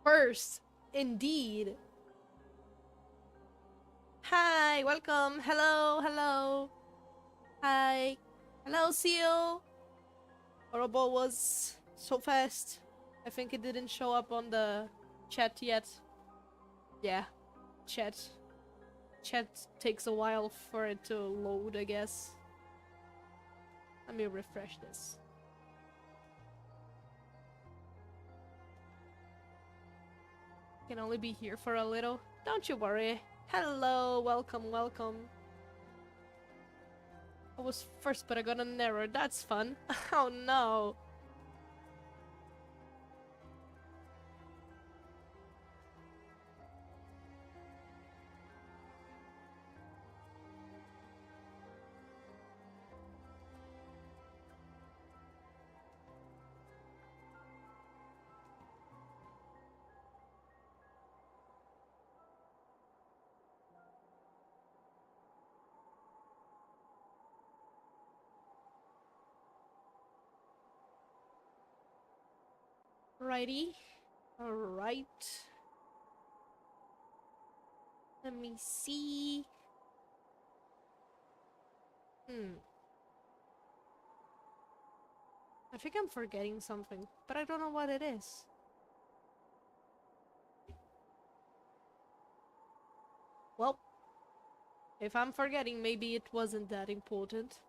First, indeed. Hi, welcome. Hello, hello. Hi. Hello, Seal. Horrible was so fast. I think it didn't show up on the chat yet. Yeah, chat. Chat takes a while for it to load, I guess. Let me refresh this. Can only be here for a little. Don't you worry. Hello, welcome, welcome. I was first, but I got an error. That's fun. Oh no. Righty. Alright. Let me see. I think I'm forgetting something, but I don't know what it is. Well, if I'm forgetting, maybe it wasn't that important.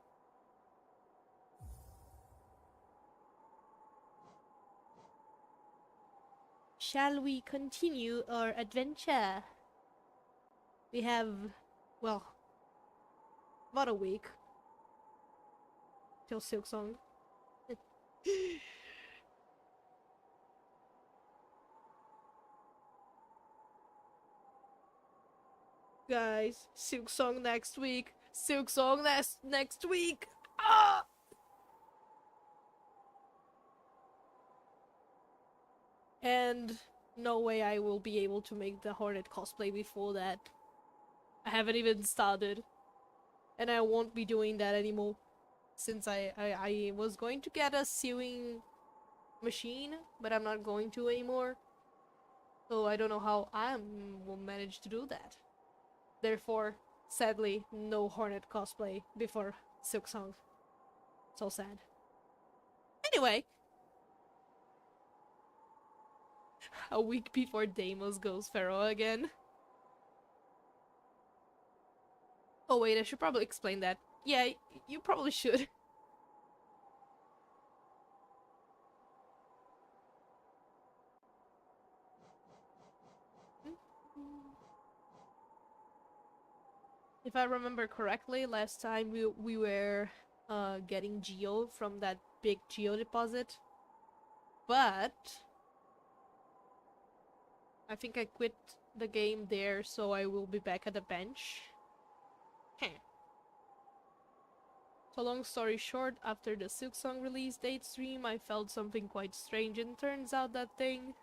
Shall we continue our adventure? We have, well, about a week till Silksong. Guys, Silksong next week. Silksong next week. Ah! And no way I will be able to make the Hornet cosplay before that. I haven't even started. And I won't be doing that anymore. Since I was going to get a sewing machine, but I'm not going to anymore. So I don't know how I will manage to do that. Therefore, sadly, no Hornet cosplay before Silksong. So sad. Anyway. A week before Deimos goes feral again. Oh wait, I should probably explain that. Yeah, you probably should. If I remember correctly, last time we were getting Geo from that big Geo deposit. But I think I quit the game there, so I will be back at the bench. So long story short, after the Silksong release date stream, I felt something quite strange, and turns out that thing...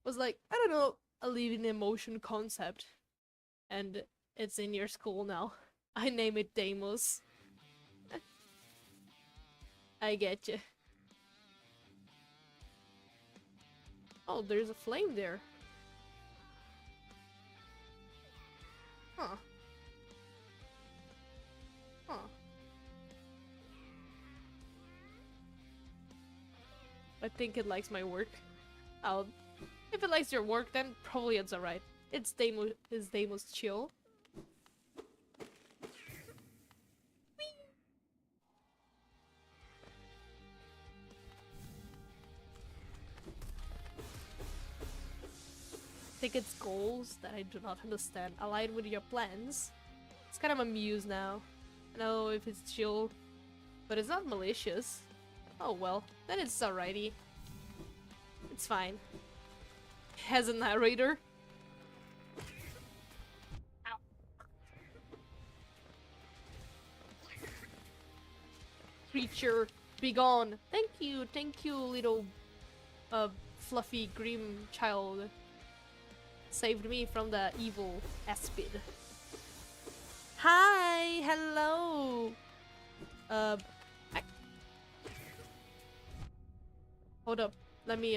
was like, I don't know, a leading emotion concept. And it's in your school now. I name it Deimos. I get you. Oh, there's a flame there. Huh. Huh. I think it likes my work. If it likes your work, then probably it's alright. It's Deimos chill. I think it's goals that I do not understand align with your plans. It's kind of amused now. I know if it's chill, but it's not malicious. Oh well, then it's alrighty. It's fine. It has a narrator. Ow. Creature, be gone. Thank you, little fluffy grim child. saved me from the evil Aspid. Hi, hello. I hold up. Let me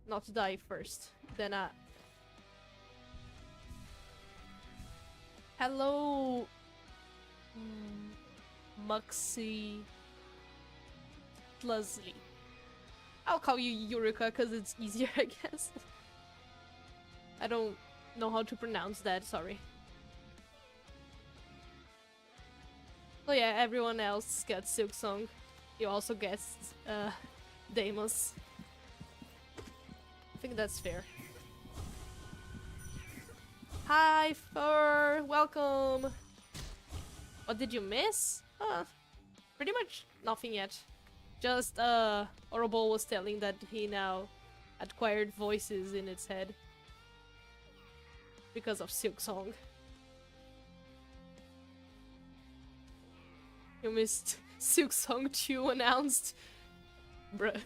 not die first. Then hello, Muxie Plusley. I'll call you Eureka because it's easier, I guess. I don't know how to pronounce that, sorry. So yeah, everyone else gets Silksong. You also get Deimos. I think that's fair. Hi, Fur! Welcome! What did you miss? Pretty much nothing yet. Just, Orobo was telling that he now acquired voices in its head. Because of Silksong. You missed Silksong 2 announced. Bruh.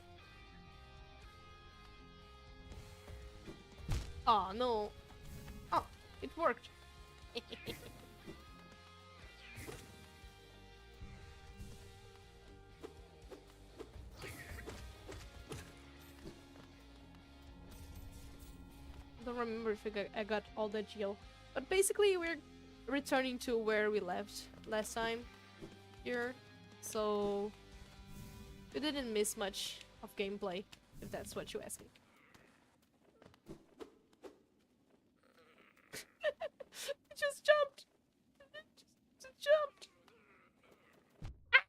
Aw, no. Oh, it worked. I don't remember if I got all the GL. But basically we're returning to where we left last time here. So we didn't miss much of gameplay, if that's what you're asking. It just jumped! It just jumped! Ah!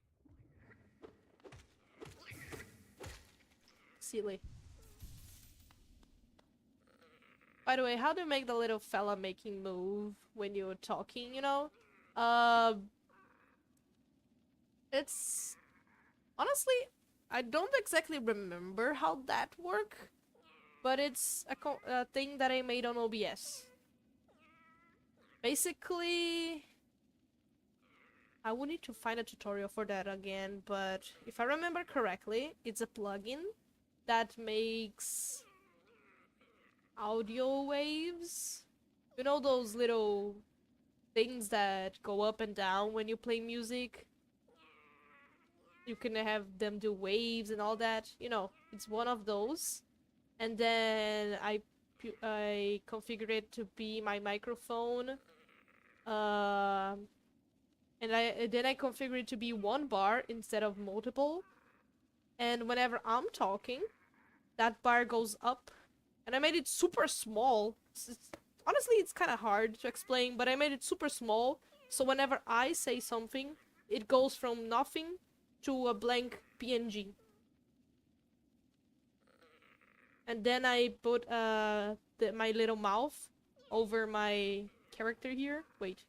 Silly. By the way, how do you make the little fella making move when you're talking, you know? It's... Honestly, I don't exactly remember how that works, but it's a thing that I made on OBS. Basically... I will need to find a tutorial for that again, but if I remember correctly, it's a plugin that makes audio waves. You know those little things that go up and down when you play music? You can have them do waves and all that. You know, it's one of those. And then I configure it to be my microphone. And then I configure it to be one bar instead of multiple. And whenever I'm talking, that bar goes up. And I made it super small. Honestly, it's kind of hard to explain, but I made it super small. So whenever I say something, it goes from nothing to a blank PNG. And then I put my little mouth over my character here. Wait.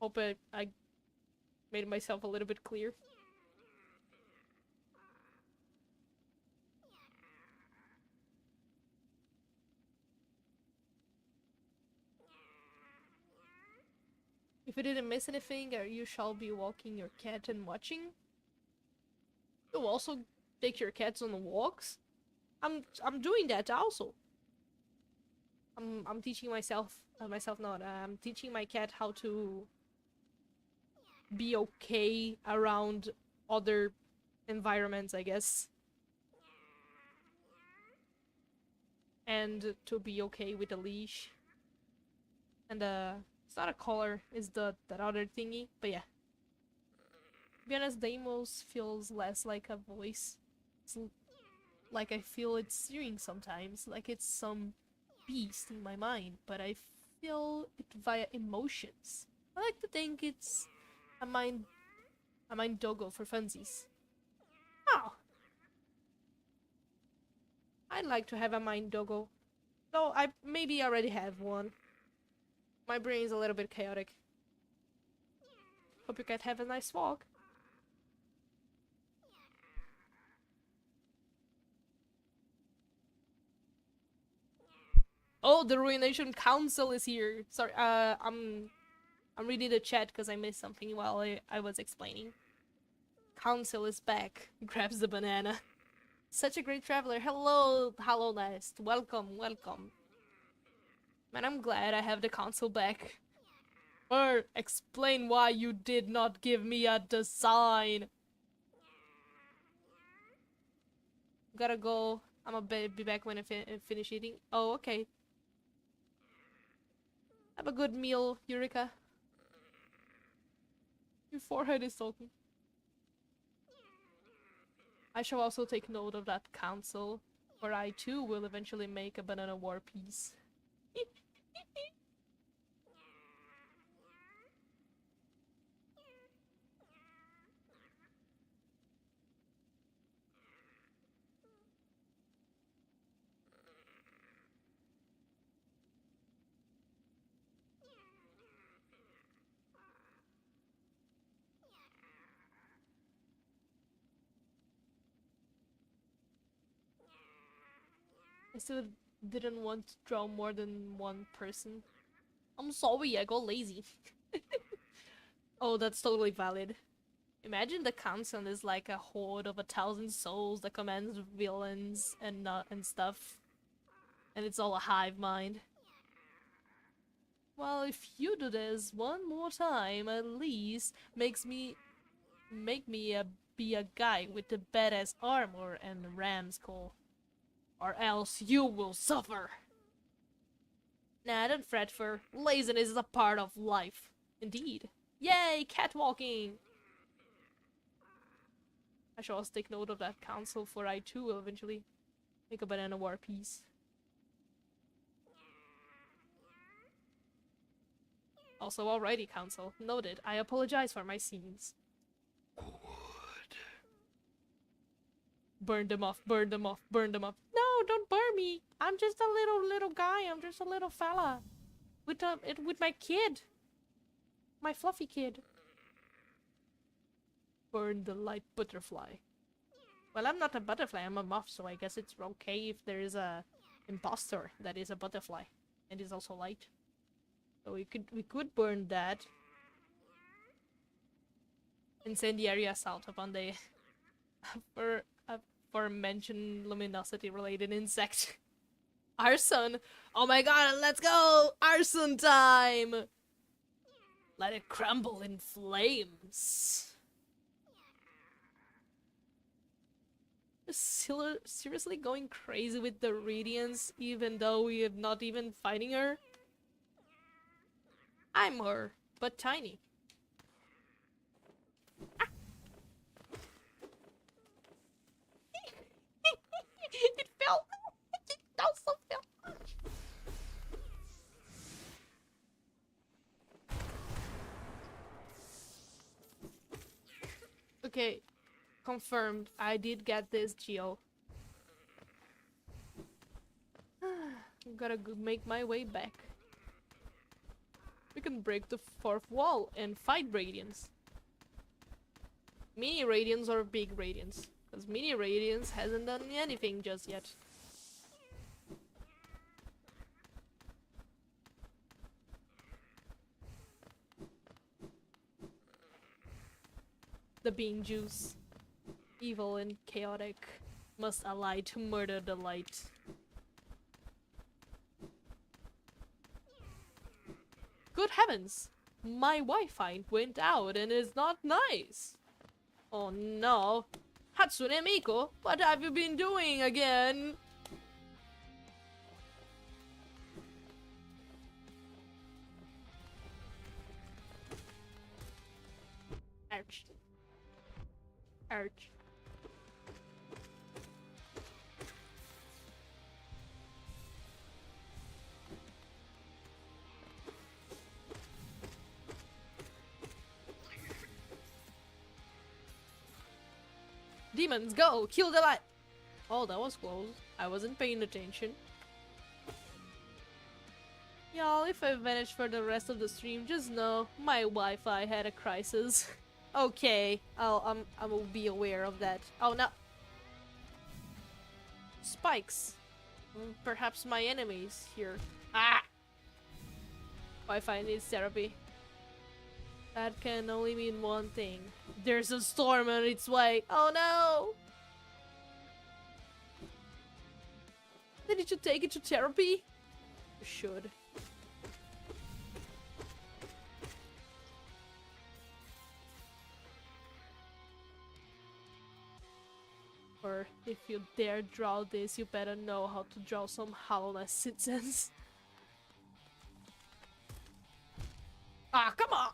Hope I made myself a little bit clear. If you didn't miss anything, you shall be walking your cat and watching. You also take your cats on walks. I'm doing that also. I'm teaching myself I'm teaching my cat how to be okay around other environments, I guess. And to be okay with a leash. And it's not a collar, it's that other thingy, but yeah. To be honest, Deimos feels less like a voice. It's like I feel it steering sometimes, like it's some beast in my mind, but I feel it via emotions. I like to think it's a mind doggo for funsies. Oh! I'd like to have a mind doggo. Though I maybe already have one. My brain's a little bit chaotic. Hope you guys have a nice walk. Oh, the Ruination Council is here. Sorry, I'm reading the chat because I missed something while I was explaining. Council is back. Grabs the banana. Such a great traveler. Hello, Hallownest. Welcome, welcome. Man, I'm glad I have the council back. Or explain why you did not give me a design. Gotta go. I'm gonna be back when I finish eating. Oh, okay. Have a good meal, Eureka. Your forehead is talking. I shall also take note of that council, for I too will eventually make a banana war piece. I still didn't want to draw more than one person. I'm sorry, I got lazy. Oh, that's totally valid. Imagine the council is like a horde of 1,000 souls that commands villains and stuff. And it's all a hive mind. Well, if you do this one more time, at least make me be a guy with the badass armor and ram's skull. Or else you will suffer. Nah, don't fret, for laziness is a part of life. Indeed. Yay, catwalking! I shall also take note of that council, for I too will eventually make a banana war piece. Also, alrighty, council. Noted. I apologize for my scenes. Burn them off, burn them off, burn them off. No, don't burn me. I'm just a little guy. I'm just a little fella. With my kid. My fluffy kid. Burn the light butterfly. Well, I'm not a butterfly, I'm a moth, so I guess it's okay if there is a imposter that is a butterfly and is also light. So we could burn that and send the area assault upon the for mentioned luminosity related insect. Arson! Oh my god, let's go! Arson time! Let it crumble in flames. Seriously going crazy with the Radiance even though we are not even fighting her? I'm her, but tiny. Ah. It fell! It also fell! Okay, confirmed. I did get this, Geo. Gotta make my way back. We can break the fourth wall and fight Radiance. Mini Radiance or big Radiance? Because Mini Radiance hasn't done anything just yet. The bean juice. Evil and chaotic. Must ally to murder the light. Good heavens! My Wi-Fi went out and it's not nice! Oh no! Hatsune Miku, what have you been doing again? Ouch. Ouch. Demons, go! Kill the light! Oh, that was close. I wasn't paying attention. Y'all, if I vanish for the rest of the stream, just know my Wi-Fi had a crisis. Okay, I will be aware of that. Oh no! Spikes. Perhaps my enemies here. Ah! Wi-Fi needs therapy. That can only mean one thing. There's a storm on its way. Oh no! Did you take it to therapy? You should. Or if you dare draw this, you better know how to draw some Hallownest citizens. Ah, come on!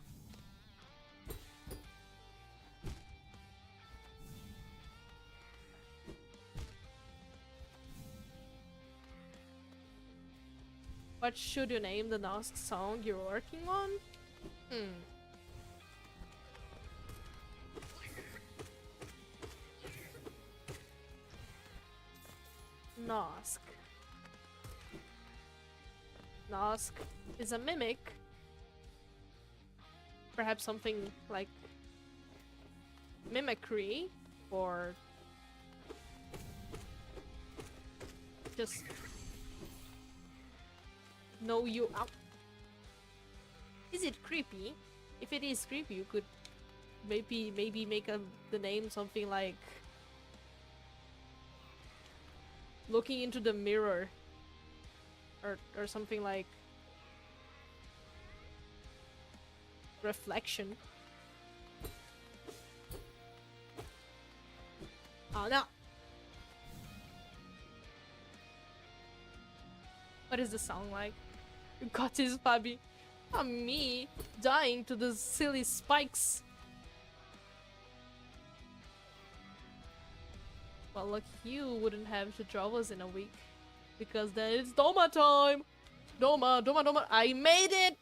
What should you name the next song you're working on? Nosk. Nosk is a mimic. Perhaps something like mimicry or just know you out. Is it creepy? If it is creepy, you could maybe make the name something like looking into the mirror or something like reflection. Oh no! What is the song like? Got his Fabi. Me dying to the silly spikes. Well, look, you wouldn't have to draw us in a week. Because then it's Doma time! Doma, Doma, Doma. I made it!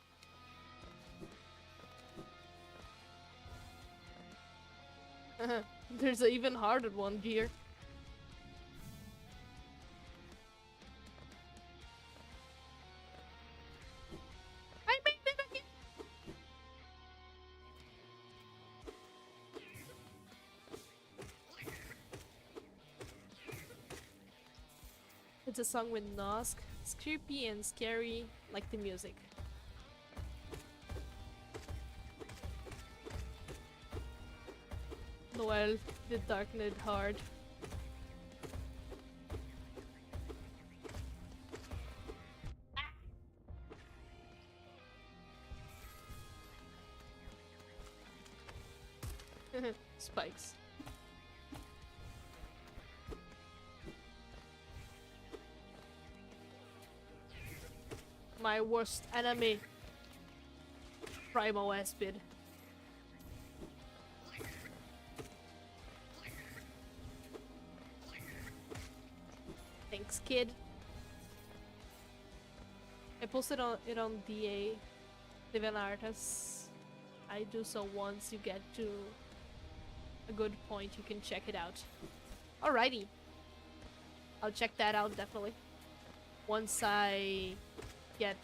There's an even harder one here. I made it again! It's a song with Nosk. It's creepy and scary, like the music. Noel, the darkened heart. Spikes. My worst enemy. Primo Aspid. Thanks, kid. I posted it on DA, Live Artists. I do so once you get to a good point, you can check it out. Alrighty. I'll check that out once I get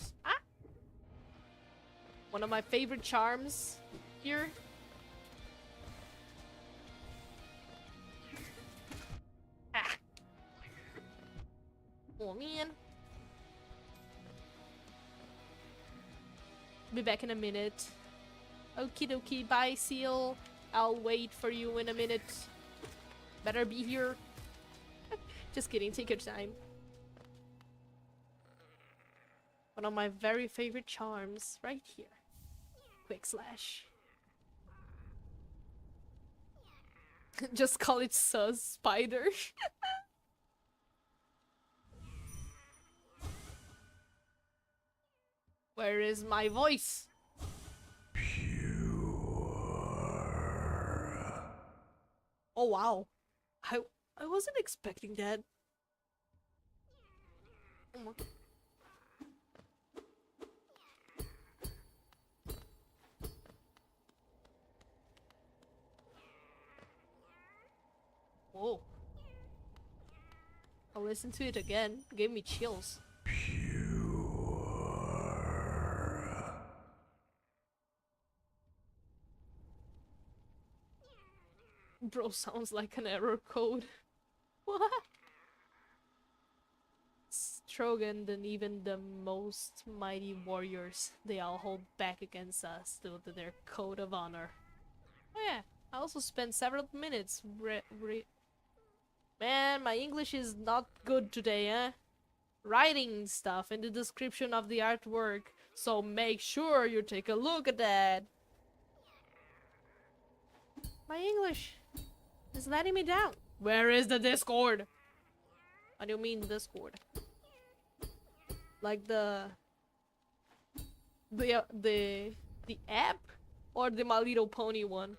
One of my favorite charms here. Ah. Oh man. Be back in a minute. Okie dokie, bye seal. I'll wait for you in a minute. Better be here. Just kidding, take your time. One of my very favorite charms, right here. Quick slash. Just call it Sus Spider. Where is my voice? Oh wow. I wasn't expecting that. Oh my. Whoa. I'll listen to it again. Gave me chills. Bro sounds like an error code. What? Strogan and even the most mighty warriors, they all hold back against us due to their code of honor. Oh yeah, I also spent several minutes Man, my English is not good today, eh? Writing stuff in the description of the artwork, so make sure you take a look at that. My English is letting me down. Where is the Discord? What do you mean Discord? Like the app or the My Little Pony one?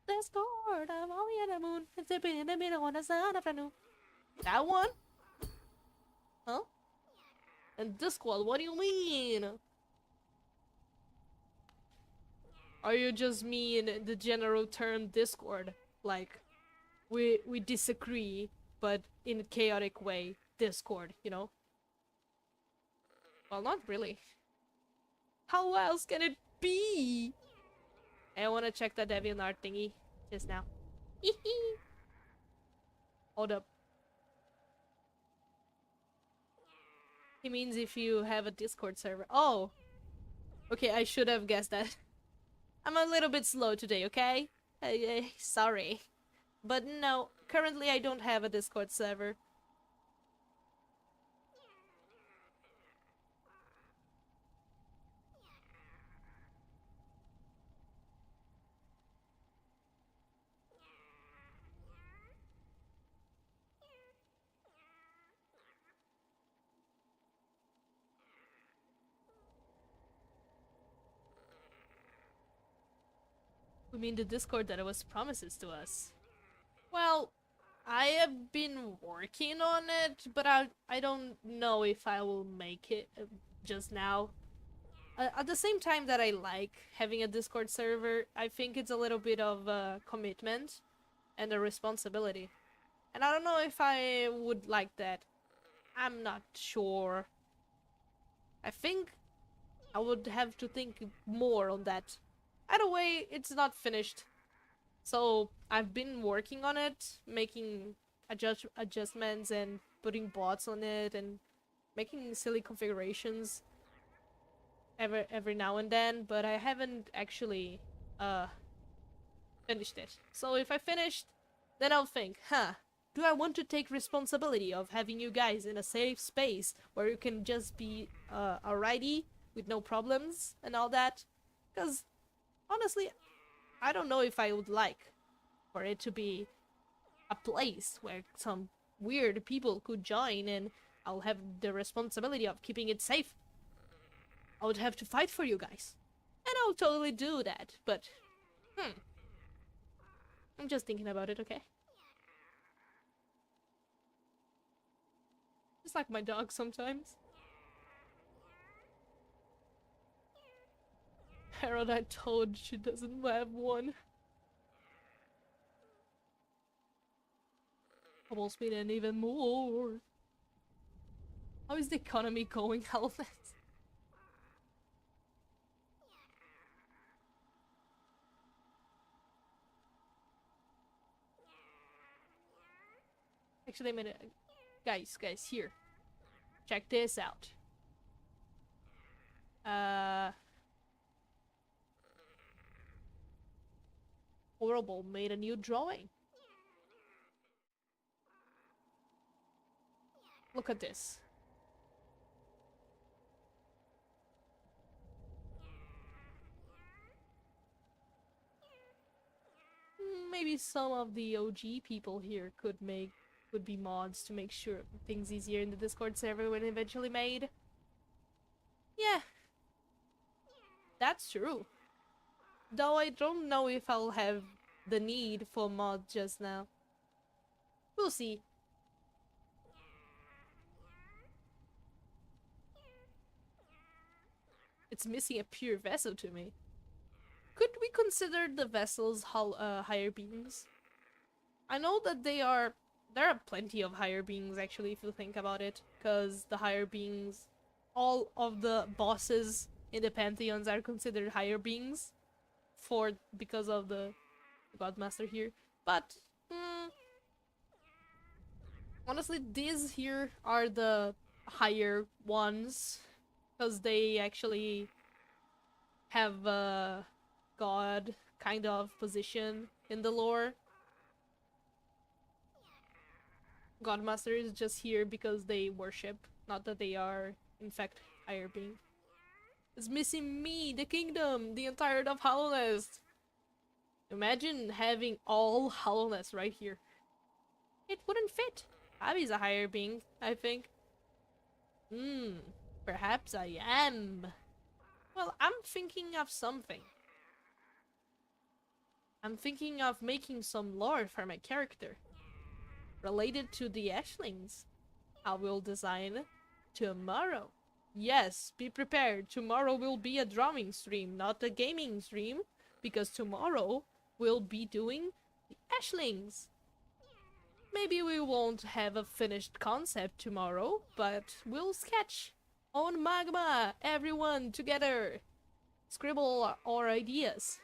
Discord, I'm only at the moon. It's dipping in the middle on the sun afternoon. That one? Huh? And Discord, what do you mean? Are you just mean the general term Discord? Like, we disagree, but in a chaotic way. Discord, you know? Well, not really. How else can it be? I wanna check that DeviantArt thingy just now. Hold up. He means if you have a Discord server. Oh! Okay, I should have guessed that. I'm a little bit slow today, okay? Sorry. But no, currently I don't have a Discord server. We mean the Discord that was promises to us. Well, I have been working on it, but I don't know if I will make it just now. At the same time that I like having a Discord server, I think it's a little bit of a commitment and a responsibility. And I don't know if I would like that. I'm not sure. I think I would have to think more on that. Either way, it's not finished. So I've been working on it, making adjustments and putting bots on it and making silly configurations every now and then, but I haven't actually finished it. So if I finished, then I'll think, huh, do I want to take responsibility of having you guys in a safe space where you can just be alrighty with no problems and all that? Because honestly, I don't know if I would like for it to be a place where some weird people could join and I'll have the responsibility of keeping it safe. I would have to fight for you guys. And I'll totally do that, but I'm just thinking about it, okay? Just like my dog sometimes. Harold, I told she doesn't have one. Almost mean and even more. How is the economy going, Hallownest? Actually, I mean, guys, here. Check this out. Horrible made a new drawing. Look at this. Maybe some of the OG people here would be mods to make sure things easier in the Discord server when eventually made. Yeah, that's true. Though I don't know if I'll have the need for mod just now. We'll see. It's missing a pure vessel to me. Could we consider the vessels higher beings? I know that there are plenty of higher beings actually if you think about it, because the higher beings, all of the bosses in the pantheons are considered higher beings because of the Godmaster here. But honestly, these here are the higher ones because they actually have a god kind of position in the lore. Godmaster is just here because they worship, not that they are in fact higher being. It's missing me, the kingdom, the entirety of Hallownest. Imagine having all Hallownest right here. It wouldn't fit. Abby's a higher being, I think. Perhaps I am. Well, I'm thinking of something. I'm thinking of making some lore for my character. Related to the Ashlings. I will design tomorrow. Yes, be prepared. Tomorrow will be a drawing stream, not a gaming stream. Because tomorrow we'll be doing the Ashlings. Maybe we won't have a finished concept tomorrow, but we'll sketch on Magma, everyone together. Scribble our ideas.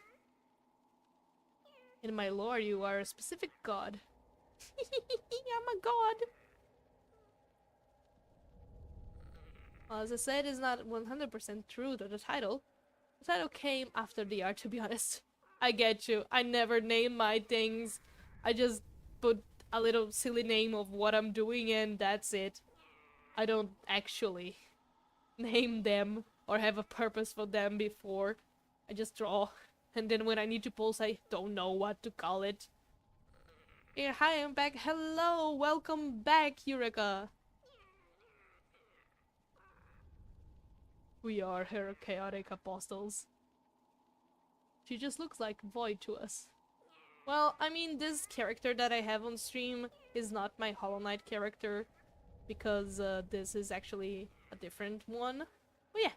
In my lore, you are a specific god. I'm a god. Well, as I said, it's not 100% true to the title. The title came after the art, to be honest. I get you. I never name my things. I just put a little silly name of what I'm doing and that's it. I don't actually name them or have a purpose for them before. I just draw. And then when I need to post, I don't know what to call it. Here, hi, I'm back. Hello, welcome back, Eureka. We are her chaotic apostles. She just looks like Void to us. Well, I mean, this character that I have on stream is not my Hollow Knight character, because this is actually a different one. Oh yeah.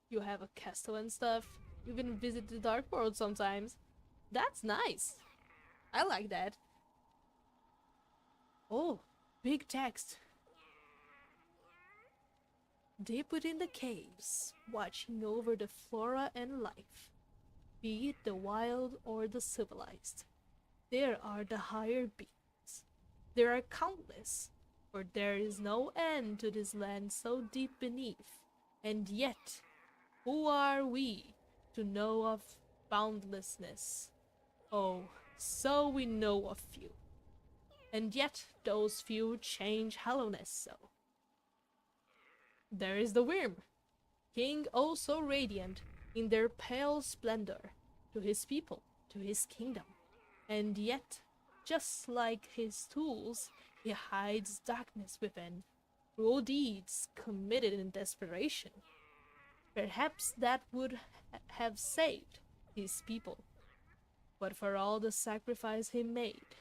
You have a castle and stuff. You even visit the Dark World sometimes. That's nice. I like that. Oh, big text. Deep within the caves, watching over the flora and life, be it the wild or the civilized, there are the higher beings. There are countless, for there is no end to this land so deep beneath. And yet, who are we to know of boundlessness? Oh, so we know of few. And yet, those few change Hallownest so. There is the Wyrm, king oh so radiant in their pale splendor, to his people, to his kingdom. And yet, just like his tools, he hides darkness within, cruel deeds committed in desperation. Perhaps that would have saved his people, but for all the sacrifice he made,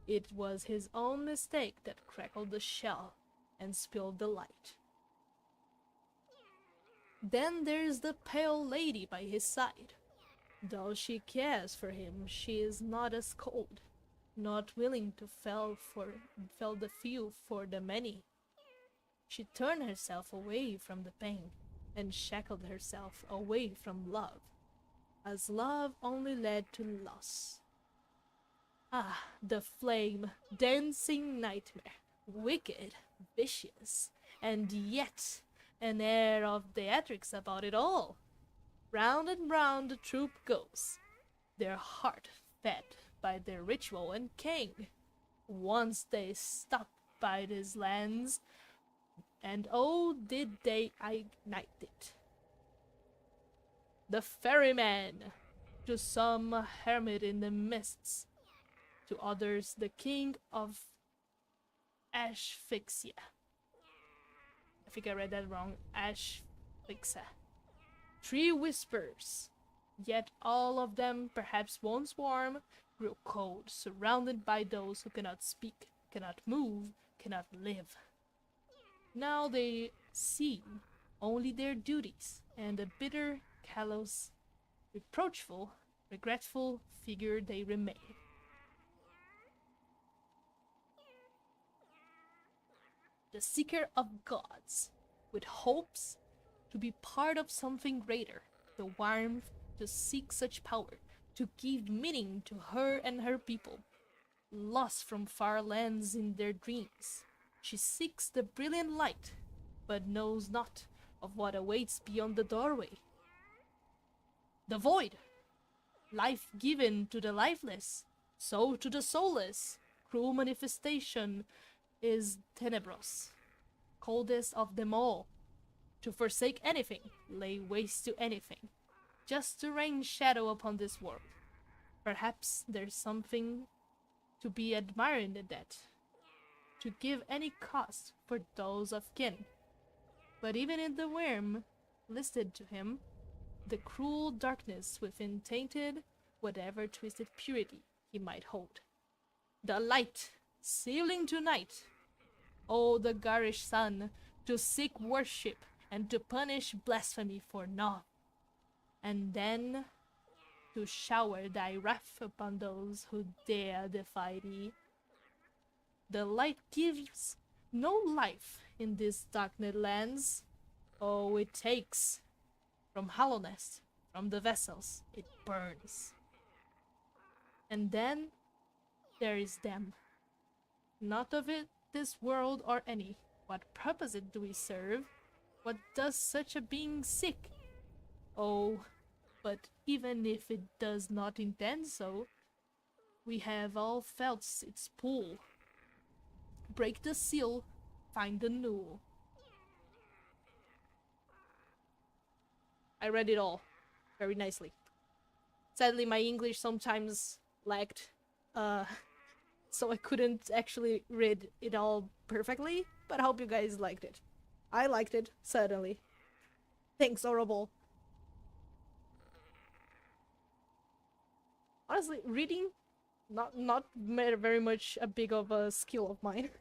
it was his own mistake that crackled the shell and spilled the light. Then there's the pale lady by his side. Though she cares for him, she is not as cold, not willing to fell the few for the many. She turned herself away from the pain and shackled herself away from love, as love only led to loss. Ah, the flame, dancing nightmare, wicked, vicious, and yet an air of theatrics about it all. Round and round the troop goes, their heart fed by their ritual and king. Once they stopped by these lands, and oh, did they ignite it. The ferryman, to some a hermit in the mists, to others the king of Asphyxia. I think I read that wrong. Asphyxia. 3 whispers, yet all of them, perhaps once warm, grew cold, surrounded by those who cannot speak, cannot move, cannot live. Now they see only their duties, and a bitter, callous, reproachful, regretful figure they remain. The seeker of gods, with hopes to be part of something greater, the warmth to seek such power, to give meaning to her and her people, lost from far lands in their dreams. She seeks the brilliant light, but knows not of what awaits beyond the doorway. The void, life given to the lifeless, so to the soulless, cruel manifestation is Tenebros, coldest of them all. To forsake anything, lay waste to anything, just to rain shadow upon this world. Perhaps there's something to be admired in that, to give any cost for those of kin. But even in the worm listed to him, the cruel darkness within tainted whatever twisted purity he might hold. The light, sailing tonight, oh, the garish sun, to seek worship and to punish blasphemy for naught, and then to shower thy wrath upon those who dare defy thee. The light gives no life in these darkened lands. Oh, it takes from Hallownest, from the vessels, it burns. And then there is them. Not of it, this world or any. What purpose it do we serve? What does such a being seek? Oh, but even if it does not intend so, we have all felt its pull. Break the seal, find the new. I read it all very nicely. Sadly, my English sometimes lagged, so I couldn't actually read it all perfectly, but I hope you guys liked it. I liked it, certainly. Thanks, Horrible. Honestly, reading, not very much a big of a skill of mine.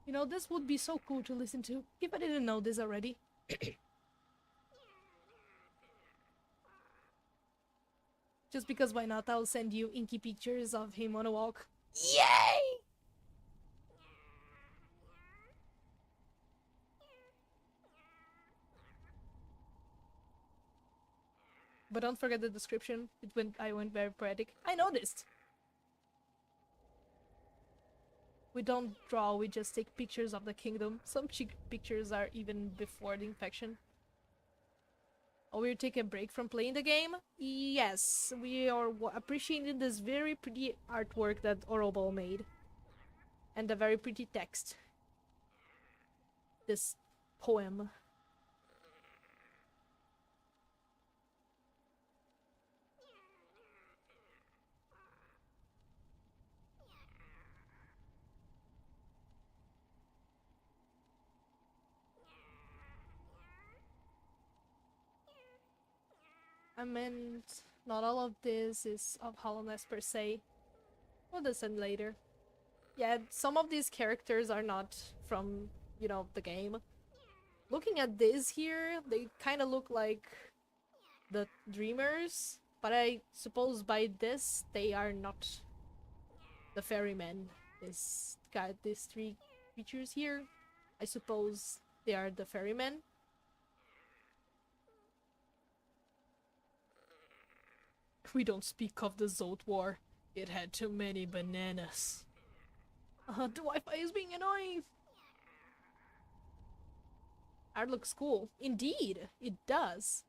You know, this would be so cool to listen to, if I didn't know this already. Just because why not, I'll send you inky pictures of him on a walk. Yay! But don't forget the description. I went very poetic. I noticed! We don't draw, we just take pictures of the kingdom. Some pictures are even before the infection. Oh, we're taking a break from playing the game? Yes, we are appreciating this very pretty artwork that Orobo made. And the very pretty text. This poem. I meant, not all of this is of Hallownest per se. We'll listen later. Yeah, some of these characters are not from, you know, the game. Looking at this here, they kind of look like the Dreamers, but I suppose by this they are not the ferryman. This got these three creatures here. I suppose they are the ferrymen. We don't speak of the Zod War. It had too many bananas. The Wi-Fi is being annoying. Art looks cool. Indeed, it does.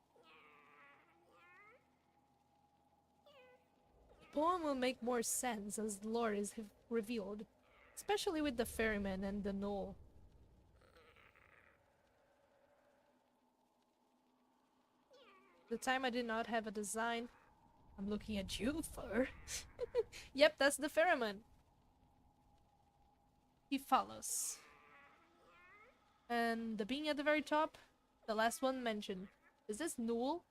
The poem will make more sense as the lore is revealed, especially with the ferryman and the knoll. The time I did not have a design. I'm looking at you, Fur. Yep, that's the ferryman. He follows. And the being at the very top, the last one mentioned. Is this Newell?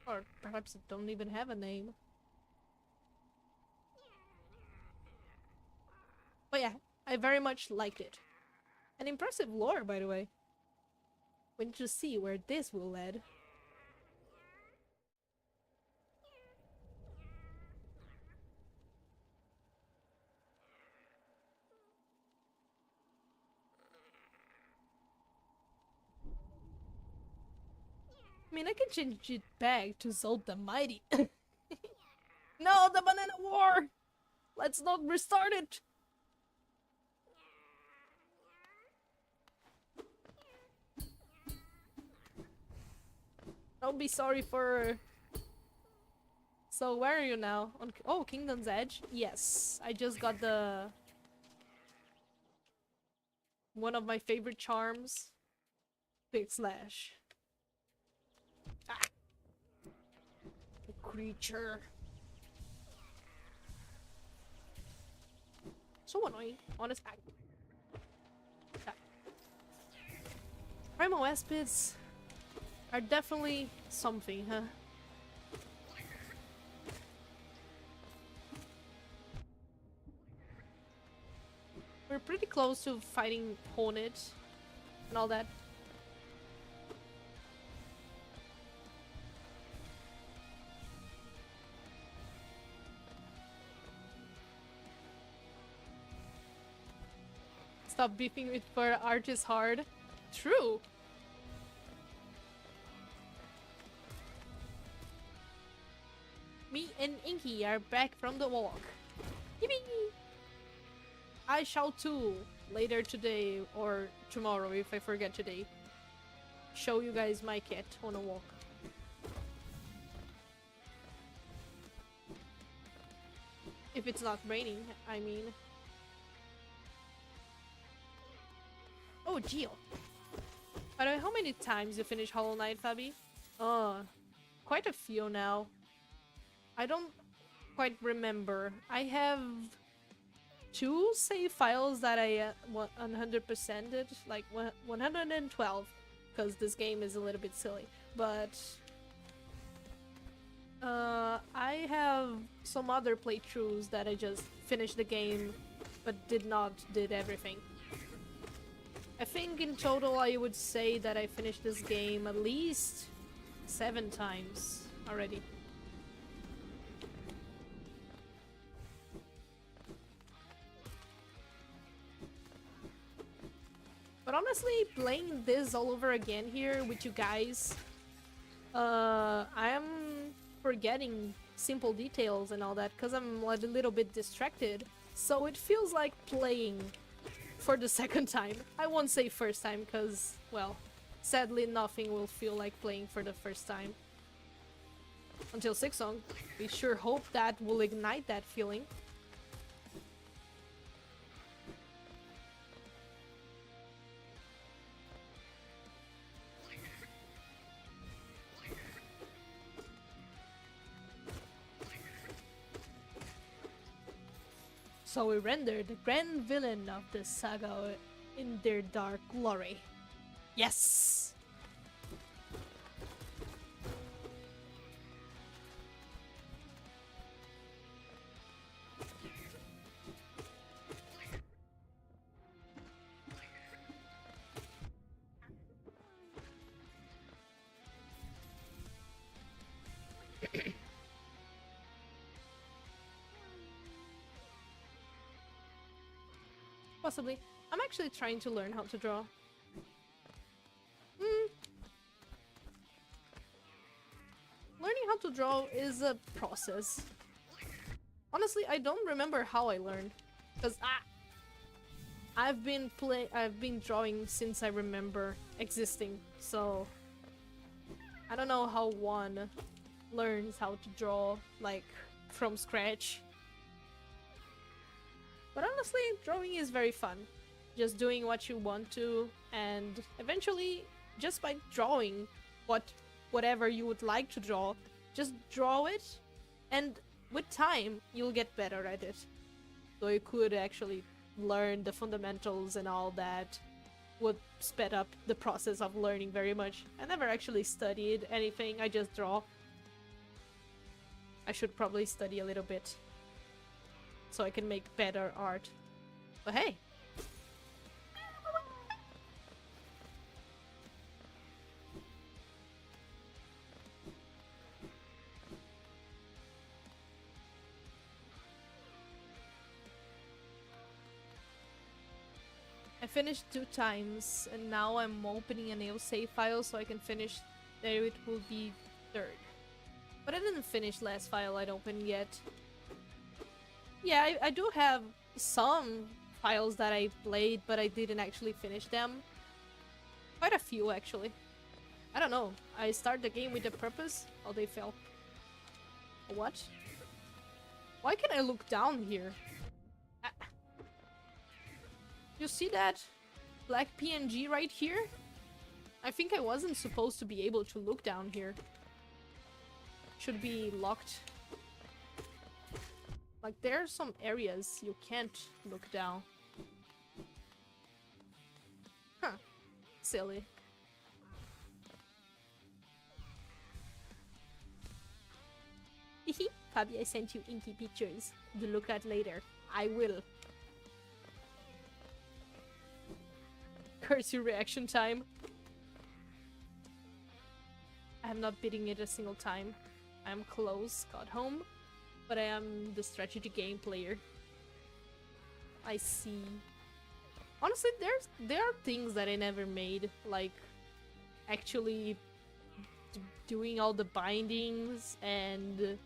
Or perhaps it don't even have a name. But yeah, I very much liked it. An impressive lore, by the way. We need to see where this will lead. I mean, I can change it back to Zod the Mighty. No, the Banana War! Let's not restart it! Don't be sorry for... So, where are you now? Oh, Kingdom's Edge? Yes, I just got the... one of my favorite charms. Big Slash. Ah! The creature. So annoying, honest. Primal Aspids are definitely something, huh? We're pretty close to fighting Hornet and all that. Stop beefing with for art is hard. True. Me and Inky are back from the walk. Yippee! I shall too, later today or tomorrow if I forget today, show you guys my cat on a walk. If it's not raining, I mean. Oh, Geo. By the way, how many times you finish Hollow Knight, Fabi? Quite a few now. I don't quite remember. I have 2 save files that I 100%ed, like 112, because this game is a little bit silly. But I have some other playthroughs that I just finished the game, but did everything. I think in total I would say that I finished this game at least 7 times already. But honestly, playing this all over again here with you guys, I'm forgetting simple details and all that because I'm a little bit distracted. So it feels like playing for the second time. I won't say first time because, well, sadly nothing will feel like playing for the first time. Until Silksong. We sure hope that will ignite that feeling. So we render the grand villain of the saga in their dark glory. Yes! Possibly. I'm actually trying to learn how to draw. Learning how to draw is a process. Honestly, I don't remember how I learned. Because I've been drawing since I remember existing. So I don't know how one learns how to draw like from scratch. But honestly, drawing is very fun. Just doing what you want to, and eventually, just by drawing whatever you would like to draw, just draw it, and with time, you'll get better at it. So you could actually learn the fundamentals and all that. Would sped up the process of learning very much. I never actually studied anything, I just draw. I should probably study a little bit so I can make better art. But hey! I finished 2 times, and now I'm opening a new save file so I can finish. There it will be 3rd. But I didn't finish last file I'd opened yet. Yeah, I do have some files that I played, but I didn't actually finish them. Quite a few, actually. I don't know. I started the game with a purpose. Oh, they fell. What? Why can I look down here? You see that black PNG right here? I think I wasn't supposed to be able to look down here. Should be locked. Like, there are some areas you can't look down. Huh. Silly. Hehe. Fabi, I sent you inky pictures. You look at later. I will. Curse your reaction time. I am not beating it a single time. I am close, got home, but I am the strategy game player. I see. Honestly, there are things that I never made, like actually doing all the bindings, and I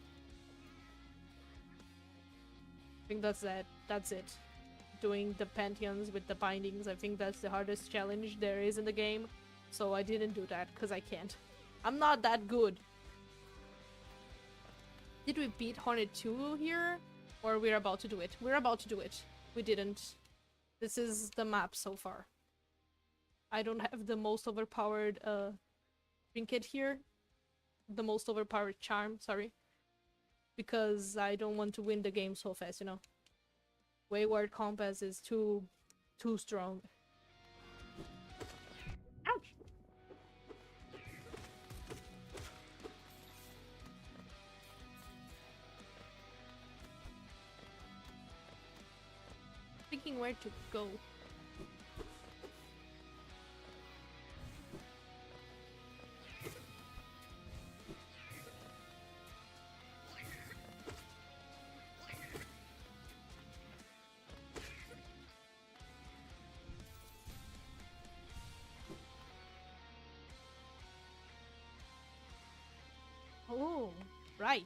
think that's that. That's it. Doing the pantheons with the bindings. I think that's the hardest challenge there is in the game. So I didn't do that because I can't. I'm not that good. Did we beat Hornet 2 here? Or we're about to do it? We're about to do it. We didn't. This is the map so far. I don't have the most overpowered trinket here. The most overpowered charm, sorry. Because I don't want to win the game so fast, you know. Wayward Compass is too strong. Ouch! Thinking where to go. Oh, right.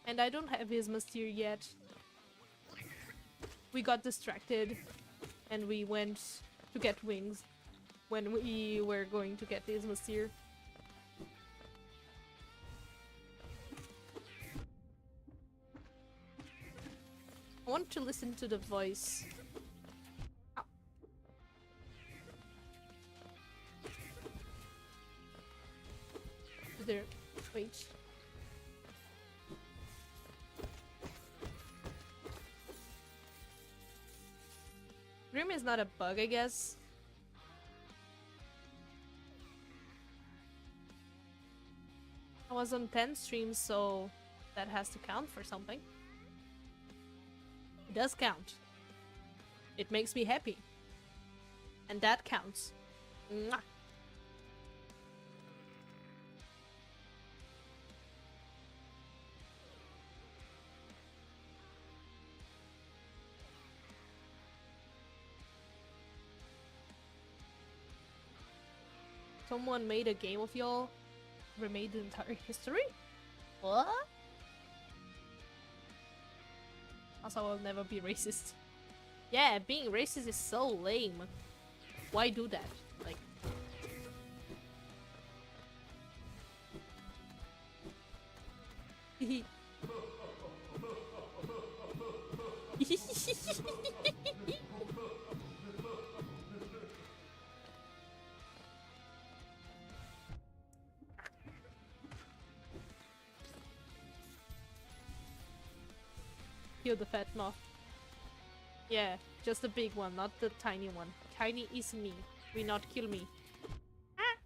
And I don't have his Mystere yet. We got distracted and we went to get wings when we were going to get his Mystere. I want to listen to the voice. Ow. There. Wait. Grim is not a bug, I guess. I was on 10 streams, so that has to count for something. It does count. It makes me happy. And that counts. Mwah. Someone made a game of y'all, remade the entire history? What? Also, I'll never be racist. Yeah, being racist is so lame. Why do that? Like... Kill the fat moth. Yeah, just the big one, not the tiny one. Tiny is me. We not kill me. Ah!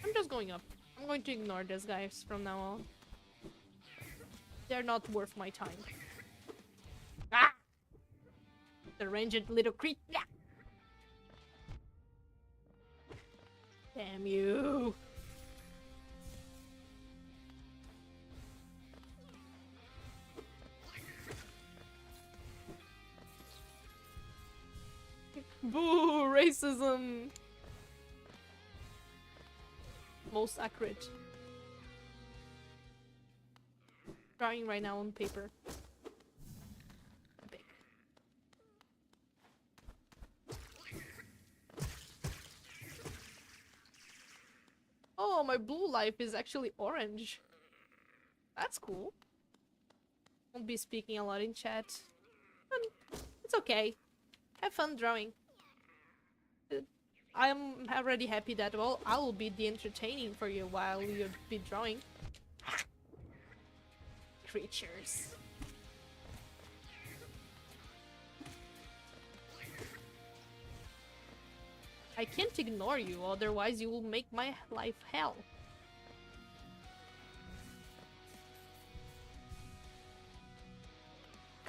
I'm just going up. I'm going to ignore these guys from now on. They're not worth my time. Ah! The ranged little creep. Yeah. Damn you. Boo! Racism! Most accurate. Drawing right now on paper. Epic. Oh, my blue life is actually orange. That's cool. Won't be speaking a lot in chat. It's okay. Have fun drawing. I'm already happy that, well, I will be the entertaining for you while you'll be drawing. Creatures. I can't ignore you, otherwise you will make my life hell.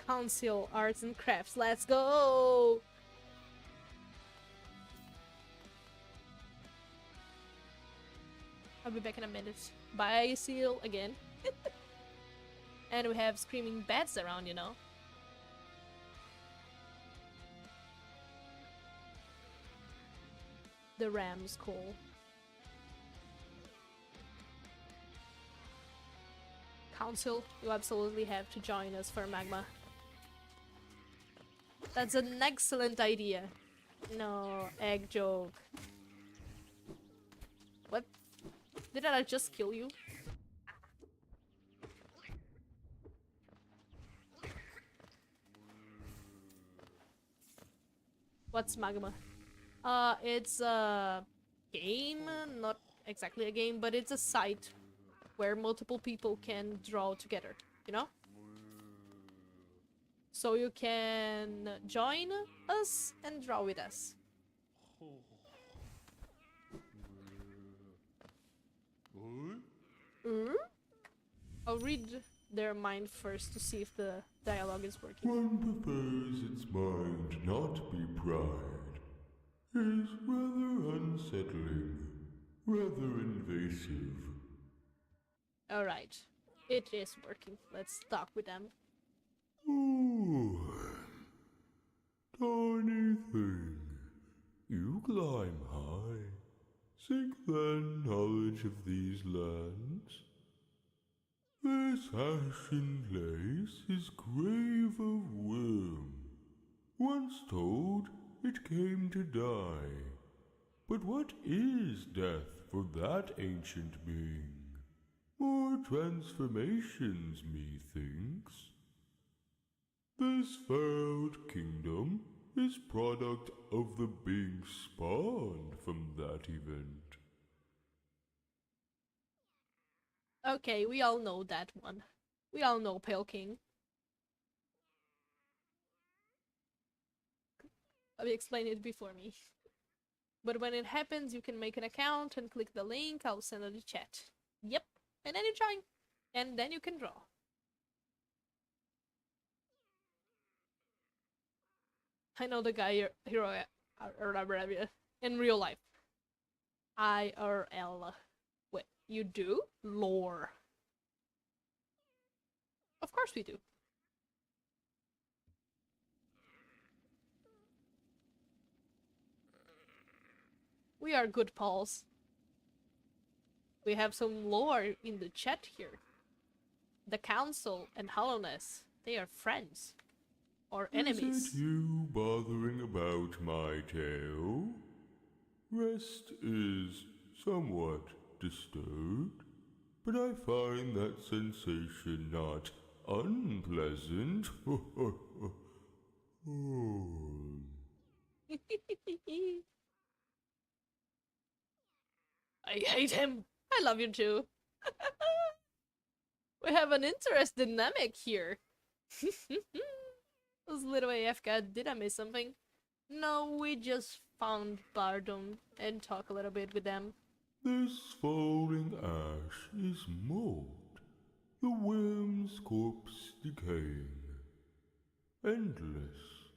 Council, Arts and Crafts, let's go! I'll be back in a minute. Bye, Seal, again. And we have screaming bats around, you know. The ram's call. Council, you absolutely have to join us for Magma. That's an excellent idea. No, egg joke. What? Did I just kill you? What's Magma? It's a game, not exactly a game, but it's a site where multiple people can draw together, you know? So you can join us and draw with us. I'll read their mind first to see if the dialogue is working. One prefers its mind not be pride. Is rather unsettling, rather invasive. Alright, it is working. Let's talk with them. Ooh, tiny thing, you climb high, seek then knowledge of these lands. This ashen place is grave of worm. Once told, it came to die. But what is death for that ancient being? More transformations, methinks. This failed kingdom is product of the being spawned from that event. Okay, we all know that one. We all know Pale King. I'll explain it before me. But when it happens, you can make an account and click the link. I'll send it in the chat. Yep. And then you join. And then you can draw. I know the guy hero in real life. IRL. Wait, you do? Lore. Of course we do. We are good pals. We have some lore in the chat here. The council and Hallownest, they are friends. Or enemies. Is it you bothering about my tail? Rest is somewhat disturbed, but I find that sensation not unpleasant. I hate him. I love you too. We have an interesting dynamic here. Those little AFK, did I miss something? No, we just found Bardom and talk a little bit with them. This falling ash is mold, the worm's corpse decaying. Endless.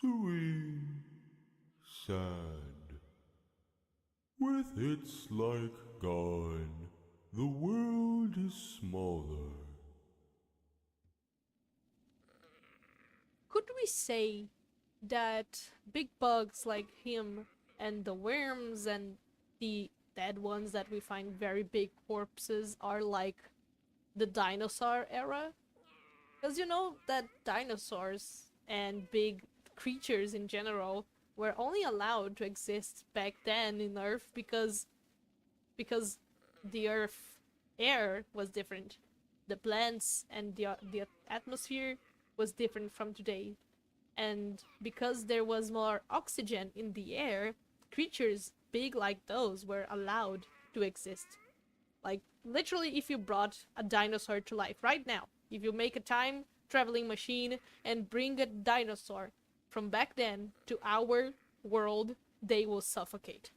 Serene. Sad. With its like gone, the world is smaller. Could we say that big bugs like him and the worms and the dead ones that we find very big corpses are like the dinosaur era? Because you know that dinosaurs and big creatures in general were only allowed to exist back then in Earth because the Earth air was different. The plants and the atmosphere was different from today. And because there was more oxygen in the air, creatures big like those were allowed to exist. Like, literally, if you brought a dinosaur to life right now, if you make a time-traveling machine and bring a dinosaur from back then to our world, they will suffocate.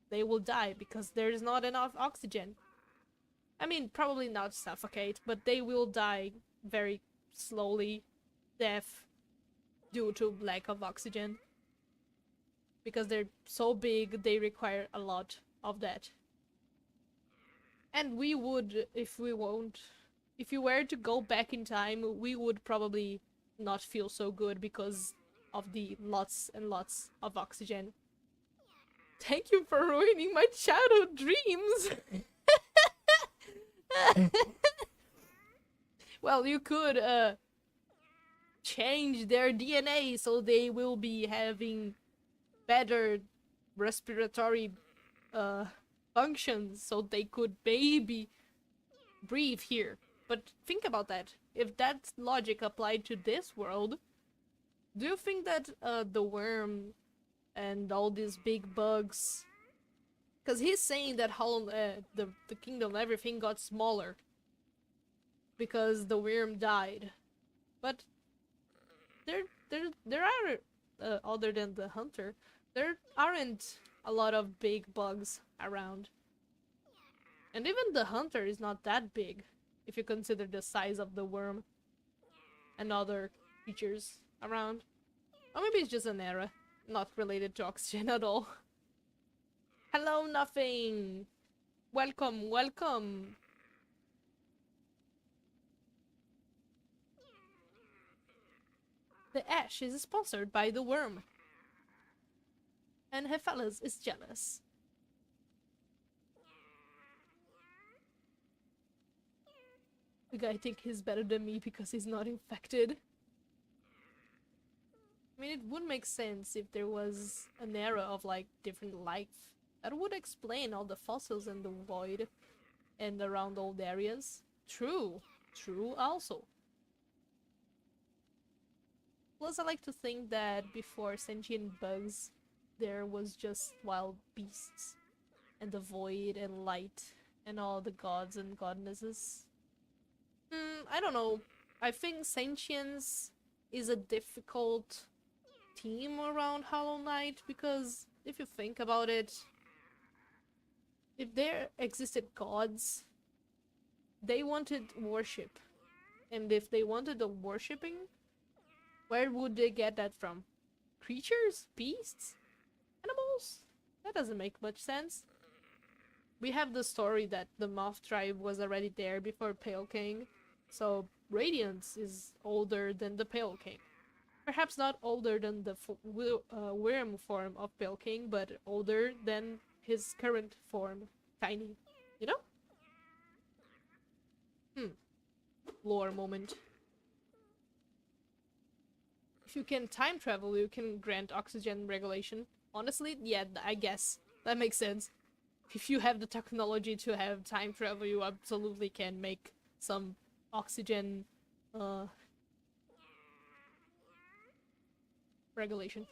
They will die because there's not enough oxygen. I mean, probably not suffocate, but they will die very slowly, death, due to lack of oxygen. Because they're so big, they require a lot of that. And we would, if we were to go back in time, we would probably not feel so good because of the lots and lots of oxygen. Thank you for ruining my childhood dreams! Well, you could, change their DNA so they will be having better respiratory, functions so they could maybe breathe here. But think about that. If that logic applied to this world, do you think that the worm and all these big bugs... Because he's saying that the kingdom, everything got smaller because the worm died. But there are, other than the hunter, there aren't a lot of big bugs around. And even the hunter is not that big, if you consider the size of the worm and other creatures around. Or maybe it's just an era, not related to oxygen at all. Hello, nothing! Welcome, welcome! The ash is sponsored by the worm. And Hephalis is jealous. The guy thinks he's better than me because he's not infected. I mean, it would make sense if there was an era of, like, different life. That would explain all the fossils in the void and around old areas. True. True also. Plus, I like to think that before sentient bugs, there was just wild beasts. And the void and light and all the gods and goddesses. I don't know. I think sentience is a difficult theme around Hollow Knight because if you think about it, if there existed gods, they wanted worship. And if they wanted the worshipping, where would they get that from? Creatures? Beasts? Animals? That doesn't make much sense. We have the story that the Moth tribe was already there before Pale King, so Radiance is older than the Pale King. Perhaps not older than the worm form of Belking, but older than his current form, Tiny. You know? Lore moment. If you can time travel, you can grant oxygen regulation. Honestly, yeah, I guess. That makes sense. If you have the technology to have time travel, you absolutely can make some oxygen regulation.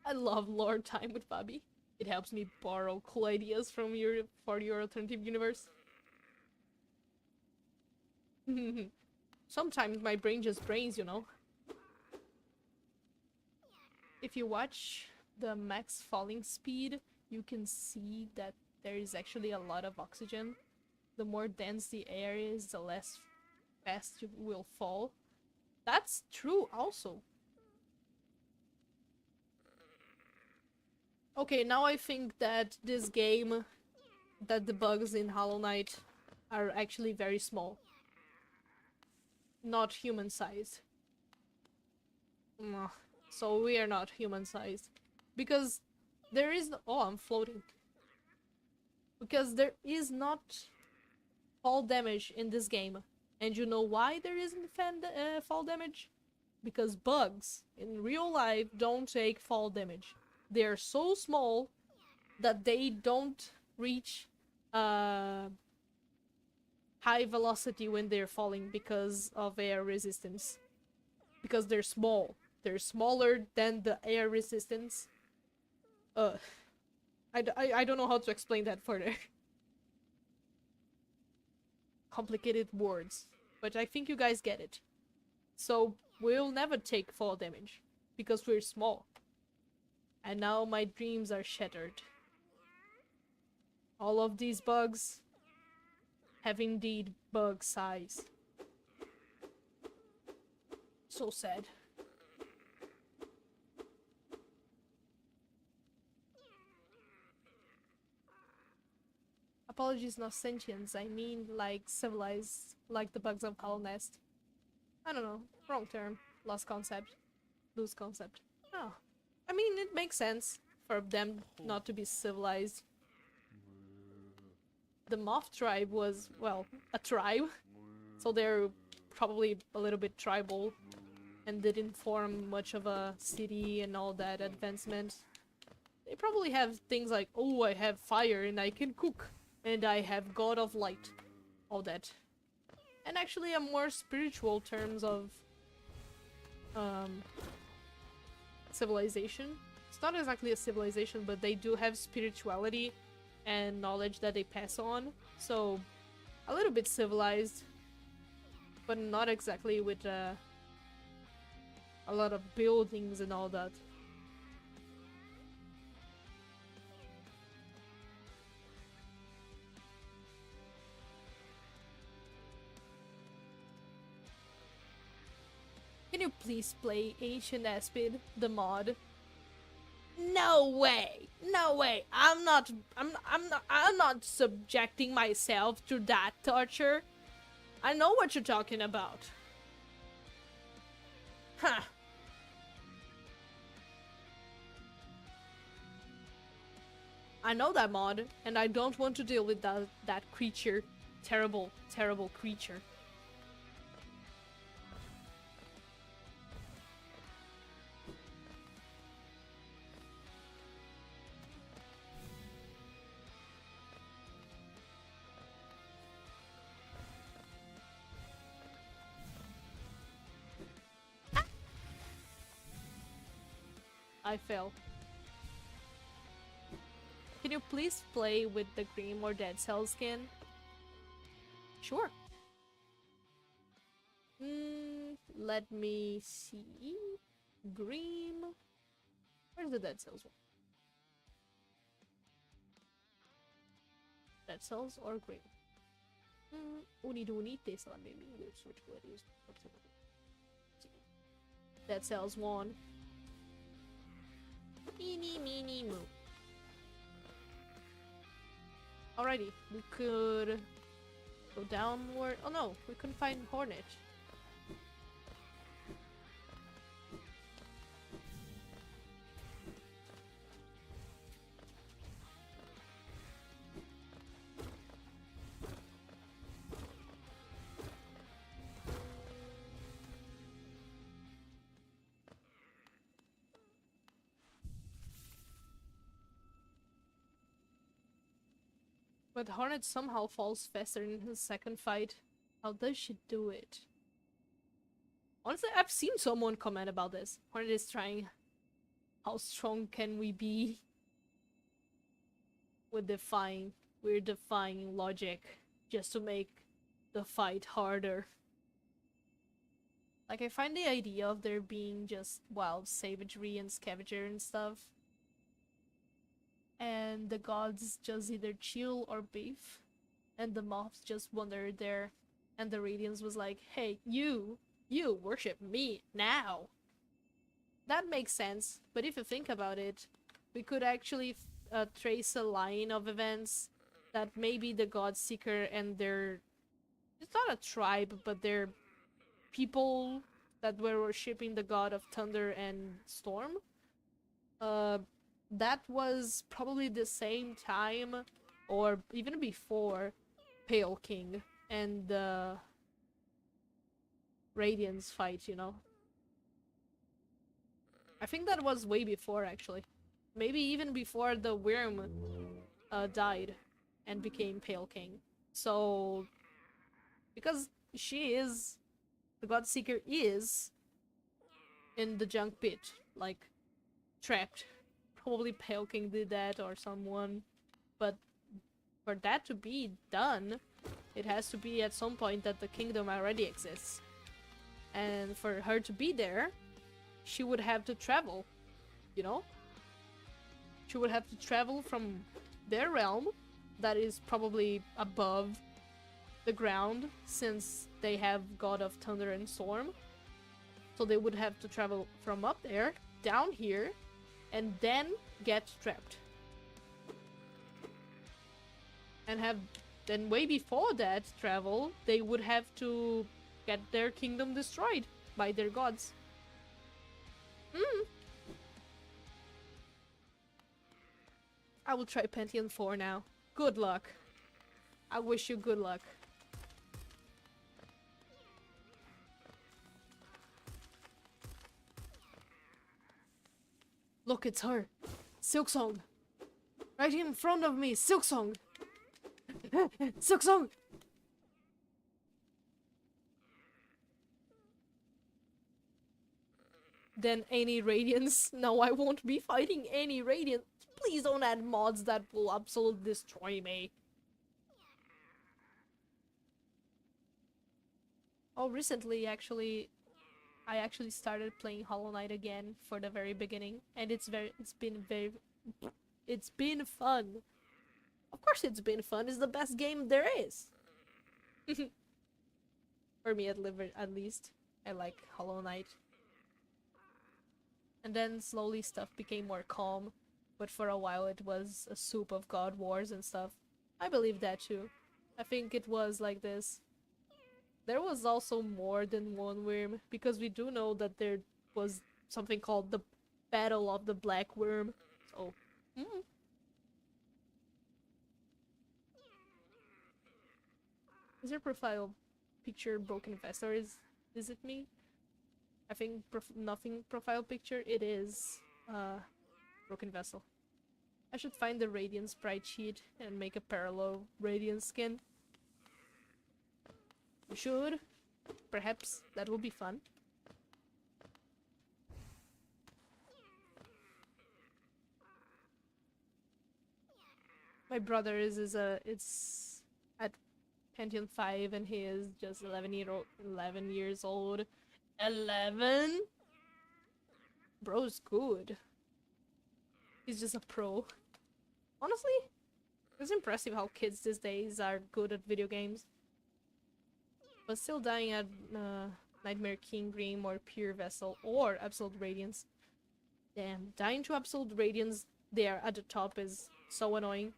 I love lore time with Bobby. It helps me borrow cool ideas from your alternative universe. Sometimes my brain just brains, you know. If you watch the max falling speed, you can see that there is actually a lot of oxygen. The more dense the air is, the less fast you will fall. That's true also. Okay, now I think that this game, that the bugs in Hollow Knight are actually very small. Not human-sized. So we are not human-sized. Because there is... Oh, I'm floating. Because there is not fall damage in this game. And you know why there isn't fall damage? Because bugs in real life don't take fall damage. They're so small that they don't reach high velocity when they're falling because of air resistance. Because they're small. They're smaller than the air resistance. I don't know how to explain that further. Complicated words. But I think you guys get it. So, we'll never take fall damage. Because we're small. And now my dreams are shattered. All of these bugs have indeed bug size. So sad. Apologies, not sentience. I mean, like, civilized, like the bugs of Hallownest. I don't know. Wrong term. Lost concept. Loose concept. Oh. I mean, it makes sense for them not to be civilized. The Moth tribe was, well, a tribe. So they're probably a little bit tribal. And didn't form much of a city and all that advancement. They probably have things like, oh, I have fire and I can cook. And I have God of Light. All that. And actually a more spiritual terms of civilization. It's not exactly a civilization, but they do have spirituality and knowledge that they pass on. So, a little bit civilized, but not exactly with a lot of buildings and all that. Can you please play Ancient Aspid, the mod? No way! No way! I'm not subjecting myself to that torture. I know what you're talking about. Huh. I know that mod, and I don't want to deal with that creature. Terrible, terrible creature. I fell. Can you please play with the Grim or Dead Cell skin? Sure. Let me see. Grim. Where's the Dead Cells one? Dead Cells or Grim? Unite solamente. Which one is? Dead Cells 1. Eeny, meeny, moo. Alrighty, we could go downward. Oh no, we couldn't find Hornet. But Hornet somehow falls faster in his second fight. How does she do it? Honestly, I've seen someone comment about this. Hornet is trying. How strong can we be? We're defying logic just to make the fight harder. Like, I find the idea of there being just wild savagery and scavenger and stuff, and the gods just either chill or beef, and the moths just wandered there, and the Radiance was like, hey, you worship me now. That makes sense, but if you think about it, we could actually trace a line of events that maybe the Godseeker and their... It's not a tribe, but they're people that were worshipping the god of thunder and storm. That was probably the same time, or even before, Pale King and the Radiance fight, you know? I think that was way before, actually. Maybe even before the Worm died and became Pale King. So, because she is... The Godseeker is in the junk pit, like, trapped. Probably Pale King did that or someone. But for that to be done, it has to be at some point that the kingdom already exists. And for her to be there, she would have to travel, you know? She would have to travel from their realm, that is probably above the ground, since they have God of Thunder and Storm. So they would have to travel from up there, down here, and then get trapped. And then way before that travel, they would have to get their kingdom destroyed by their gods. I will try Pantheon 4 now. Good luck. I wish you good luck. Look, it's her. Silksong. Right in front of me. Silksong. Silksong. Then any Radiance. No, I won't be fighting any Radiance. Please don't add mods that will absolutely destroy me. Oh, recently, actually, I actually started playing Hollow Knight again for the very beginning, and it's been fun. Of course it's been fun. It's the best game there is. For me, at least. I like Hollow Knight. And then slowly stuff became more calm, but for a while it was a soup of god wars and stuff. I believe that too. I think it was like this. There was also more than one worm, because we do know that there was something called the Battle of the Black Worm. So, Is your profile picture Broken Vest, or is it me? I think nothing profile picture. It is Broken Vessel. I should find the Radiant sprite sheet and make a parallel Radiant skin. We should. Perhaps that will be fun. My brother is at Pantheon 5 and he is just 11 years old. 11? Bro's good. He's just a pro. Honestly, it's impressive how kids these days are good at video games. But still dying at Nightmare King Grim or Pure Vessel or Absolute Radiance. Damn, dying to Absolute Radiance there at the top is so annoying.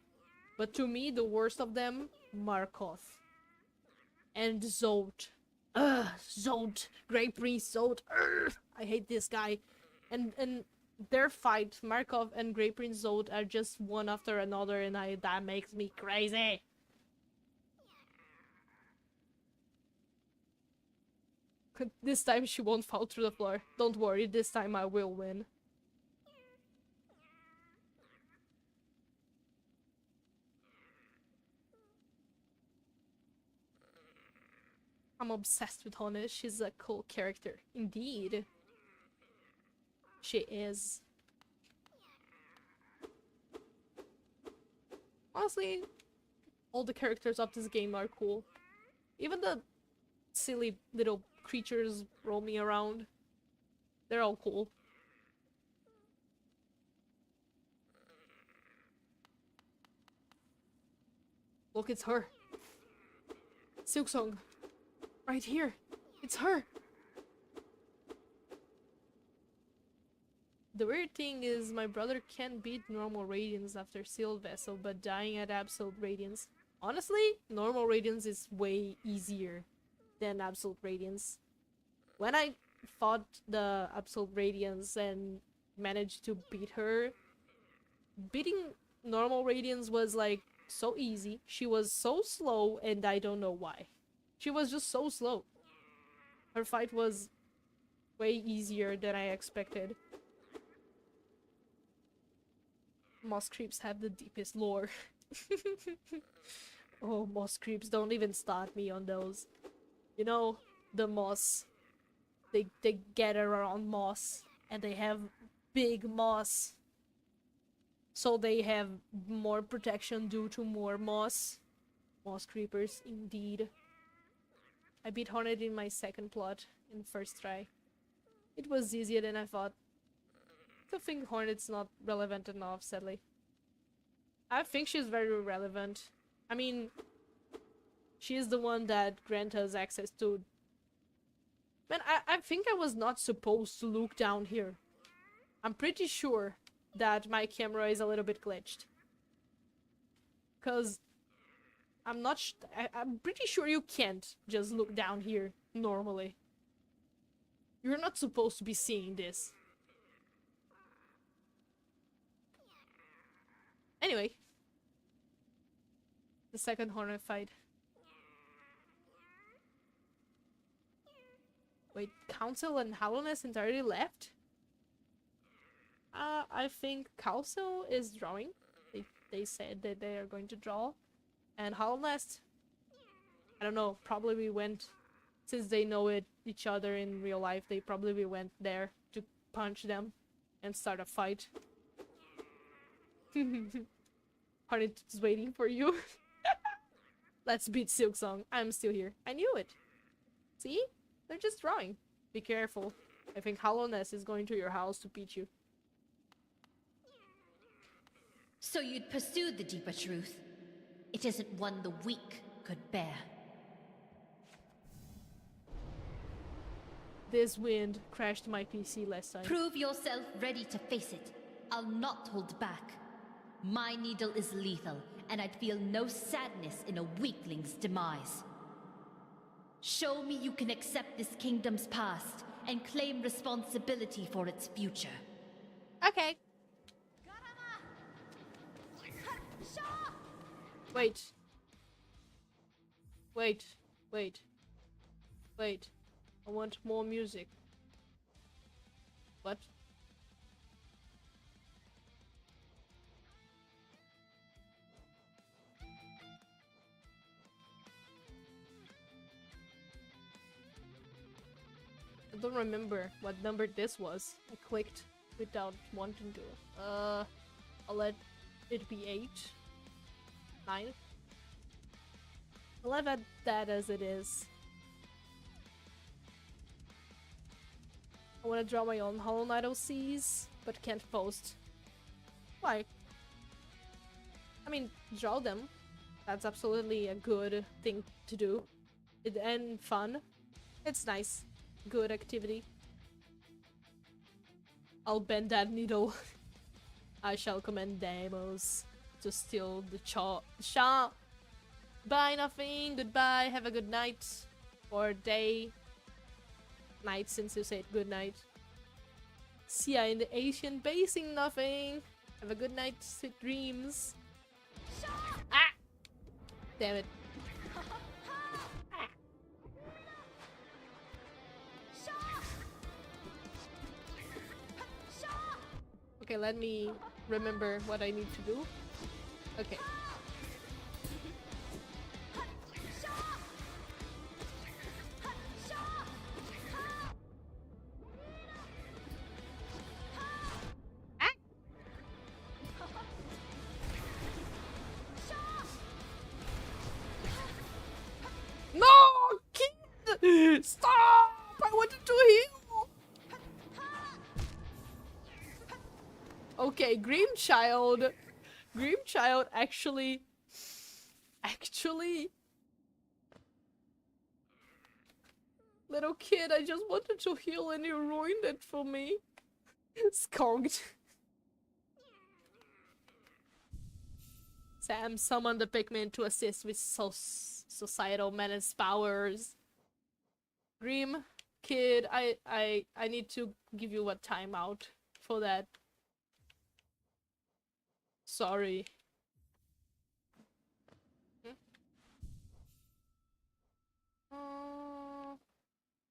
But to me, the worst of them, Markoth. And Zolt. Ugh, Zolt. Great Priest Zolt. Ugh, I hate this guy. And their fight, Markov and Great Prince Zolt, are just one after another, and that makes me crazy. This time she won't fall through the floor. Don't worry, this time I will win. I'm obsessed with Hana. She's a cool character. Indeed. She is. Honestly, all the characters of this game are cool. Even the silly little creatures roaming around. They're all cool. Look, it's her. Silksong. Right here. It's her. The weird thing is my brother can beat normal radiance after Sealed Vessel, but dying at Absolute Radiance. Honestly, normal radiance is way easier than Absolute Radiance. When I fought the Absolute Radiance and managed to beat her, beating normal radiance was like so easy. She was so slow and I don't know why. She was just so slow. Her fight was way easier than I expected. Moss creeps have the deepest lore. Oh, moss creeps, don't even start me on those. You know, the moss. They gather around moss and they have big moss. So they have more protection due to more moss. Moss creepers, indeed. I beat Hornet in my second plot in first try. It was easier than I thought. I think Hornet's not relevant enough, sadly. I think she's very relevant. I mean, she is the one that grants us access to... Man, I think I was not supposed to look down here. I'm pretty sure that my camera is a little bit glitched. Because I'm pretty sure you can't just look down here normally. You're not supposed to be seeing this. Anyway. The second Hornet fight. Wait, Council and Hallownest entirely left? I think Council is drawing. They said that they are going to draw. And Hallownest, I don't know, probably went, since they know each other in real life, they probably went there to punch them and start a fight. Hornet is waiting for you. Let's beat Silksong. I'm still here. I knew it. See? They're just drawing. Be careful. I think Hallownest is going to your house to beat you. So you'd pursue the deeper truth. It isn't one the weak could bear. This wind crashed my PC last time. Prove yourself ready to face it. I'll not hold back. My needle is lethal, and I'd feel no sadness in a weakling's demise. Show me you can accept this kingdom's past and claim responsibility for its future. Okay. Wait. Wait. Wait. Wait. I want more music. What? I don't remember what number this was. I clicked without wanting to. I'll let it be 8. 9. I'll leave that as it is. I want to draw my own HallownestOCs, but can't post. Why? I mean, draw them. That's absolutely a good thing to do. And fun. It's nice. Good activity. I'll bend that needle. I shall commend demos to steal the shop. Bye, nothing. Goodbye. Have a good night. Or day. Night, since you said good night. See ya in the Asian basin, nothing. Have a good night. Sweet dreams. Ah! Damn it. Okay, let me remember what I need to do. Okay. Stop! I wanted to heal! Okay, Grim Child actually... Little kid, I just wanted to heal and you ruined it for me. Skunked. Sam summoned the Pikmin to assist with societal menace powers. Grim, kid, I need to give you a timeout for that. Sorry.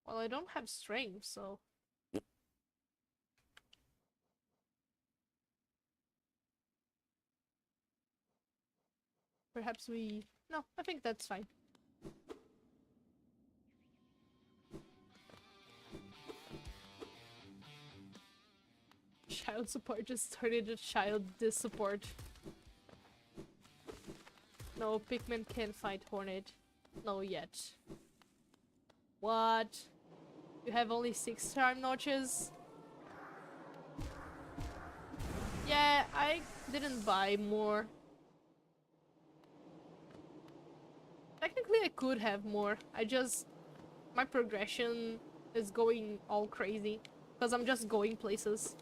Well, I don't have strength, so... Perhaps we... No, I think that's fine. Child support just started a child dis support. No, Pikmin can't fight Hornet. No yet. What? You have only 6 time notches? Yeah, I didn't buy more. Technically I could have more. My progression is going all crazy. Because I'm just going places.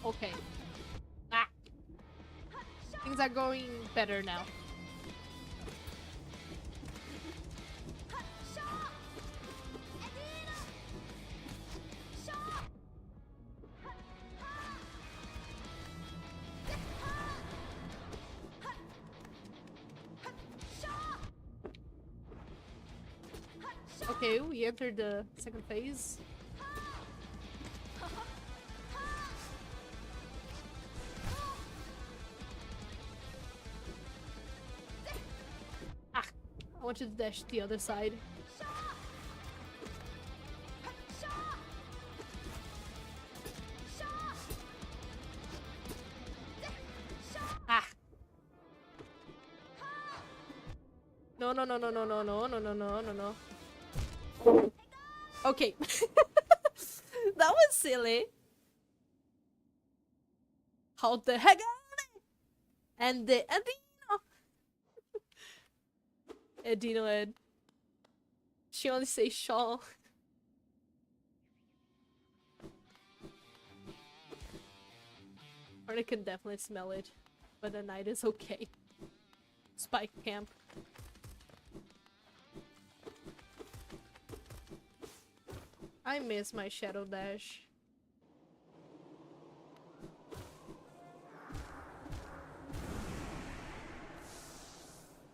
Okay. Ah! Things are going better now. Okay, we entered the second phase. I want you to dash the other side. Ah! No, no, no, no, no, no, no, no, no, no, no, no. Okay. That was silly. How the heck? And the Edino Ed. She only says Shaw. Or I can definitely smell it. But the night is okay. Spike camp. I miss my Shadow Dash.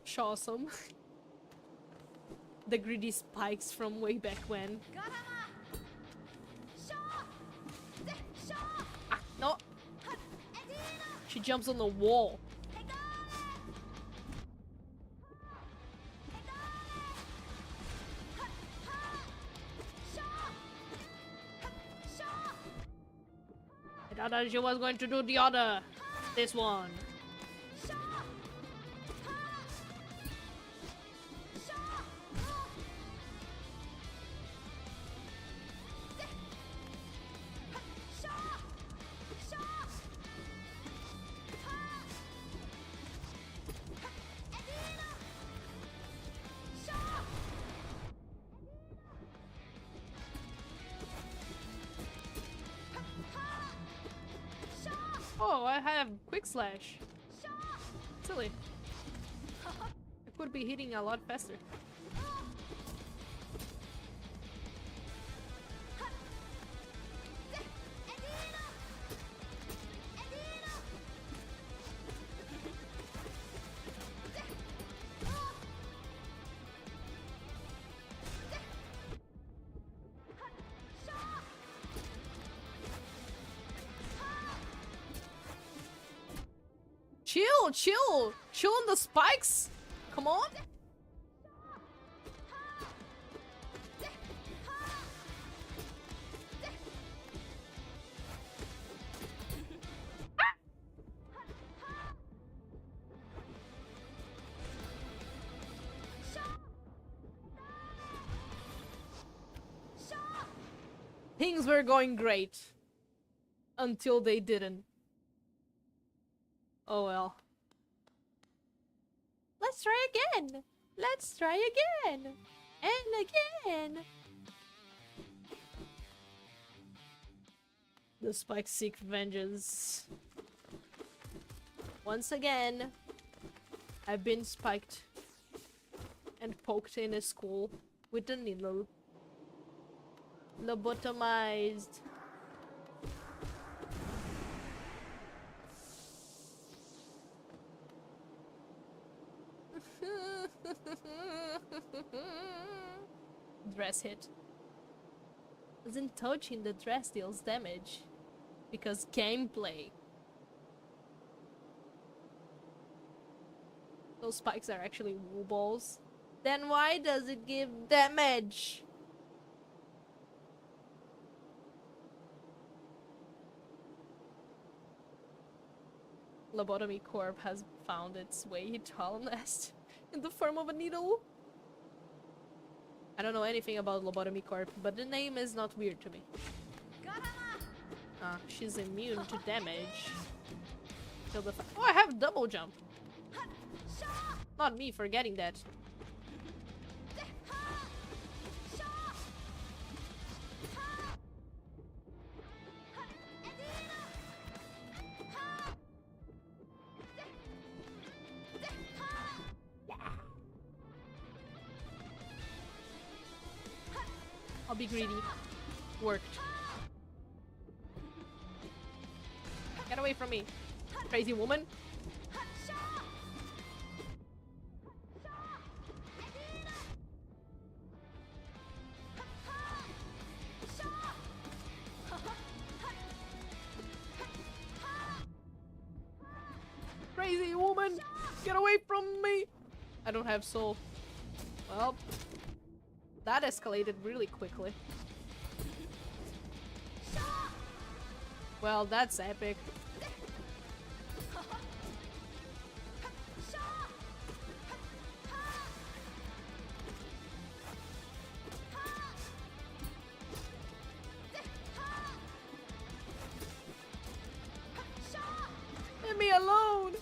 Shawsome. The greedy spikes from way back when. Ah, no! She jumps on the wall. I thought she was going to do the other. This one. Oh, I have Quick Slash. Silly. I could be hitting a lot faster. Chill, chill! Chill on the spikes! Come on! Things were going great. Until they didn't. Oh well. Let's try again! Let's try again! And again! The spikes seek vengeance. Once again, I've been spiked and poked in a school with a needle. Lobotomized. Dress hit. Doesn't touching the dress deals damage. Because gameplay. Those spikes are actually woo balls. Then why does it give damage? Lobotomy Corp has found its way to Hallownest in the form of a needle. I don't know anything about Lobotomy Corp, but the name is not weird to me. Ah, she's immune to damage. Till the oh, I have double jump. Not me forgetting that. I'll be greedy. Worked. Get away from me, crazy woman. Crazy woman, get away from me. I don't have soul. Well, that escalated really quickly. Well, that's epic. Leave me alone!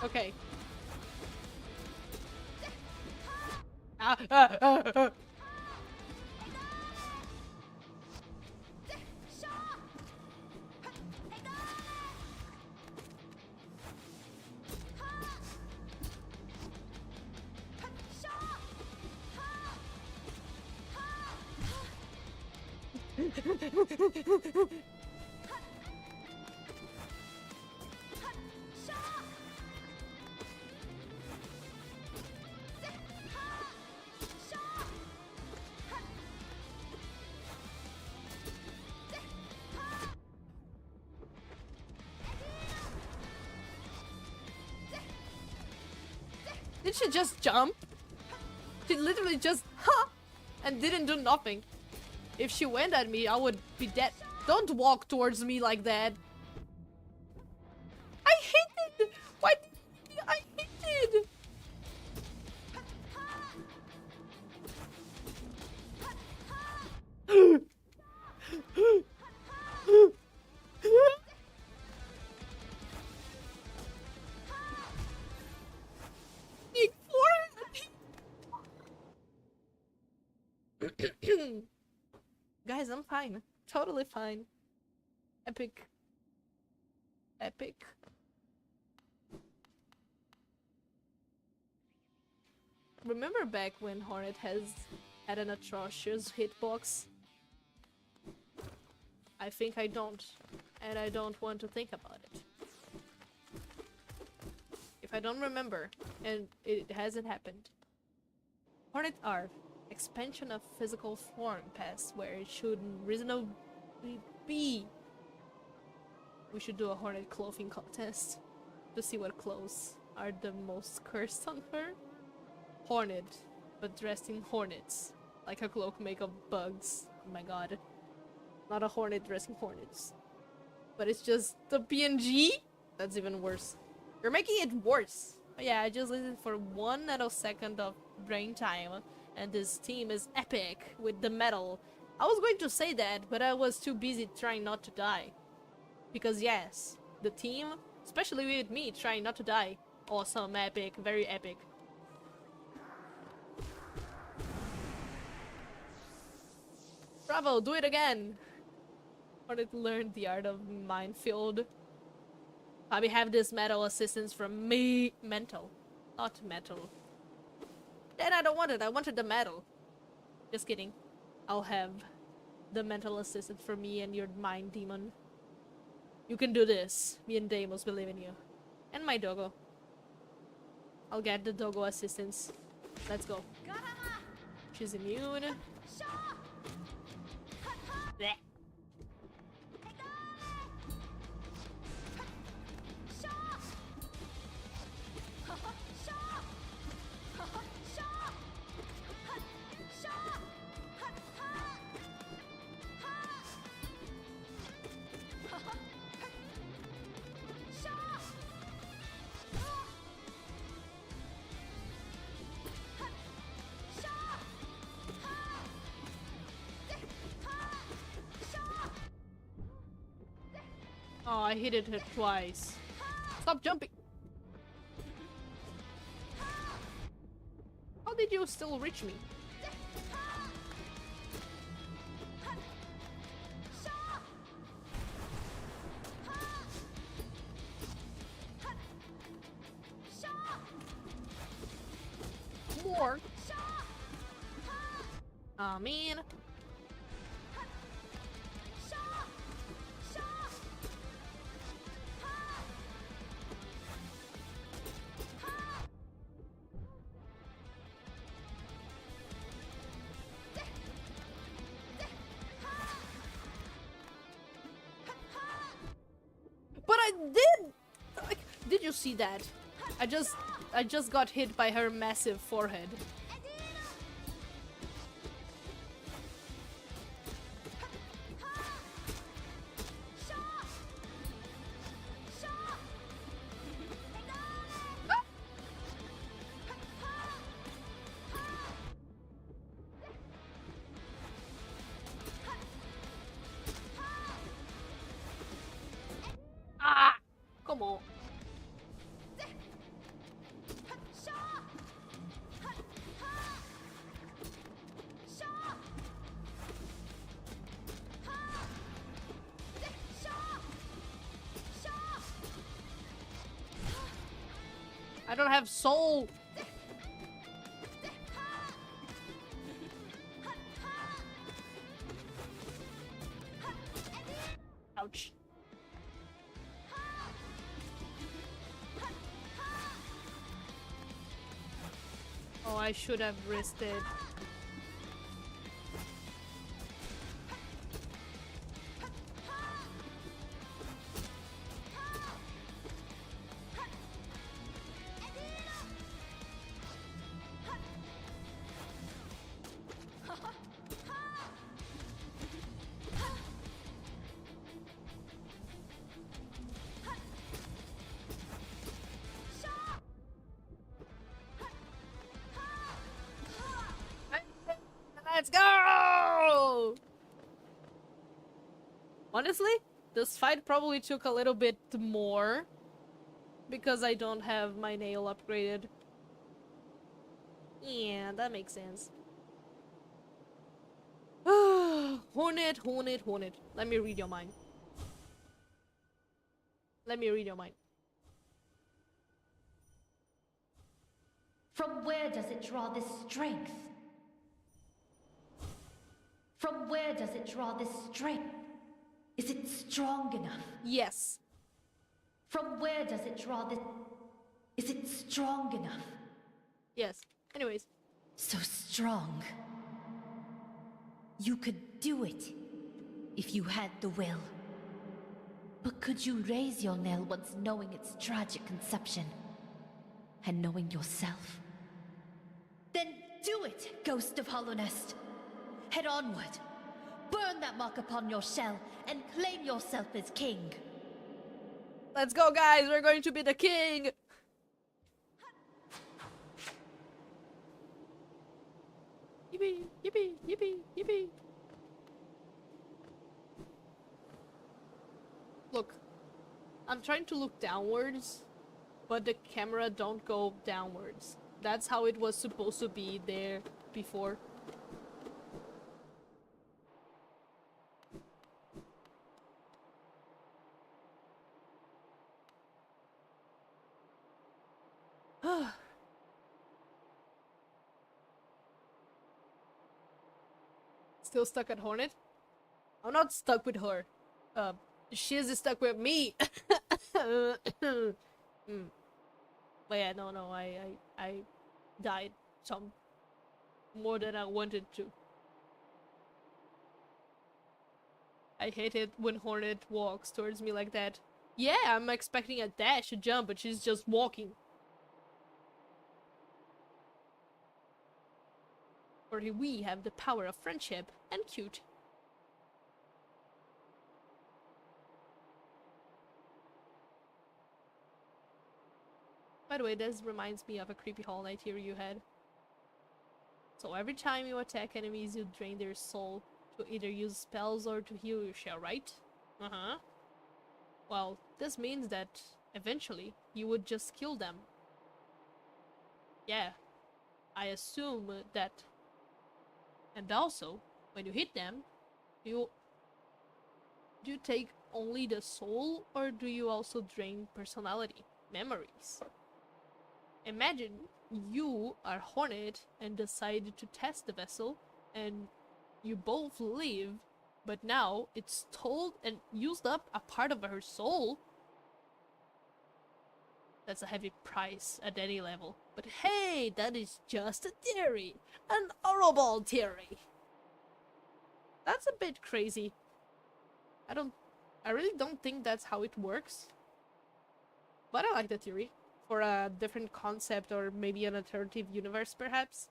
Okay. Ah. Did she just jump? She literally just and didn't do nothing. If she went at me, I would be dead. Don't walk towards me like that. I hit it! Why did I hit it? Guys, I'm fine. Totally fine. Epic. Epic. remember back when Hornet had an atrocious hitbox? I think I don't, and I don't want to think about it. If I don't remember, and it hasn't happened. Hornet are expansion of physical form past where it should reasonably be. We should do a Hornet clothing contest to see what clothes are the most cursed on her. Hornet, but dressed in hornets. Like a cloak made of bugs. Oh my god. Not a hornet dressing hornets. But it's just the PNG? That's even worse. You're making it worse. But yeah, I just listened for 1 nanosecond of brain time. And this team is epic with the metal. I was going to say that, but I was too busy trying not to die. Because yes, the team, especially with me trying not to die. Awesome, epic, very epic. Bravo, do it again! Wanted to learn the art of minefield. Probably have this metal assistance from me. Mental, not metal. Then I don't want it, I wanted the metal. Just kidding. I'll have the mental assistance for me and your mind demon. You can do this. Me and Deimos believe in you. And my doggo. I'll get the doggo assistance. Let's go. She's immune. Blech. Oh, I hit it twice. Stop jumping! How did you still reach me? More! Aw, man. But I did! Like, did you see that? I just got hit by her massive forehead. Ah! Come on. I don't have soul. Ouch. Oh, I should have risked it. Let's go! Honestly, this fight probably took a little bit more because I don't have my nail upgraded. Yeah, that makes sense. Hornet, Hornet, Hornet. Let me read your mind. Let me read your mind. From where does it draw this strength? From where does it draw this strength? Is it strong enough? Yes. From where does it draw this? Is it strong enough? Yes. Anyways. So strong. You could do it if you had the will. But could you raise your knell once knowing its tragic conception? And knowing yourself? Then do it, Ghost of Hallownest! Head onward! Burn that mark upon your shell and claim yourself as king! Let's go, guys! We're going to be the king! Yippee! Yippee! Yippee! Yippee! Look. I'm trying to look downwards, but the camera don't go downwards. That's how it was supposed to be there before. Still stuck at Hornet? I'm not stuck with her. She's stuck with me. But yeah, no, I died some more than I wanted to. I hate it when Hornet walks towards me like that. Yeah, I'm expecting a dash, a jump, but she's just walking. For we have the power of friendship and cute. By the way, this reminds me of a creepy Hollow Knight theory you had. So every time you attack enemies, you drain their soul to either use spells or to heal your shell, right? Uh-huh. Well, this means that eventually you would just kill them. Yeah, I assume that. And also, when you hit them, do you take only the soul, or do you also drain personality, memories? Imagine you are Hornet and decide to test the vessel, and you both live, but now it's stole and used up a part of her soul. That's a heavy price at any level. But hey, that is just a theory. An horrible theory. That's a bit crazy. I really don't think that's how it works. But I like the theory. For a different concept, or maybe an alternative universe, perhaps.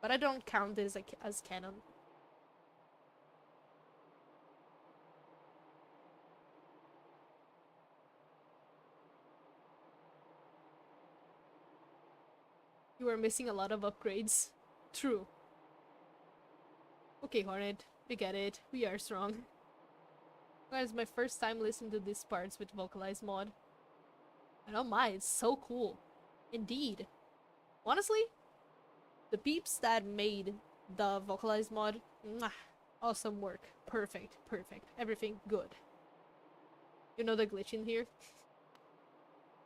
But I don't count this as canon. You are missing a lot of upgrades. True. Okay, Hornet, we get it. We are strong. Guys, my first time listening to these parts with Vocalized mod. I don't mind, it's so cool. Indeed. Honestly, the peeps that made the Vocalized mod, mwah, awesome work. Perfect, perfect. Everything good. You know the glitch in here?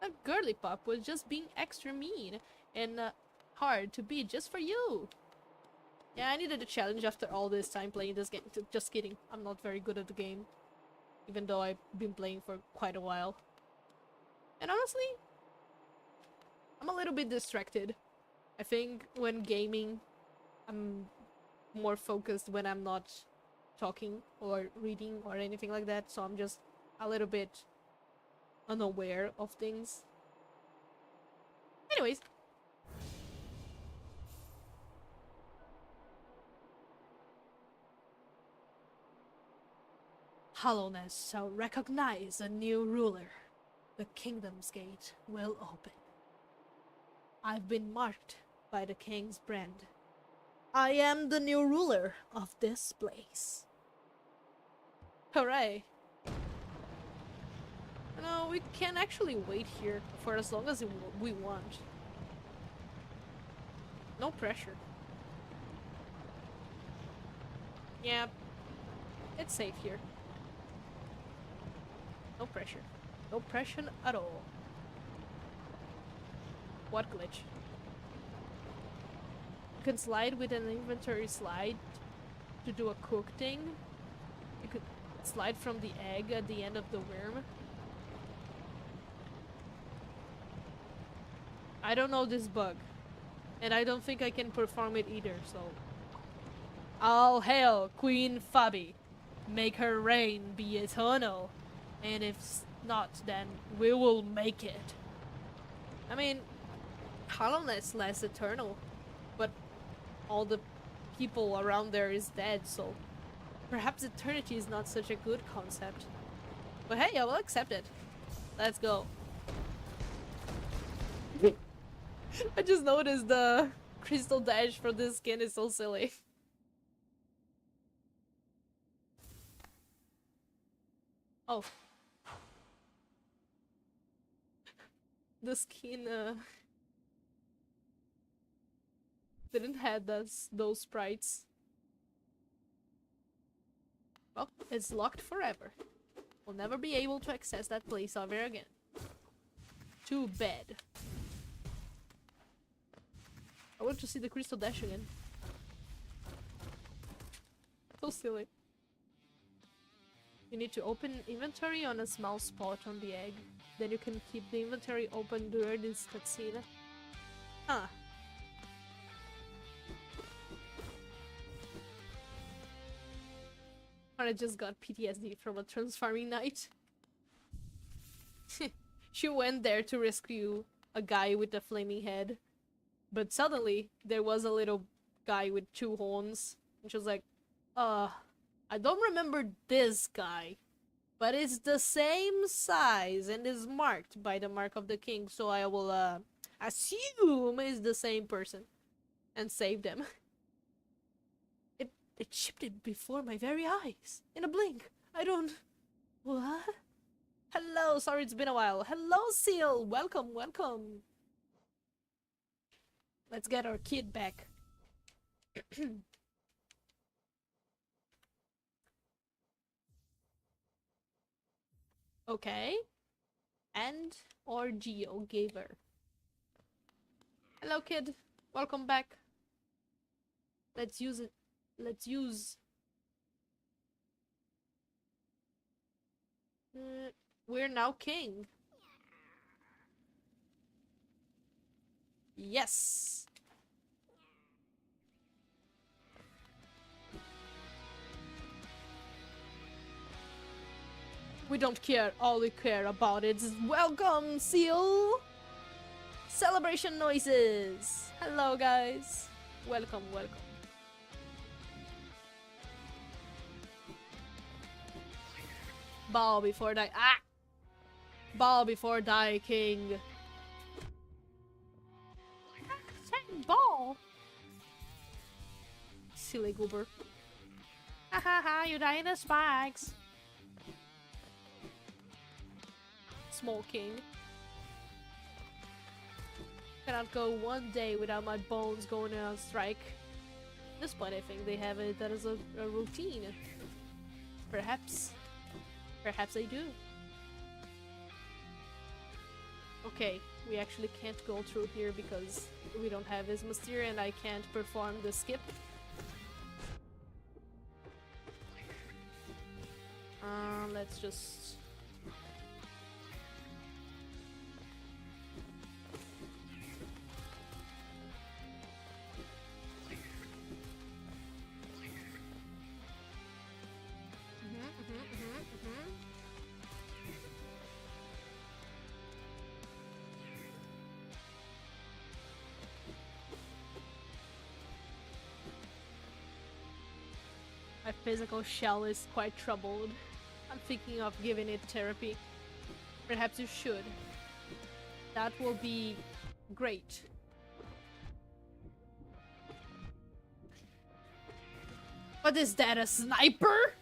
That girly pup was just being extra mean and hard to beat just for you. Yeah, I needed a challenge after all this time playing this game. Just kidding. I'm not very good at the game. Even though I've been playing for quite a while. And honestly, I'm a little bit distracted. I think when gaming, I'm more focused when I'm not talking or reading or anything like that. So I'm just a little bit unaware of things. Anyways. Hallownest shall recognize a new ruler. The kingdom's gate will open. I've been marked by the king's brand. I am the new ruler of this place. Hooray! No, we can actually wait here for as long as we want. No pressure. Yeah, it's safe here. No pressure. No pressure at all. What glitch? You can slide with an inventory slide to do a cook thing. You could slide from the egg at the end of the worm. I don't know this bug. And I don't think I can perform it either, so... All hail Queen Fabi. Make her reign be eternal. And if not, then we will make it. I mean, Hallownest lasts eternal, but all the people around there is dead, so perhaps eternity is not such a good concept. But hey, I will accept it. Let's go. I just noticed the crystal dash for this skin is so silly. Oh. The skin didn't have those sprites. Well, it's locked forever. We'll never be able to access that place ever again. Too bad. I want to see the crystal dash again. So silly. You need to open inventory on a small spot on the egg. Then you can keep the inventory open during this cutscene. Huh. I just got PTSD from a transforming night. She went there to rescue a guy with a flaming head. But suddenly, there was a little guy with 2 horns. And she was like, I don't remember this guy. But it's the same size and is marked by the mark of the king. So I will, assume it's the same person. And saved him. It shipped it before my very eyes. In a blink. I don't... What? Hello, sorry it's been a while. Hello, Seal. Welcome, welcome. Let's get our kid back. Okay. And or Geo Gaver. Hello, kid. Welcome back. Let's use it. Let's use... we're now king. Yes! We don't care. All we care about is welcome, Seal! Celebration noises! Hello, guys. Welcome, welcome. Bow before die. Ah! Bow before die, king. Ball. Silly goober. Ha ha ha, you die in the spikes. Small king. Cannot go one day without my bones going on strike. Despite I think they have it that is a routine. Perhaps. Perhaps I do. Okay, we actually can't go through here because we don't have his Mysteria and I can't perform the skip. Let's just... My physical shell is quite troubled. I'm thinking of giving it therapy. Perhaps you should. That will be great. What is that, a sniper?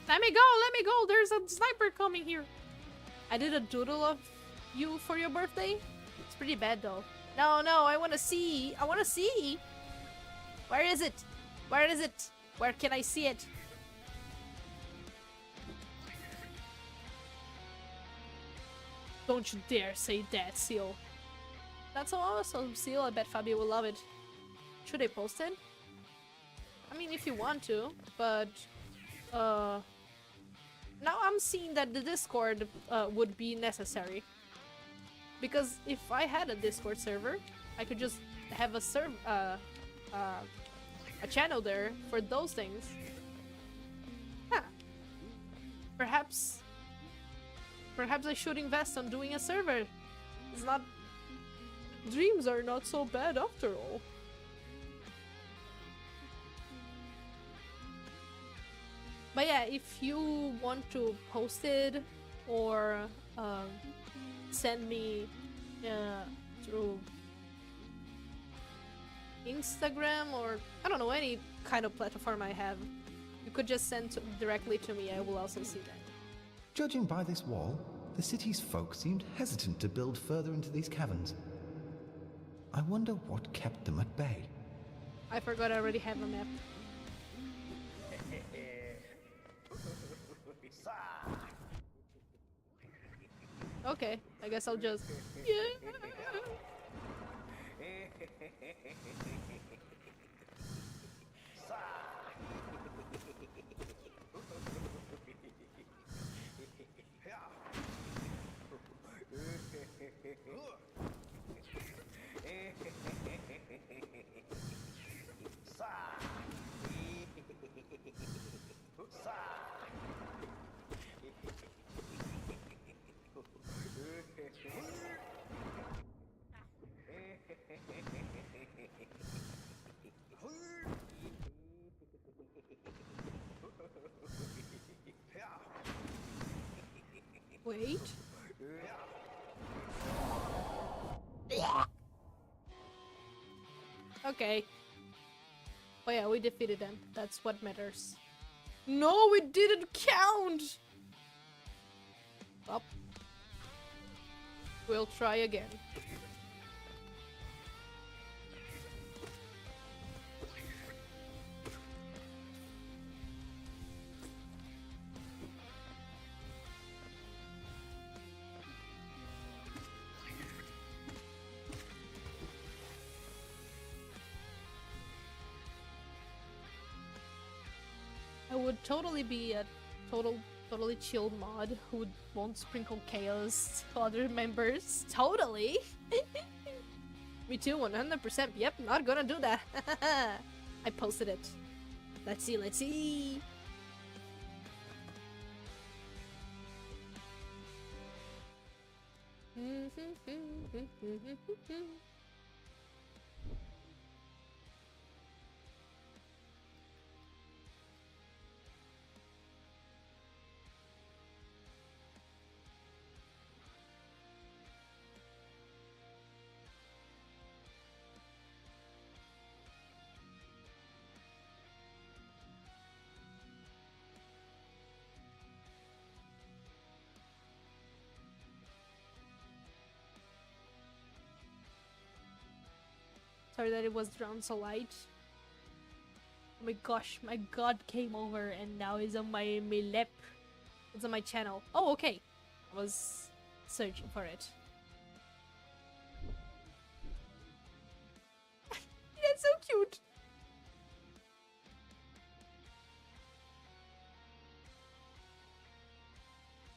Let me go, there's a sniper coming here. I did a doodle of you for your birthday. It's pretty bad though. No, I wanna see. Where is it? Where is it? Where can I see it? Don't you dare say that, Seal. That's so awesome, Seal. I bet Fabio will love it. Should I post it? I mean, if you want to, but now I'm seeing that the Discord would be necessary. Because if I had a Discord server, I could just have a channel there for those things. Huh. Perhaps I should invest on doing a server. It's not... Dreams are not so bad after all. But yeah, if you want to post it or send me through Instagram or I don't know, any kind of platform I have, you could just send directly to me. I will also see that. Judging by this wall, the city's folk seemed hesitant to build further into these caverns. I wonder what kept them at bay. I forgot I already have a map. Okay, I guess I'll just... Yeah. Wait. Okay. Oh yeah, we defeated them. That's what matters. No, it didn't count! Up. We'll try again. I would totally be a totally chill mod who won't sprinkle chaos to other members. Totally! Me too, 100%. Yep, not gonna do that. I posted it. Let's see, let's see! Sorry that it was drawn so light. Oh my gosh, my god came over and now is on my lap. It's on my channel. Oh, okay. I was searching for it. That's so cute.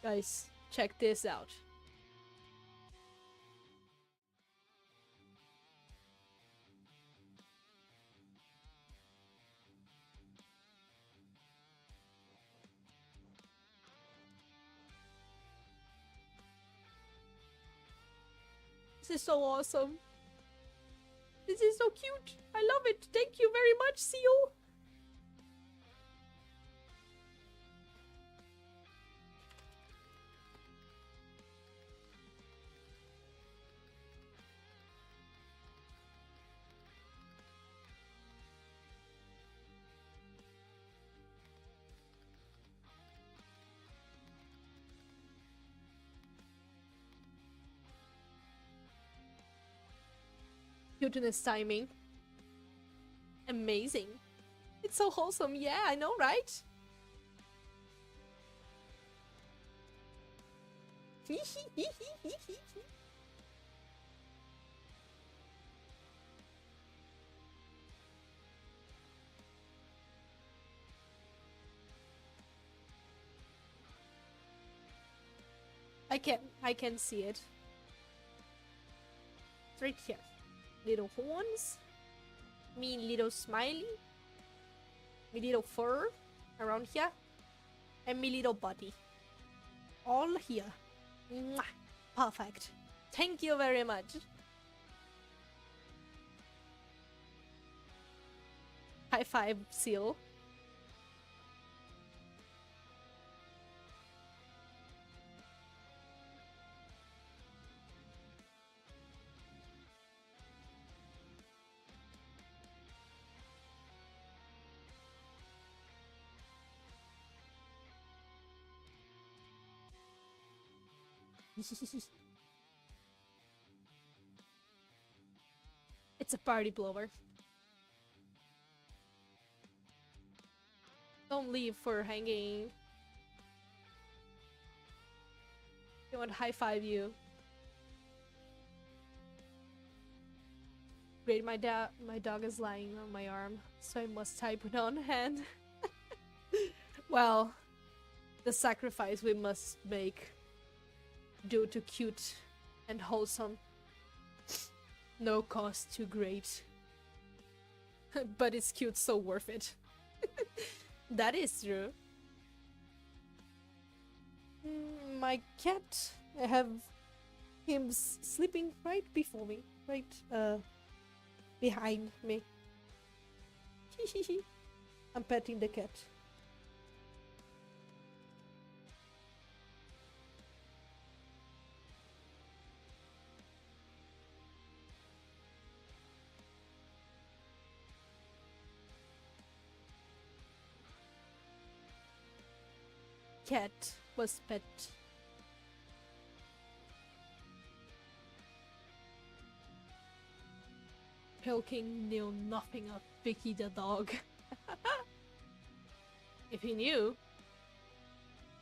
Guys, check this out. This is so awesome. This is so cute. I love it. Thank you very much, Seal. Cuteness timing. amazing. It's so wholesome. Yeah, I know, right? I can see it. It's right here. Little horns. Me little smiley. Me little fur around here. And me little body. All here. Mwah. Perfect. Thank you very much. High five, Seal. It's a party blower. Don't leave for hanging. He want to high five you. Great, my dog is lying on my arm, so I must type it on hand. Well, the sacrifice we must make due to cute and wholesome. No cost too great. But it's cute, so worth it. That is true. My cat, I have him sleeping right before me, right behind me. I'm petting the cat. Cat was pet. Pilking knew nothing of Vicky the dog. If he knew,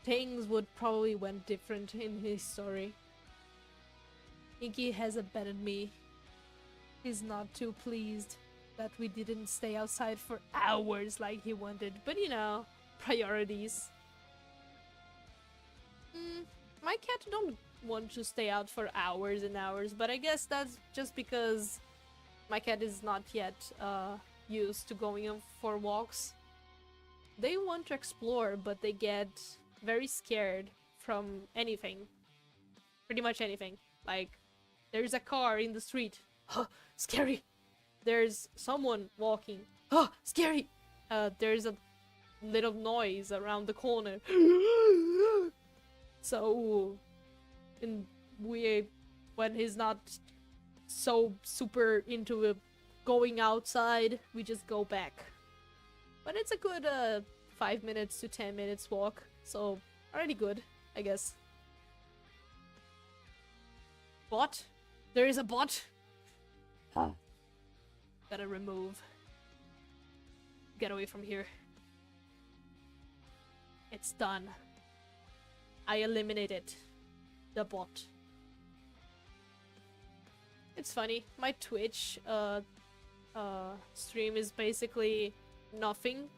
things would probably went different in his story. Inky has abandoned me. He's not too pleased that we didn't stay outside for hours like he wanted, but you know, priorities. My cat don't want to stay out for hours and hours, but I guess that's just because my cat is not yet used to going for walks. They want to explore, but they get very scared from anything. Pretty much anything. Like, there's a car in the street. Huh, scary! There's someone walking. Huh, scary! There's a little noise around the corner. So, when he's not so super into going outside, we just go back. But it's a good 5 minutes to 10 minutes walk, so already good, I guess. Bot? There is a bot? Gotta remove. Get away from here. It's done. I eliminated the bot. It's funny, my Twitch stream is basically nothing,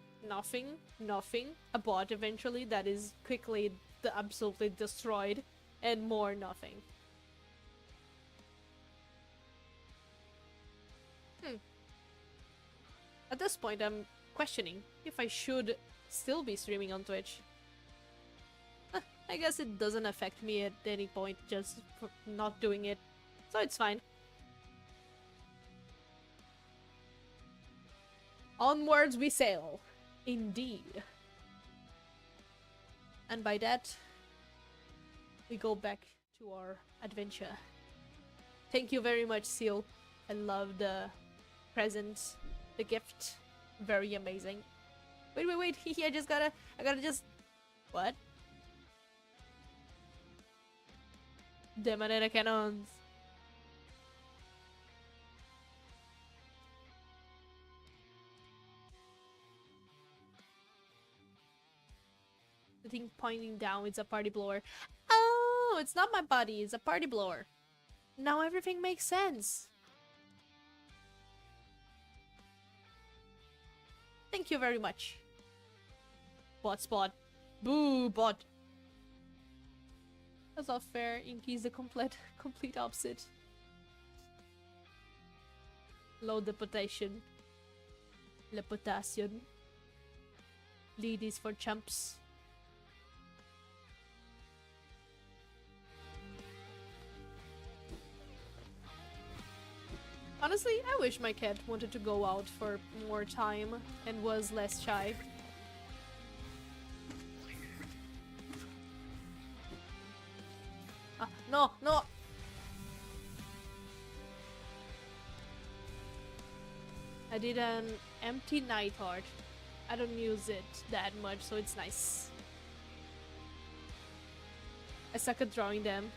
a bot eventually that is quickly absolutely destroyed, and more nothing. At this point, I'm questioning if I should still be streaming on Twitch. I guess it doesn't affect me at any point just for not doing it, so it's fine. Onwards we sail, indeed. And by that, we go back to our adventure. Thank you very much, Seal. I love the present, the gift. Very amazing. Wait, I gotta just... What? De manera cannons. The thing pointing down, it's a party blower. Oh, it's not my body, it's a party blower. Now everything makes sense. Thank you very much. Bot spot. Boo, bot. That's not fair. Inky's the complete opposite. Low the potation. Le potassium. Lead is for chumps. Honestly, I wish my cat wanted to go out for more time and was less shy. Ah, no, no! I did an empty night heart. I don't use it that much, so it's nice. I suck at drawing them.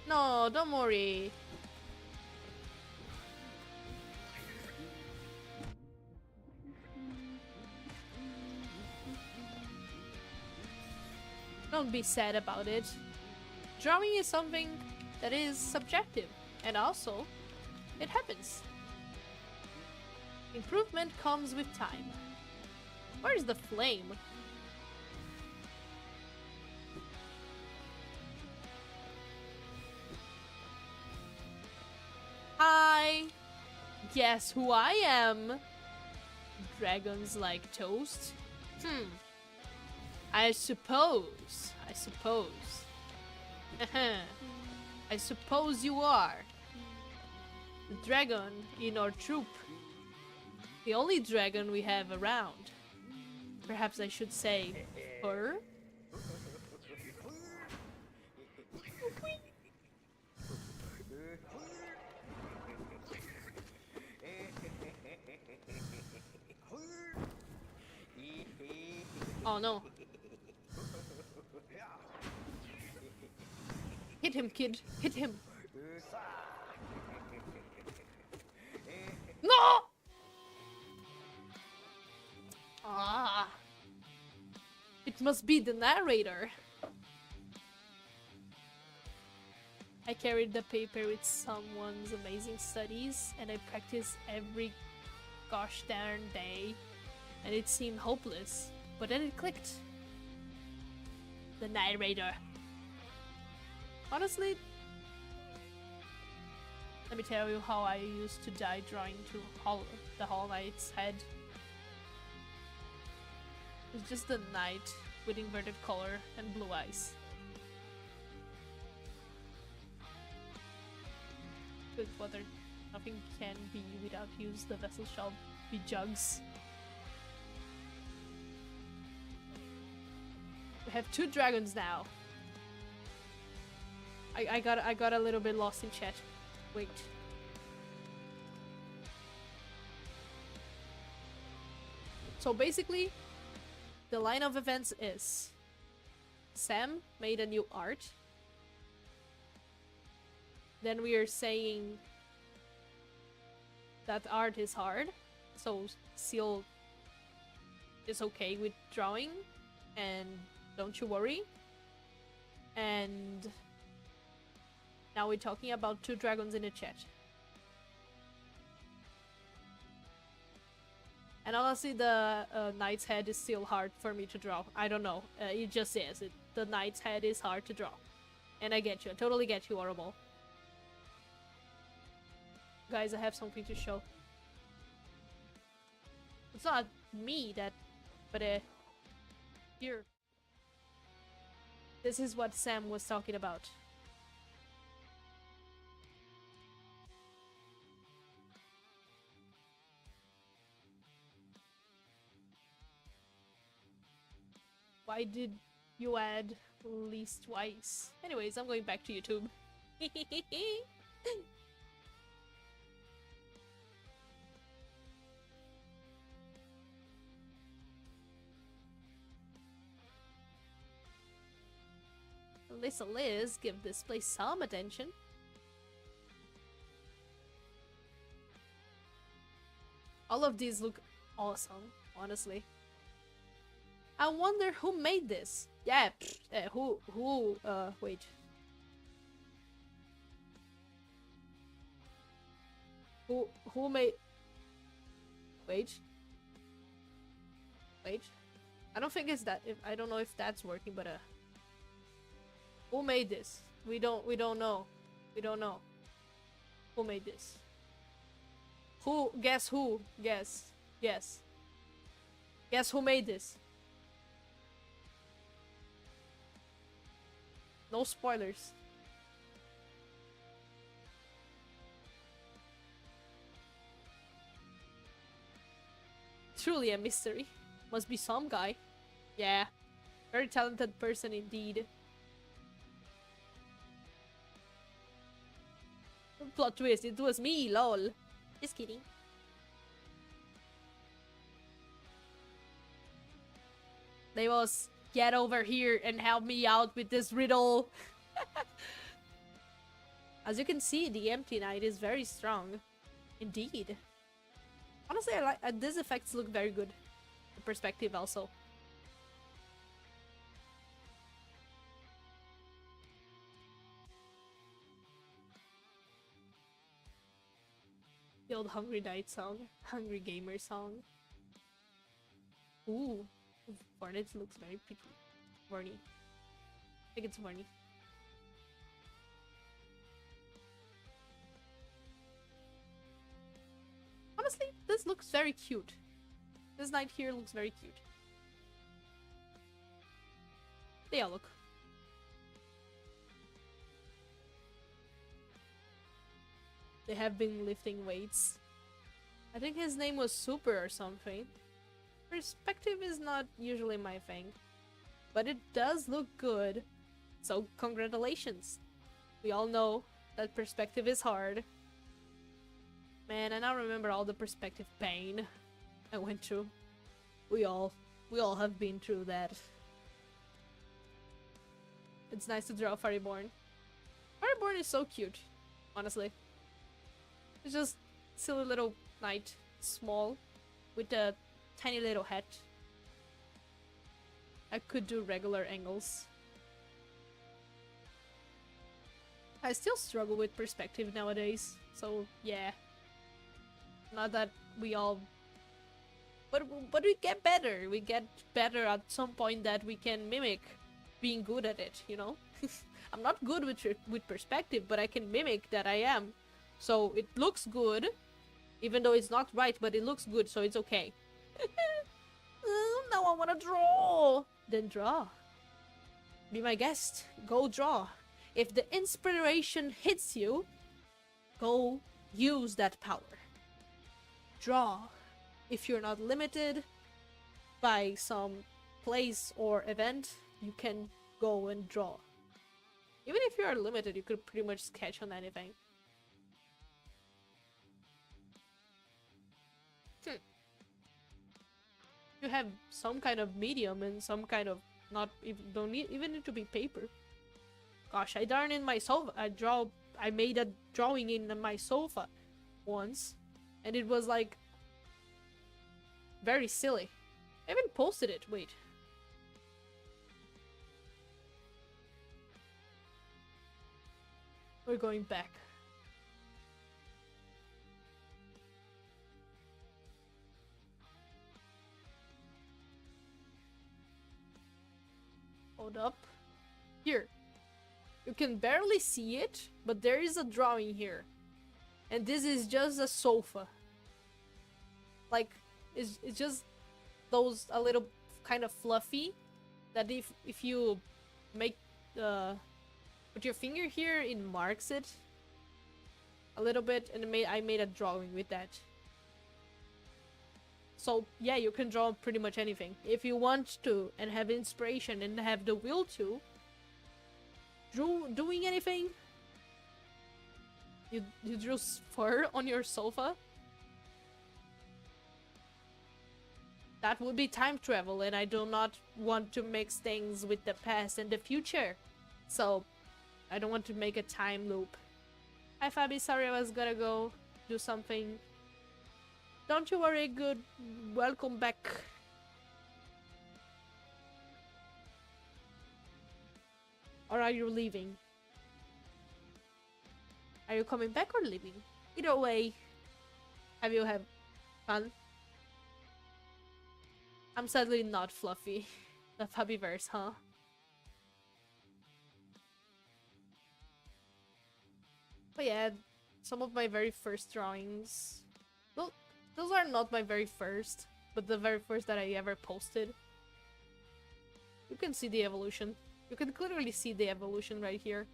No, don't worry. Don't be sad about it. Drawing is something that is subjective, and also, it happens. Improvement comes with time. Where's the flame? Hi! Guess who I am? Dragons like toast? I suppose. I suppose you are. The dragon in our troop. The only dragon we have around. Perhaps I should say her? Oh no. Hit him, kid. Hit him. No! Ah. It must be the narrator. I carried the paper with someone's amazing studies and I practiced every gosh darn day and it seemed hopeless, but then it clicked. The narrator. Honestly, let me tell you how I used to die drawing to the Hollow Knight's head. It's just the knight with inverted color and blue eyes. Good water. Nothing can be without use. The vessel shall be jugs. We have 2 dragons now. I got a little bit lost in chat. Wait. So basically, the line of events is Sam made a new art. Then we are saying that art is hard, so Seal is okay with drawing, and don't you worry. And now we're talking about 2 dragons in the chat. And honestly, the knight's head is still hard for me to draw. I don't know. It just is. The knight's head is hard to draw. And I get you. I totally get you, Horrible. Guys, I have something to show. It's not me that... But here. This is what Sam was talking about. Why did you add least twice? Anyways, I'm going back to YouTube. Liz, give this place some attention. All of these look awesome, honestly. I wonder who made this. Yeah, wait. Who made... Wait. Wait. I don't think it's that. I don't know if that's working, but who made this? We don't know. We don't know. Who made this? Who? Guess who? Guess. Guess. Guess who made this? No spoilers. Truly a mystery. Must be some guy. Yeah. Very talented person indeed. Plot twist, it was me, lol. Just kidding. They was get over here and help me out with this riddle. As you can see, the empty night is very strong. Indeed. Honestly, I like these effects look very good. The perspective also. The old Hungry Night song. Hungry Gamer song. Ooh. Hornets looks very pretty. Horny. I think it's horny. Honestly, this looks very cute. This knight here looks very cute. They all look. They have been lifting weights. I think his name was Super or something. Perspective is not usually my thing, but it does look good, so congratulations. We all know that perspective is hard. Man, I now remember all the perspective pain I went through. We all have been through that. It's nice to draw Fireborn. Fireborn is so cute, honestly. It's just silly little knight, small, with a tiny little hat. I could do regular angles. I still struggle with perspective nowadays, so yeah. Not that we all... But we get better. We get better at some point that we can mimic being good at it, you know? I'm not good with perspective, but I can mimic that I am. So it looks good, even though it's not right, but it looks good, so it's okay. Now I wanna draw! Then draw. Be my guest. Go draw. If the inspiration hits you, go use that power. Draw. If you're not limited by some place or event, you can go and draw. Even if you are limited, you could pretty much sketch on anything. You have some kind of medium and some kind of don't even need to be paper. Gosh, I darn in my sofa. I made a drawing in my sofa once, and it was like very silly. I even posted it. Wait. We're going back. Hold up. Here. You can barely see it, but there is a drawing here. And this is just a sofa. Like, it's just those a little kind of fluffy that if you make put your finger here, it marks it a little bit, and I made a drawing with that. So yeah, you can draw pretty much anything if you want to and have inspiration and have the will to. Doing anything. You drew fur on your sofa. That would be time travel, and I do not want to mix things with the past and the future. So I don't want to make a time loop. Hi Fabi, sorry I was gonna go do something. Don't you worry, good. Welcome back. Or are you leaving? Are you coming back or leaving? Either way, have you had fun? I'm sadly not Fluffy. The Fabbyverse, huh? But yeah, some of my very first drawings. Well, those are not my very first, but the very first that I ever posted. You can see the evolution. You can clearly see the evolution right here.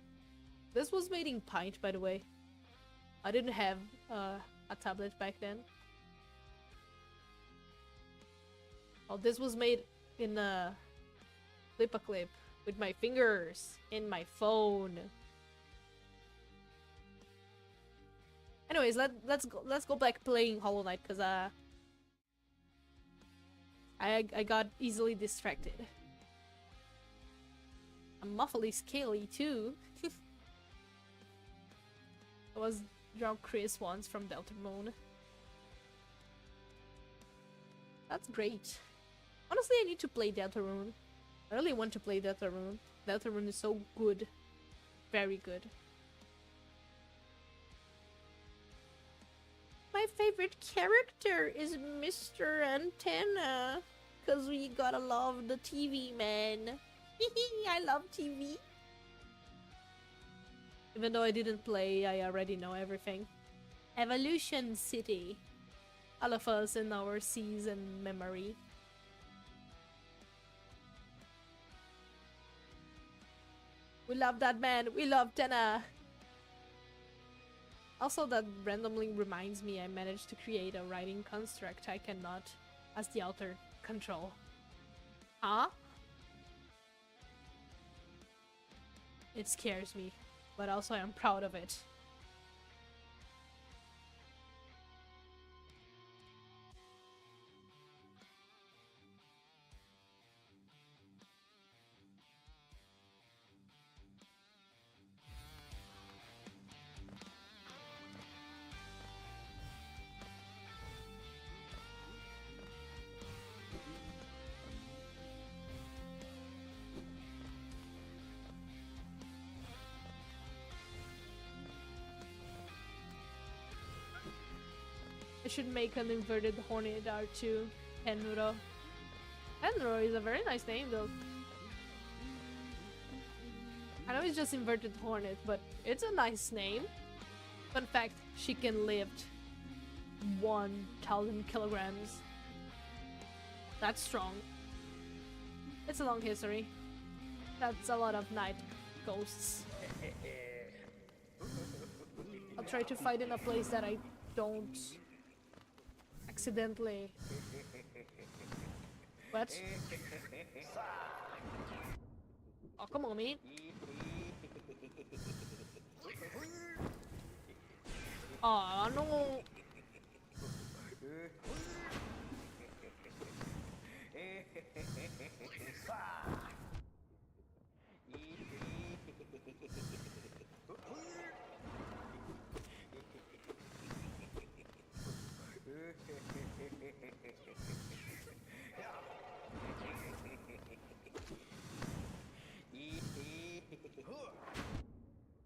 This was made in Paint, by the way. I didn't have a tablet back then. Oh, this was made in a Flip-a-Clip with my fingers in my phone. Anyways, let's go back playing Hollow Knight, cause I got easily distracted. I'm awfully scaly too. I was drawn Chris once from Deltarune. That's great. Honestly, I need to play Deltarune. I really want to play Deltarune. Deltarune is so good. Very good. My favorite character is Mr. Antenna. Cause we gotta love the TV, man. I love TV. Even though I didn't play, I already know everything. Evolution City. All of us in our season memory. We love that man. We love Tenna. Also, that randomly reminds me I managed to create a writing construct I cannot, as the author, control. Huh? It scares me, but also I'm proud of it. I should make an inverted hornet art too. Henro. Henro is a very nice name though. I know it's just inverted hornet, but it's a nice name. Fun fact, she can lift 1,000 kilograms. That's strong. It's a long history. That's a lot of night ghosts. I'll try to fight in a place that I don't accidentally. What? Oh, come on, man. Oh, no.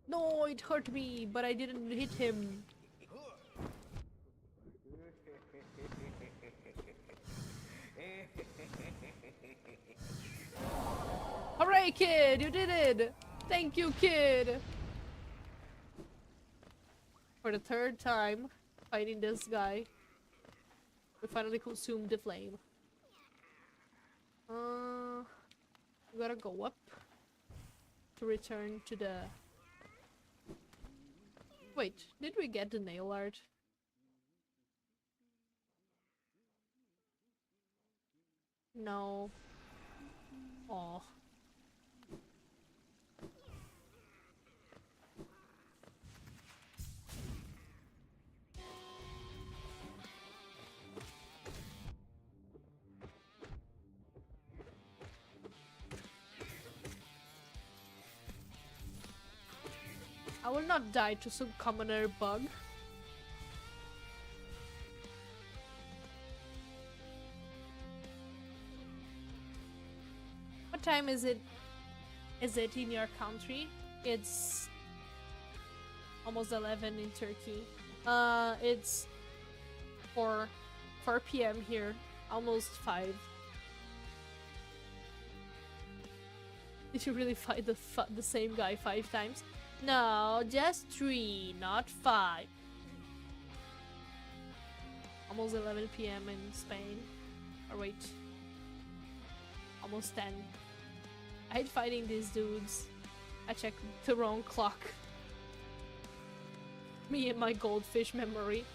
No, it hurt me, but I didn't hit him. Hooray, kid! You did it! Thank you, kid! For the third time, fighting this guy, we finally consumed the flame. We gotta go up to return to the... Wait, did we get the nail art? No. Aw. I will not die to some commoner bug. What time is it? is it in your country? It's almost 11 in Turkey. It's 4 p.m. here, almost 5. Did you really fight the same guy 5 times? No, just 3, not 5. Almost 11 p.m. in Spain. Or wait. Almost 10. I hate fighting these dudes. I checked the wrong clock. Me and my goldfish memory.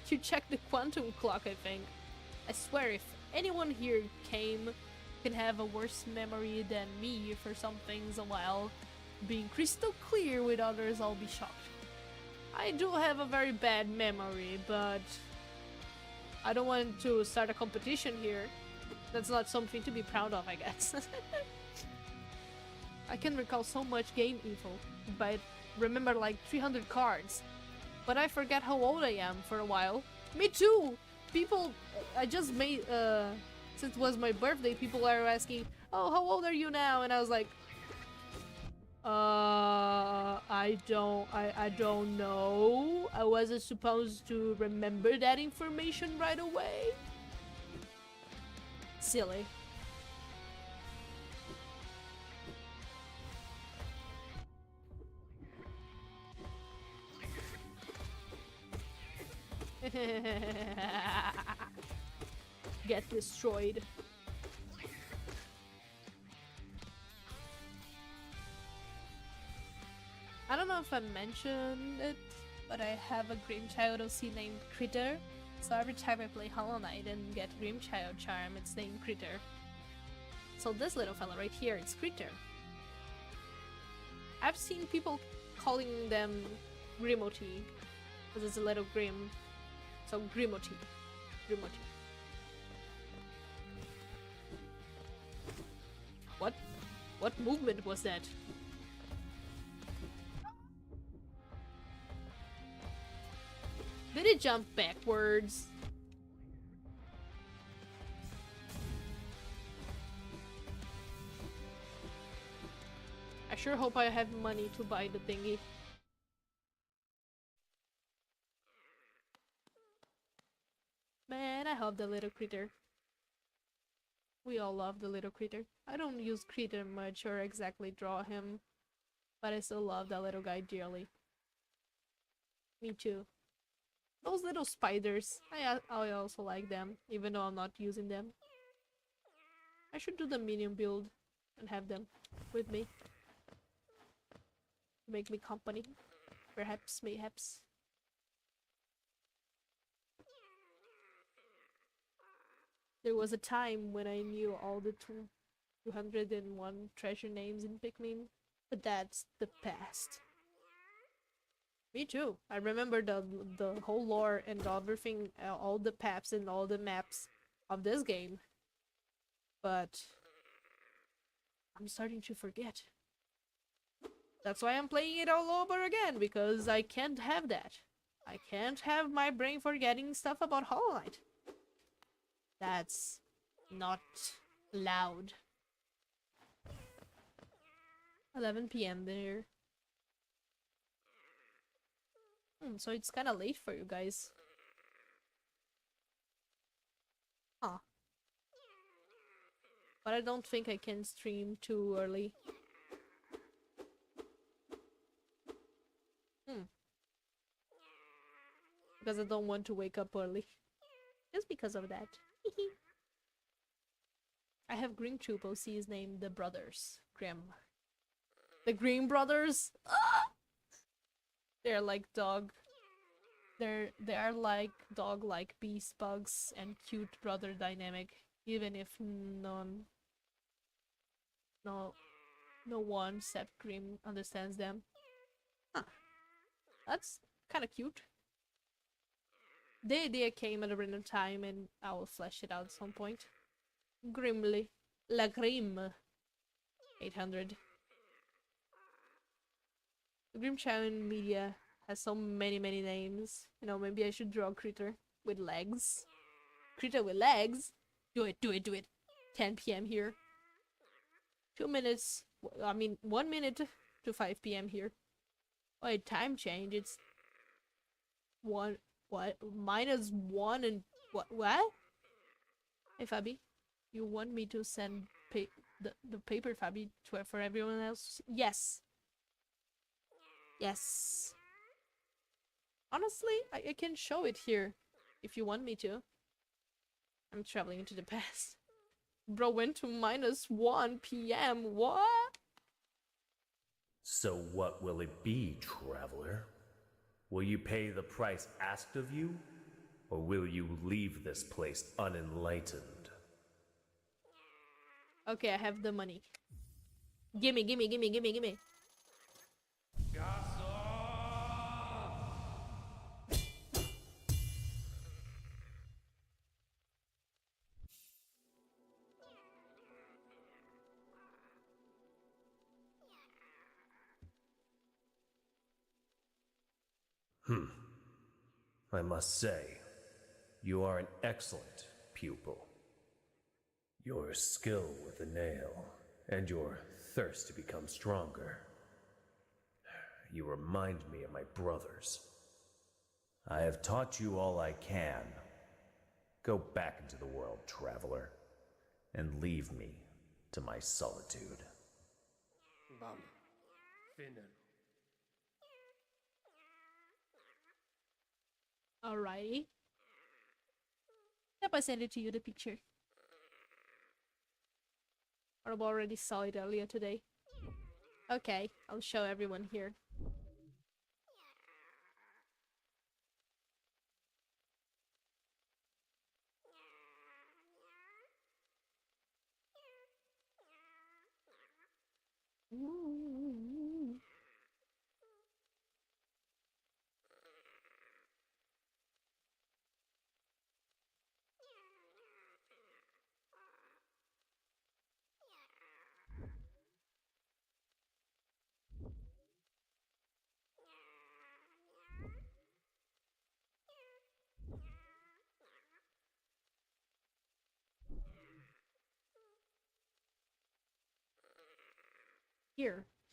You checked the quantum clock, I think. I swear if anyone here can have a worse memory than me for some things while being crystal clear with others, I'll be shocked. I do have a very bad memory, but I don't want to start a competition here. That's not something to be proud of, I guess. I can recall so much game info, but remember like 300 cards. But I forget how old I am for a while. Me too! People, I just made, since it was my birthday, people are asking, oh, how old are you now? And I was like, I don't know. I wasn't supposed to remember that information right away. Silly. Get destroyed. I don't know if I mentioned it, but I have a Grimchild OC named Critter. So every time I play Hollow Knight and get Grimchild charm, it's named Critter. So this little fella right here, it's Critter. I've seen people calling them Grimoti, because it's a little grim. So Grimoti. Grimoti. What movement was that? Did it jump backwards? I sure hope I have money to buy the thingy. Man, I love the little critter. We all love the little critter. I don't use critter much or exactly draw him, but I still love that little guy dearly. Me too. Those little spiders, I also like them, even though I'm not using them. I should do the minion build and have them with me. Make me company. Perhaps, mayhaps. There was a time when I knew all the 201 treasure names in Pikmin, but that's the past. Me too. I remember the whole lore and everything, all the paps and all the maps of this game. But I'm starting to forget. That's why I'm playing it all over again, because I can't have that. I can't have my brain forgetting stuff about Hollow Knight. That's not loud. 11 p.m. there. So it's kind of late for you guys. Huh. But I don't think I can stream too early. Because I don't want to wake up early. Just because of that. I have Green Troop OCs named the Brothers. Grim. The Green Brothers? Ah! They're like dog. They are like dog-like beast bugs and cute brother dynamic, even if no one except Grim understands them. Huh. That's kind of cute. The idea came at a random time, and I will flesh it out at some point. Grimly. La Grim. 800. The Grim Challenge media has so many names. You know, maybe I should draw a critter with legs. Critter with legs? Do it. 10 p.m. here. 2 minutes. I mean, 1 minute to 5 p.m. here. Wait, time change. It's one. What? -1 and what? What? Hey, Fabi, you want me to send the paper, Fabi, for everyone else? Yes. Yes. Honestly, I can show it here if you want me to. I'm traveling into the past. Bro went to -1 p.m. What? So what will it be, traveler? Will you pay the price asked of you? Or will you leave this place unenlightened? Okay, I have the money. Gimme, gimme, gimme, gimme, gimme. I must say, you are an excellent pupil. Your skill with the nail, and your thirst to become stronger. You remind me of my brothers. I have taught you all I can. Go back into the world, traveler, and leave me to my solitude. Bam. Finnen. Alrighty. Yep, I sent it to you, the picture. I already saw it earlier today. Okay, I'll show everyone here. Ooh.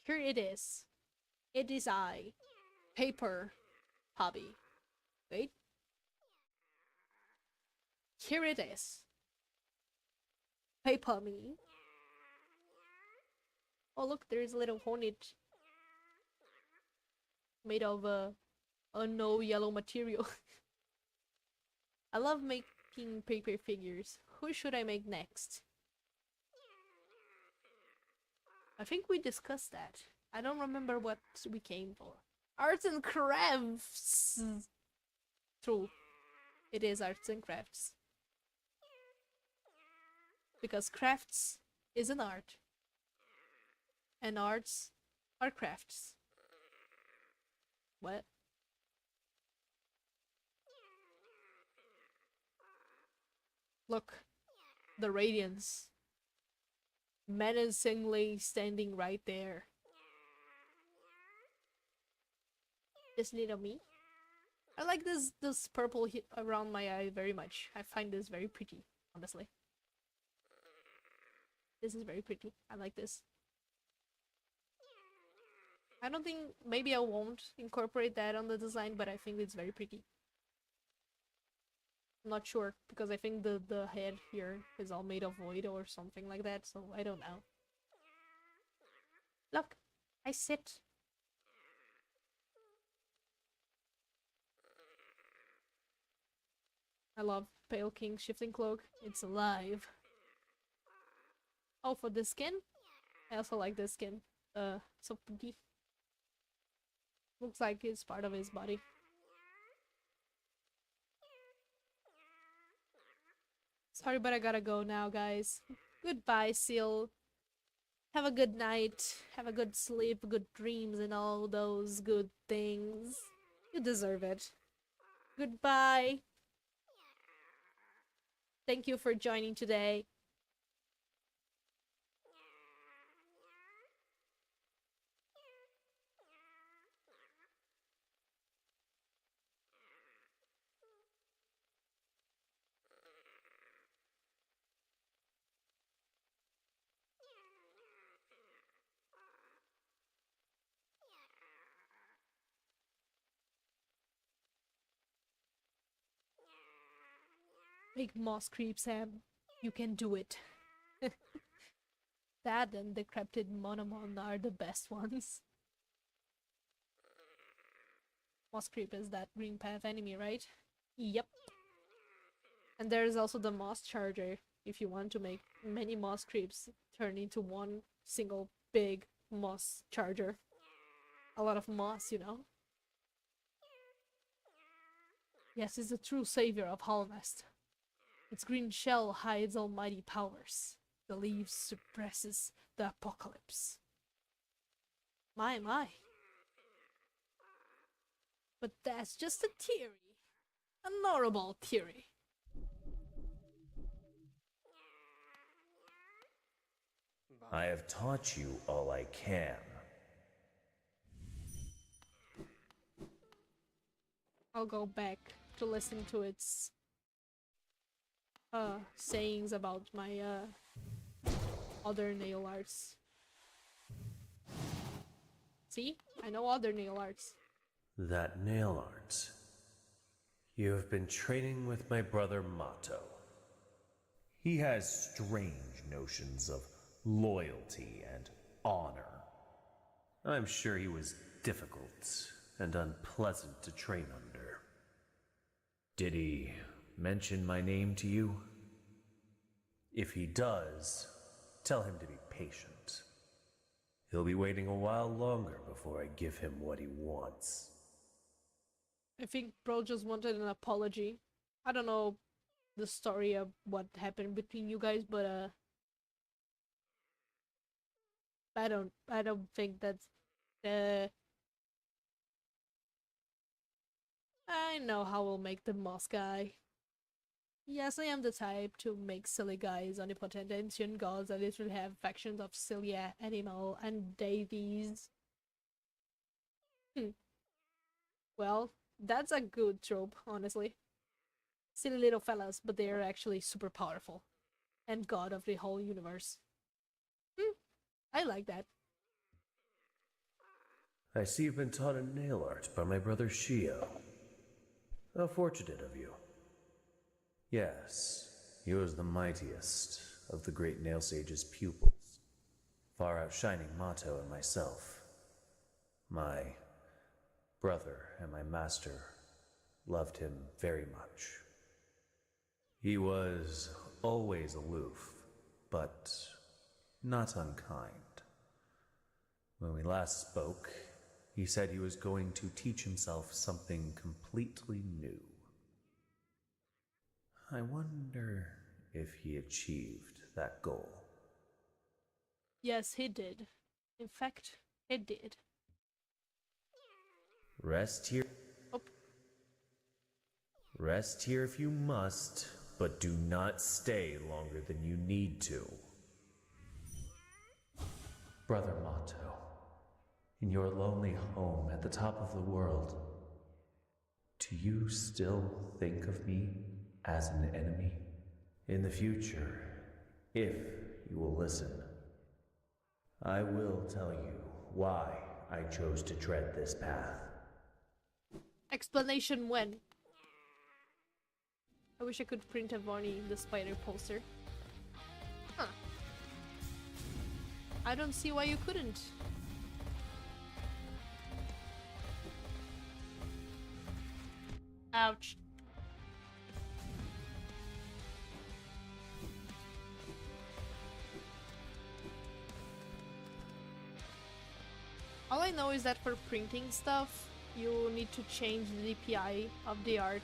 Here it is. It is I, paper hobby. Wait. Here it is. Paper me. Oh look, there is a little hornet made of no yellow material. I love making paper figures. Who should I make next? I think we discussed that. I don't remember what we came for. Arts and crafts! True. It is arts and crafts. Because crafts is an art. And arts are crafts. What? Look. The radiance. Menacingly standing right there. This little me. I like this purple around my eye very much. I find this very pretty, honestly. This is very pretty. I like this. I don't think, maybe I won't incorporate that on the design, but I think it's very pretty. I'm not sure, because I think the head here is all made of wood or something like that, so I don't know. Look, I sit. I love Pale King's shifting cloak. It's alive. Oh, for the skin? I also like this skin. So pretty. Looks like it's part of his body. Sorry, but I gotta go now, guys. Goodbye, Seal. Have a good night. Have a good sleep, good dreams, and all those good things. You deserve it. Goodbye. Thank you for joining today. Make moss creep, Sam. You can do it. That and decrepit monomon are the best ones. Moss creep is that green path enemy, right? Yep. And there's also the moss charger, if you want to make many moss creeps turn into one single big moss charger. A lot of moss, you know? Yes, it's the true savior of Hallownest. Its green shell hides almighty powers. The leaves suppresses the apocalypse. My. But that's just a theory. A horrible theory. I have taught you all I can. I'll go back to listen to its sayings about my other nail arts. See? I know other nail arts. That nail art. You have been training with my brother Mato. He has strange notions of loyalty and honor. I'm sure he was difficult and unpleasant to train under. Did he mention my name to you? If he does, tell him to be patient. He'll be waiting a while longer before I give him what he wants. I think bro just wanted an apology. I don't know the story of what happened between you guys, but I don't think that's I know how we'll make the moss guy. Yes, I am the type to make silly guys omnipotent ancient gods that literally have factions of silly animal and deities. Well, that's a good trope, honestly. Silly little fellas, but they are actually super powerful. And god of the whole universe. I like that. I see you've been taught a nail art by my brother Shio. How fortunate of you. Yes, he was the mightiest of the great nail sage's pupils, far outshining Mato and myself. My brother and my master loved him very much. He was always aloof, but not unkind. When we last spoke, he said he was going to teach himself something completely new. I wonder if he achieved that goal. Yes, he did. In fact, he did. Rest here. Oh. Rest here if you must, but do not stay longer than you need to. Brother Mato, in your lonely home at the top of the world, do you still think of me as an enemy? In the future, if you will listen, I will tell you why I chose to tread this path. Explanation when? I wish I could print a Varney the spider poster. Huh. I don't see why you couldn't. Ouch. All I know is that for printing stuff, you need to change the DPI of the art.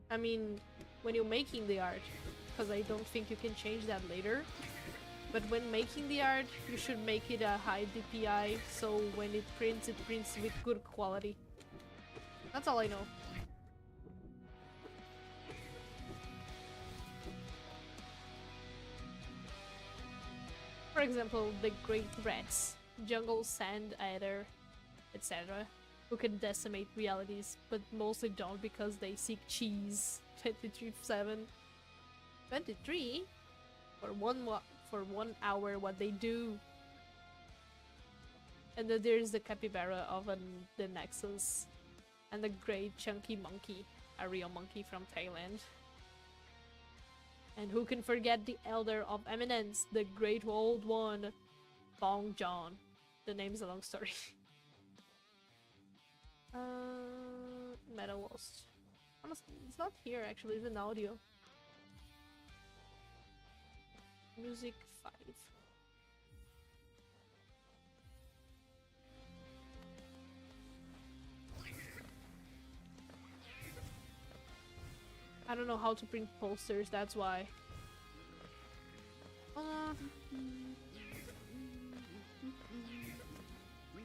I mean, when you're making the art, because I don't think you can change that later. But when making the art, you should make it a high DPI, so when it prints with good quality. That's all I know. For example, the great rats, jungle sand adder, etc., who can decimate realities, but mostly don't because they seek cheese. 23/7. 23? For 1 hour what they do. And then there's the capybara of the Nexus, and the great chunky monkey, a real monkey from Thailand. And who can forget the Elder of Eminence, the Great Old One, Bong John. The name is a long story. MetalOST. Honestly, it's not here actually, it's an audio. Music 5. I don't know how to print posters, that's why.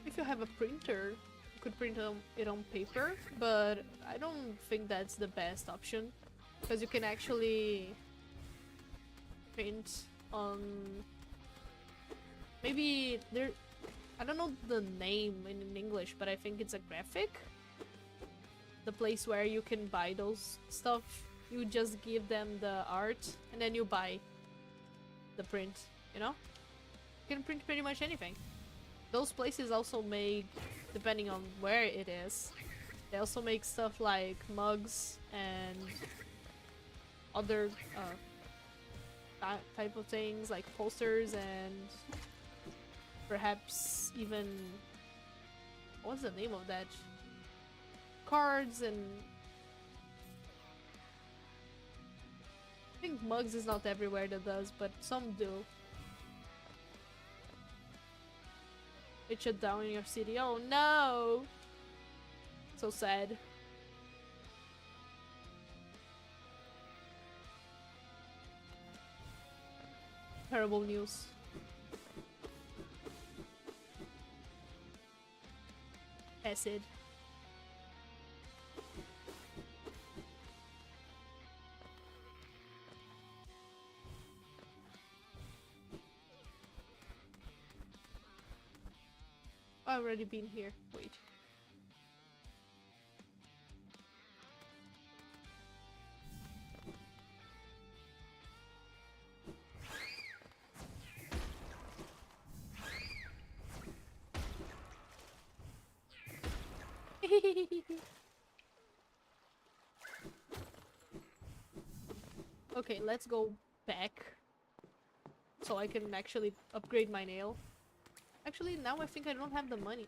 If you have a printer, you could print it on paper, but I don't think that's the best option. Because you can actually print on... Maybe there... I don't know the name in English, but I think it's a graphic. The place where you can buy those stuff. You just give them the art and then you buy the print, you know? You can print pretty much anything. Those places also make, depending on where it is, they also make stuff like mugs and other type of things like posters and perhaps even, what's the name of that? Cards and I think mugs is not everywhere that does, but some do. It shut down in your city. Oh no! So sad. Terrible news. Acid. I've already been here. Wait. Okay, let's go back so I can actually upgrade my nail. Actually, now I think I don't have the money.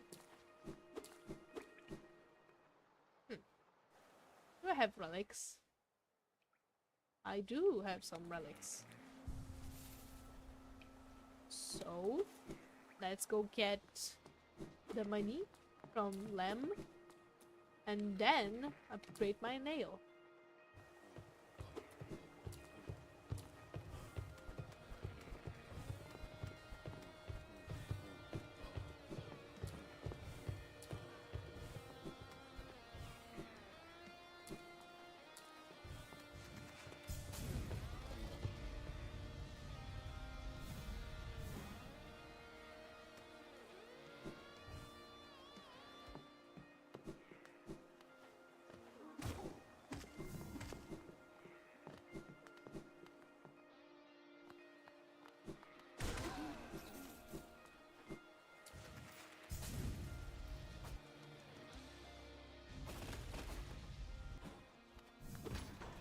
Do I have relics? I do have some relics. So, let's go get the money from Lem and then upgrade my nail.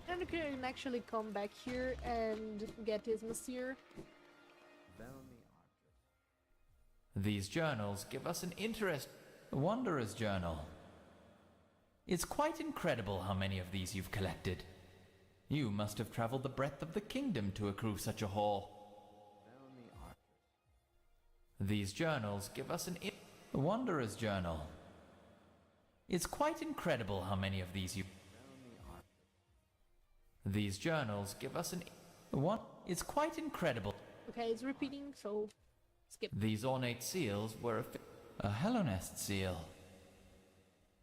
And we can actually come back here and get his monsieur. These journals give us an Wanderer's Journal. It's quite incredible how many of these you've collected. You must have traveled the breadth of the kingdom to accrue such a haul. These journals give us an Wanderer's Journal. It's quite incredible how many of these These journals give us an It's quite incredible. Okay, it's repeating, so skip. These ornate seals were a Hallownest seal.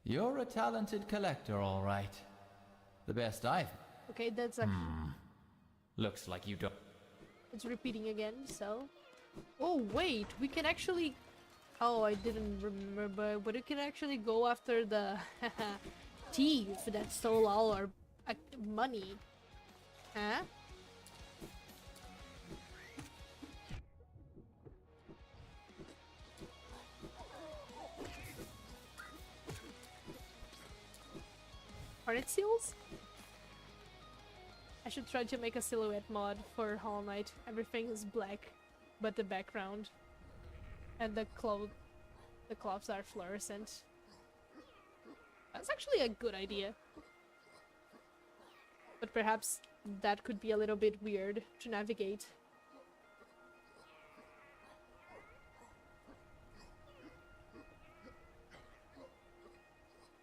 You're a talented collector, all right. The best I've... Okay, that's a... Looks like you don't... It's repeating again, so... Oh, wait, we can actually... Oh, I didn't remember, but we can actually go after the thief that stole all our money. Huh? Hornet seals? I should try to make a silhouette mod for Hollow Knight. Everything is black, but the background and the cloths are fluorescent. That's actually a good idea. But perhaps that could be a little bit weird to navigate.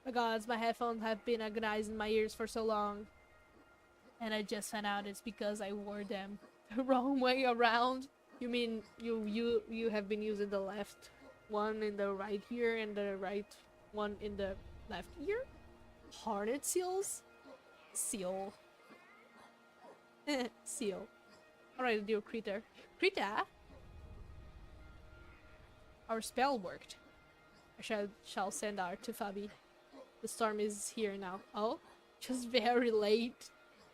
My gods, my headphones have been agonizing in my ears for so long. And I just found out it's because I wore them the wrong way around. You mean you have been using the left one in the right ear and the right one in the left ear? Hornet seals? Seal. Seal. Alright, dear Krita. Krita? Our spell worked. I shall send art to Fabi. The storm is here now. Oh? Just very late.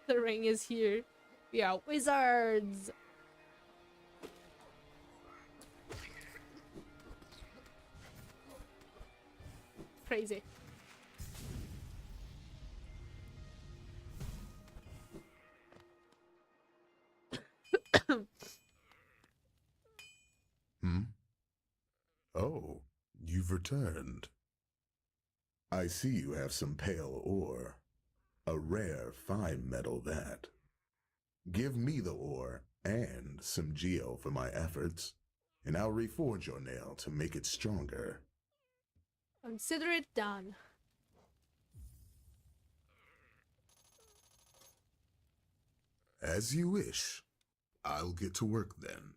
The ring is here. We are wizards! Crazy. Oh, you've returned. I see you have some pale ore. A rare, fine metal that. Give me the ore and some geo for my efforts, and I'll reforge your nail to make it stronger. Consider it done. As you wish. I'll get to work then.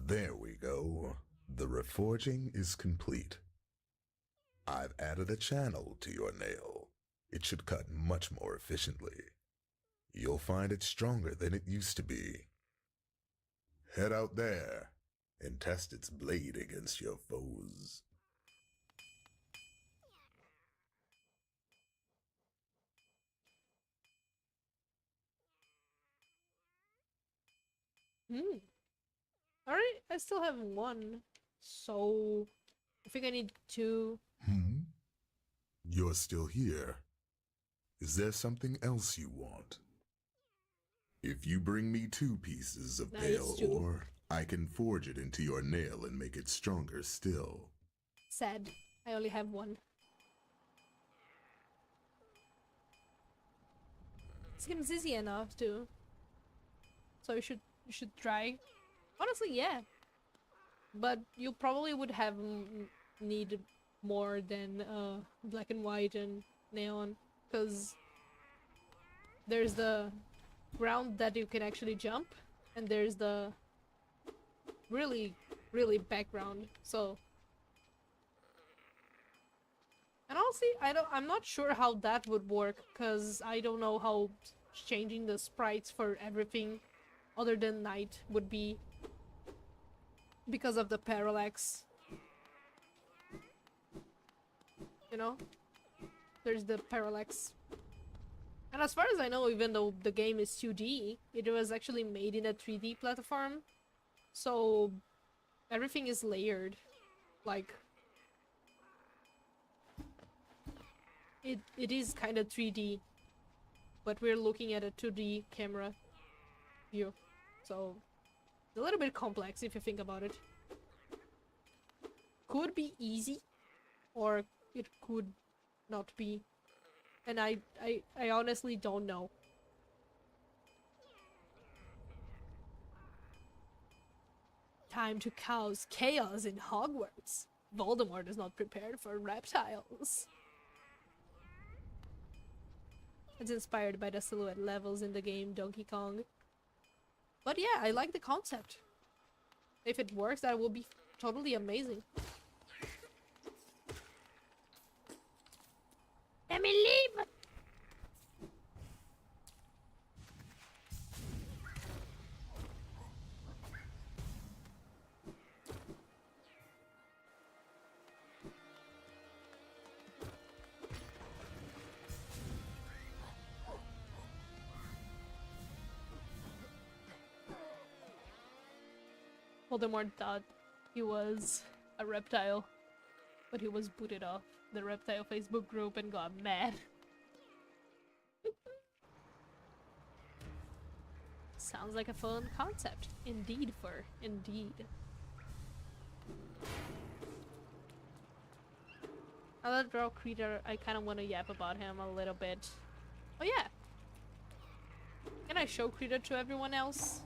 There we go. The reforging is complete. I've added a channel to your nail. It should cut much more efficiently. You'll find it stronger than it used to be. Head out there and test its blade against your foes. Alright, I still have one. So I think I need 2. You're still here. Is there something else you want? If you bring me 2 pieces of pale ore, I can forge it into your nail and make it stronger still. Sad. I only have 1. Seems easy enough too. So you should try. Honestly, yeah. But you probably would have need more than black and white and neon, because there's the ground that you can actually jump, and there's the really background. So, and honestly, I'm not sure how that would work, because I don't know how changing the sprites for everything other than night would be, because of the parallax. You know? There's the parallax. And as far as I know, even though the game is 2D, it was actually made in a 3D platform. So everything is layered. Like, it is kind of 3D, but we're looking at a 2D camera view. So it's a little bit complex if you think about it. Could be easy, or it could not be. And I honestly don't know. Time to cause chaos in Hogwarts. Voldemort is not prepared for reptiles. It's inspired by the silhouette levels in the game Donkey Kong. But yeah, I like the concept. If it works, that will be totally amazing. Let me leave! Voldemort thought he was a reptile, but he was booted off the reptile Facebook group and got mad. Sounds like a fun concept. Indeed, fur. Indeed. Another draw creature, I kind of want to yap about him a little bit. Oh yeah! Can I show creature to everyone else?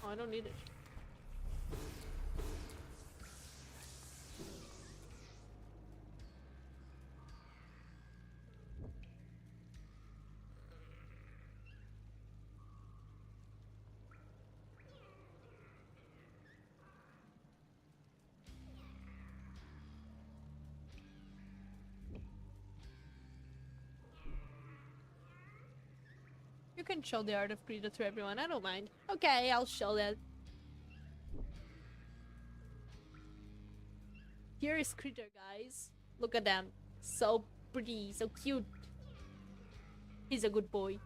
Oh, I don't need it. You can show the art of creature to everyone, I don't mind. Okay, I'll show that. Here is creature, guys. Look at them. So pretty, so cute. He's a good boy.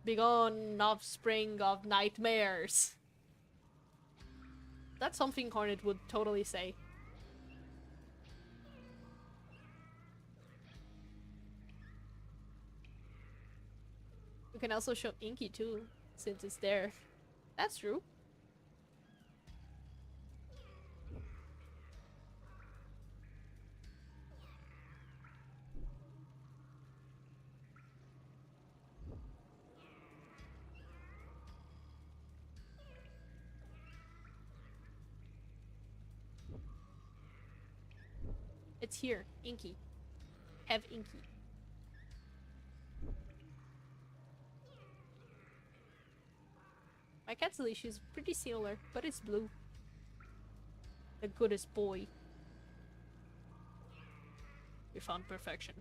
Begone, offspring of nightmares. That's something Hornet would totally say. You can also show Inky too, since it's there. That's true. It's here, Inky. Have Inky. My cat's leash is pretty similar, but it's blue. The goodest boy. We found perfection.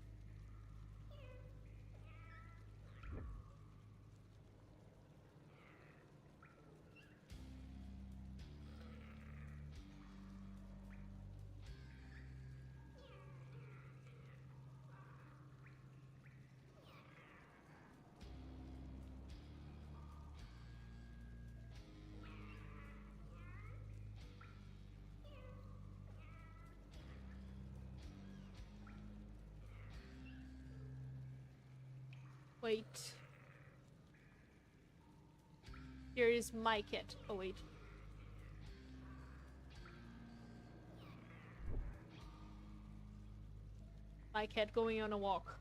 Wait. Here is my cat. Oh wait. My cat going on a walk.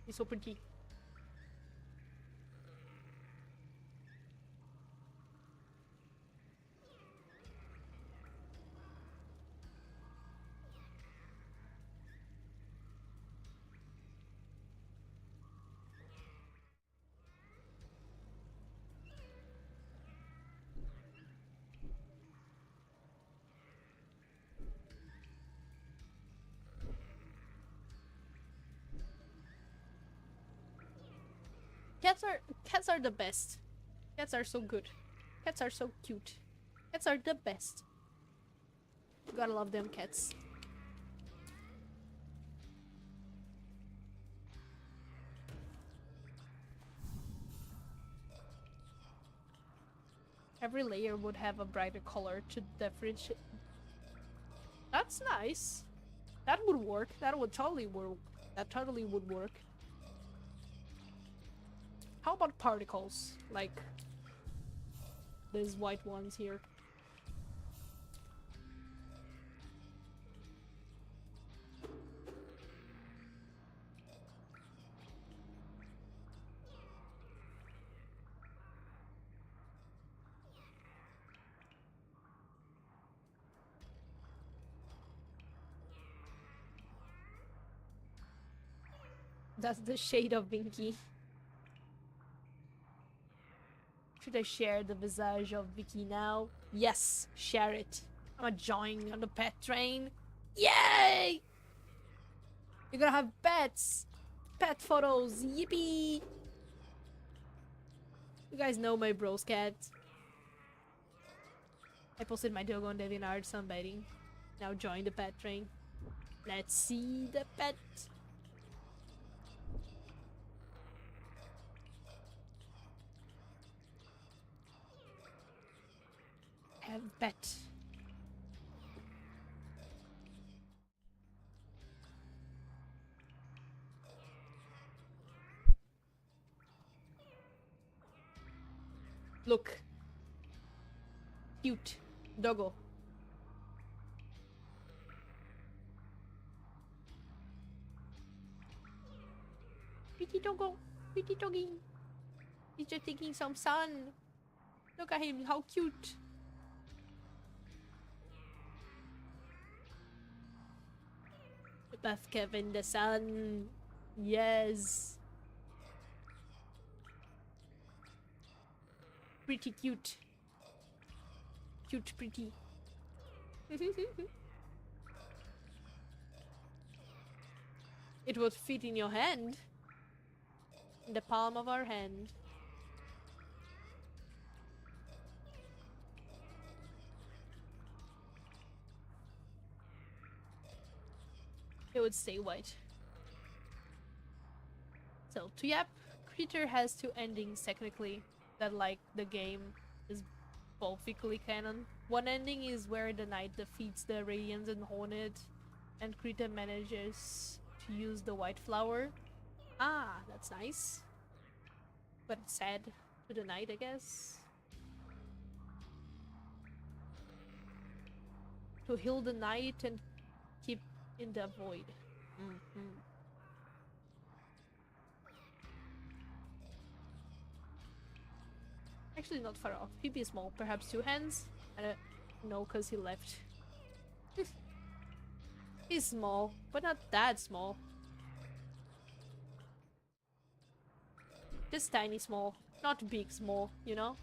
He's so pretty. Cats are the best. Cats are so good. Cats are so cute. Cats are the best. Gotta love them cats. Every layer would have a brighter color to differentiate. That's nice. That would work. That would totally work. That totally would work. How about particles? Like these white ones here. That's the shade of Vinky. Should I share the visage of Vicky now? Yes, share it. I'm joining on the pet train. Yay! You're gonna have pets! Pet photos, yippee! You guys know my bro's cat. I posted my dog on DeviantArt sunbathing. Now join the pet train. Let's see the pet. Have pet. Look. Cute. Doggo. Pretty doggo. Pretty doggy. He's just taking some sun. Look at him. How cute. Bath cave in the sun. Yes. Pretty cute. Cute, pretty. It would fit in your hand. In the palm of our hand. It would stay white. So, to yap, Creature has two endings technically. That, like, the game is both equally canon. One ending is where the knight defeats the Radiance and Hornet, and Krita manages to use the white flower. Ah, that's nice. But it's sad to the knight, I guess. To heal the knight and keep in the void. Actually not far off. He'd be small. Perhaps two hands? I don't know, cause he left. He's small, but not that small. Just tiny small. Not big small, you know?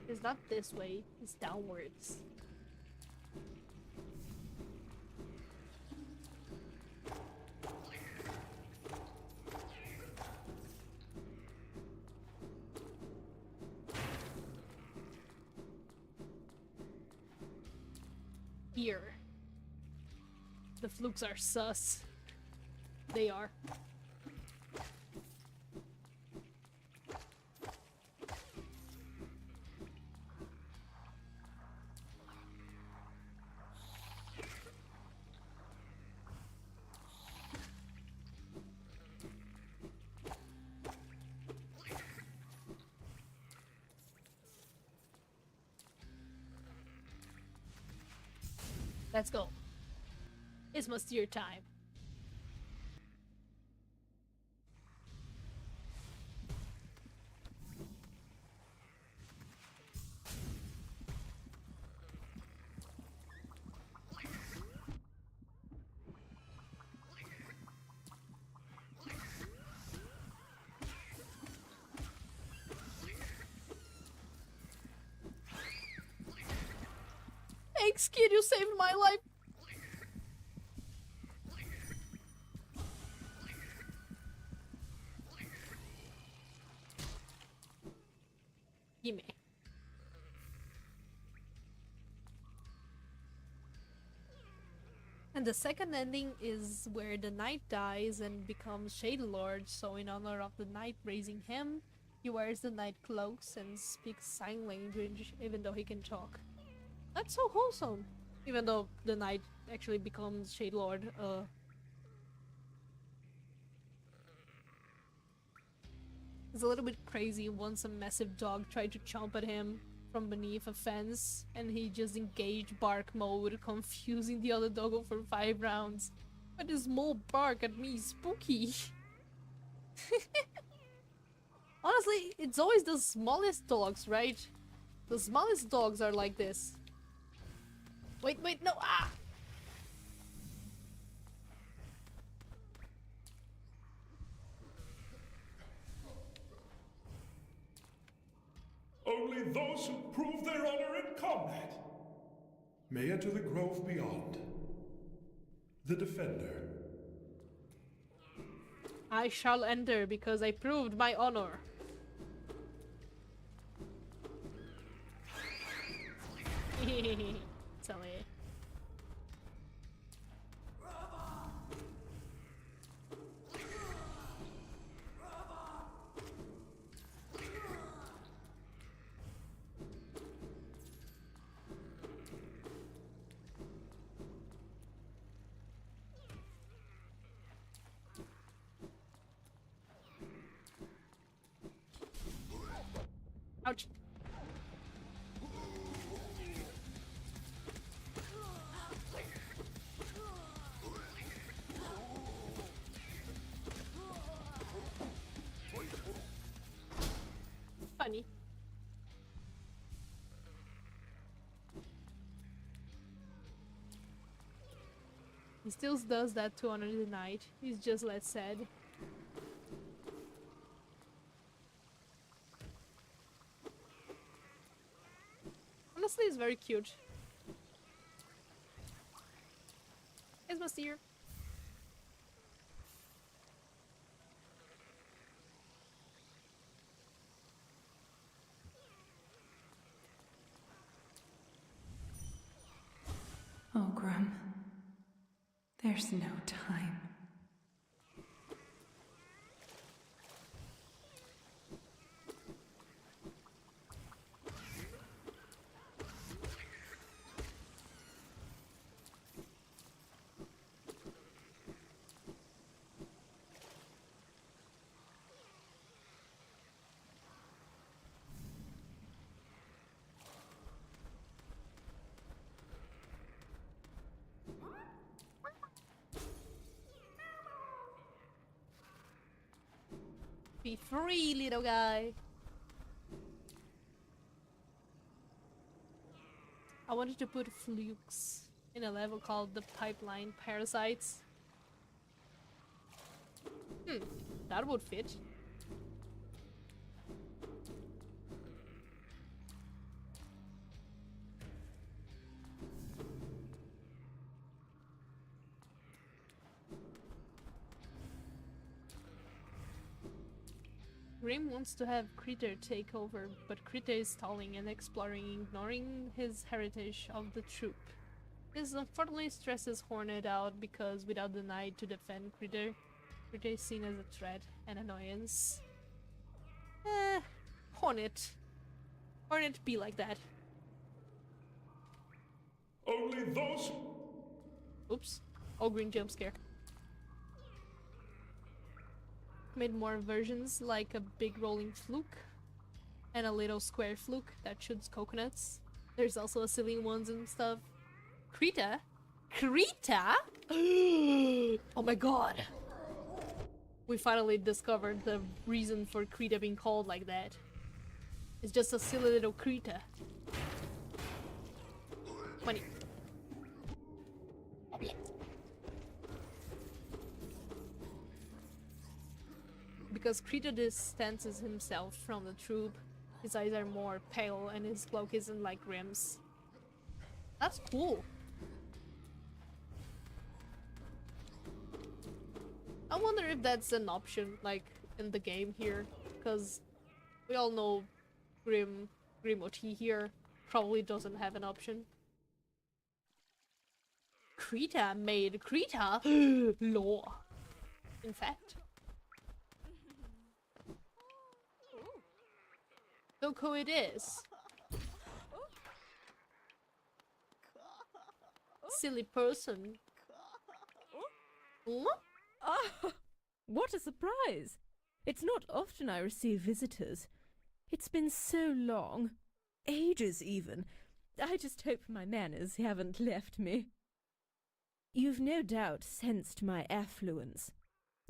It's not this way, it's downwards. Here. The flukes are sus. They are. Let's go. It's Mustir time. Thanks, kid, you saved my life. Gimme. And the second ending is where the knight dies and becomes Shade Lord, so in honor of the knight raising him, he wears the knight cloaks and speaks sign language even though he can talk. That's so wholesome. Even though the knight actually becomes Shade Lord, it's a little bit crazy once a massive dog tried to chomp at him from beneath a fence and he just engaged bark mode, confusing the other doggo for 5 rounds. But this small bark at me is spooky. Honestly, it's always the smallest dogs, right? The smallest dogs are like this. Wait, no! Ah! Only those who prove their honor in combat may enter the grove beyond. The Defender. I shall enter because I proved my honor. Tell me. Ouch. Funny. He still does that to honor the night. He's just less sad. Honestly, it's very cute. It's Master. Oh, Grum. There's no time. Be free, little guy. I wanted to put flukes in a level called the Pipeline Parasites. That would fit. Grim wants to have Critter take over, but Critter is stalling and exploring, ignoring his heritage of the troop. This unfortunately stresses Hornet out because without the Knight to defend Critter, Critter is seen as a threat and annoyance. Hornet. Hornet be like that. Only those... Oops. Oh, green jump scare. Made more versions like a big rolling fluke and a little square fluke that shoots coconuts. There's also a silly ones and stuff. Krita? Krita? Oh my god! We finally discovered the reason for Krita being called like that. It's just a silly little Krita. Funny. Because Krita distances himself from the troop, his eyes are more pale and his cloak isn't like Grim's. That's cool. I wonder if that's an option, like, in the game here, because we all know Grim OT here probably doesn't have an option. Krita made Krita lore. In fact. Look who it is. Silly person. Huh? Ah, what a surprise! It's not often I receive visitors. It's been so long. Ages, even. I just hope my manners haven't left me. You've no doubt sensed my affluence.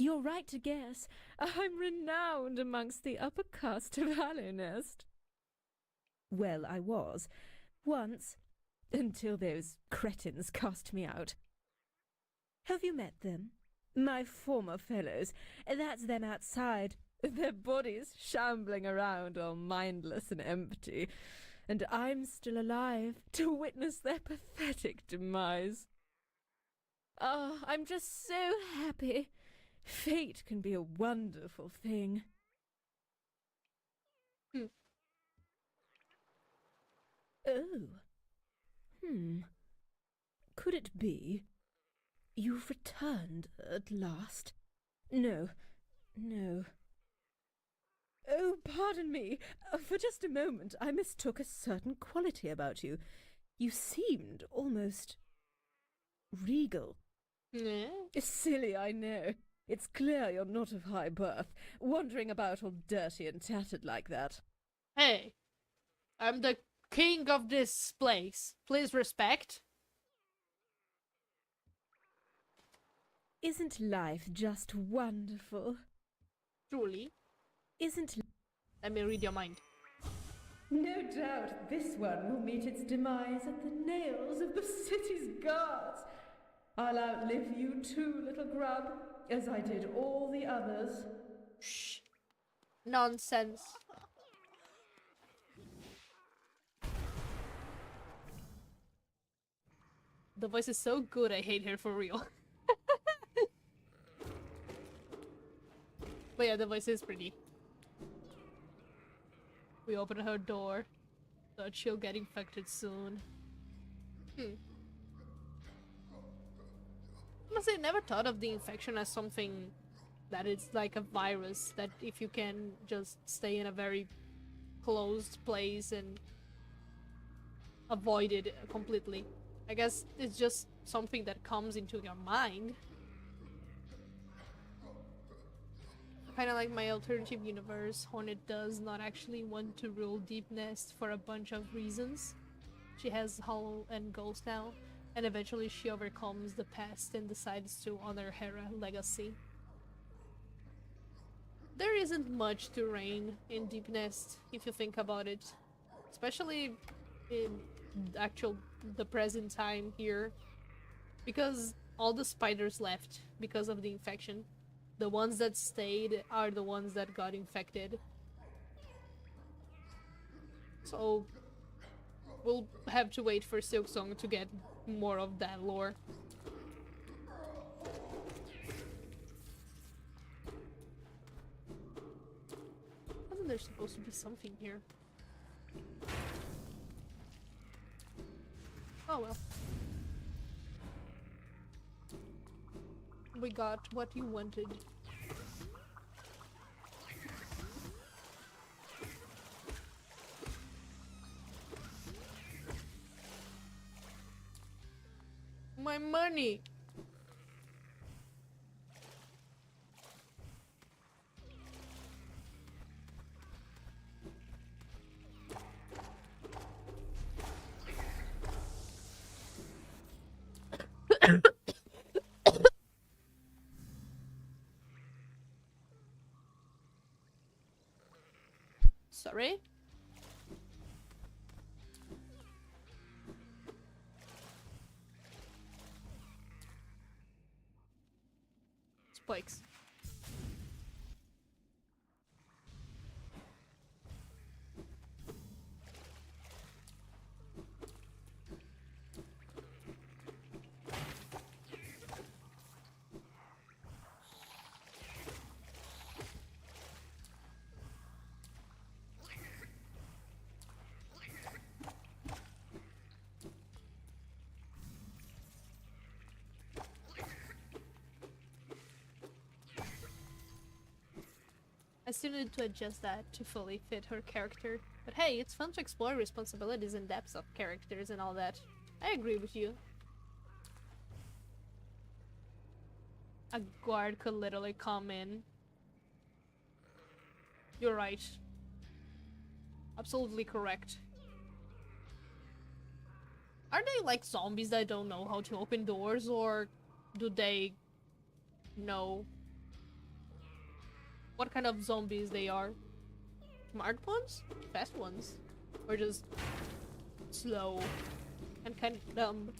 You're right to guess. I'm renowned amongst the upper caste of Hallownest. Well, I was. Once. Until those cretins cast me out. Have you met them? My former fellows. That's them outside. Their bodies shambling around all mindless and empty. And I'm still alive to witness their pathetic demise. Oh, I'm just so happy. Fate can be a wonderful thing. Oh. Could it be? You've returned at last? No. Oh, pardon me. For just a moment I mistook a certain quality about you. You seemed almost regal. Yeah. Silly, I know. It's clear you're not of high birth, wandering about all dirty and tattered like that. Hey, I'm the king of this place. Please respect. Isn't life just wonderful? Truly. Isn't... Let me read your mind. No doubt this one will meet its demise at the nails of the city's guards. I'll outlive you too, little grub, as I did all the others. Shh. Nonsense. The voice is so good, I hate her for real. But yeah, the voice is pretty. We open her door. Thought she'll get infected soon. Honestly, I never thought of the infection as something that it's like a virus, that if you can just stay in a very closed place and avoid it completely. I guess it's just something that comes into your mind. Kind of like my alternative universe, Hornet does not actually want to rule Deepnest for a bunch of reasons. She has Hollow and Ghost now, and eventually she overcomes the past and decides to honor her legacy. There isn't much to reign in Deepnest, if you think about it. Especially in the present time here. Because all the spiders left because of the infection. The ones that stayed are the ones that got infected. So we'll have to wait for Silksong to get more of that lore. Wasn't there supposed to be something here? Oh well. We got what you wanted. My money! Sorry? Spikes. I still need to adjust that to fully fit her character. But hey, it's fun to explore responsibilities and depths of characters and all that. I agree with you. A guard could literally come in. You're right. Absolutely correct. Are they like zombies that don't know how to open doors, or do they know what kind of zombies they are. Smart ones? Fast ones? Or just slow and kind of dumb?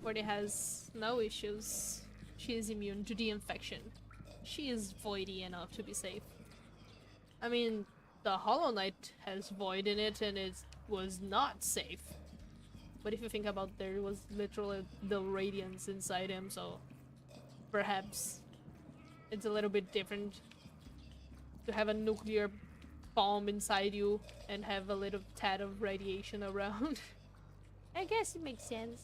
Where has no issues. She is immune to the infection. She is voidy enough to be safe. I mean, the Hollow Knight has void in it and it was not safe. But if you think about it, there was literally the radiance inside him, so perhaps it's a little bit different to have a nuclear bomb inside you and have a little tad of radiation around. I guess it makes sense.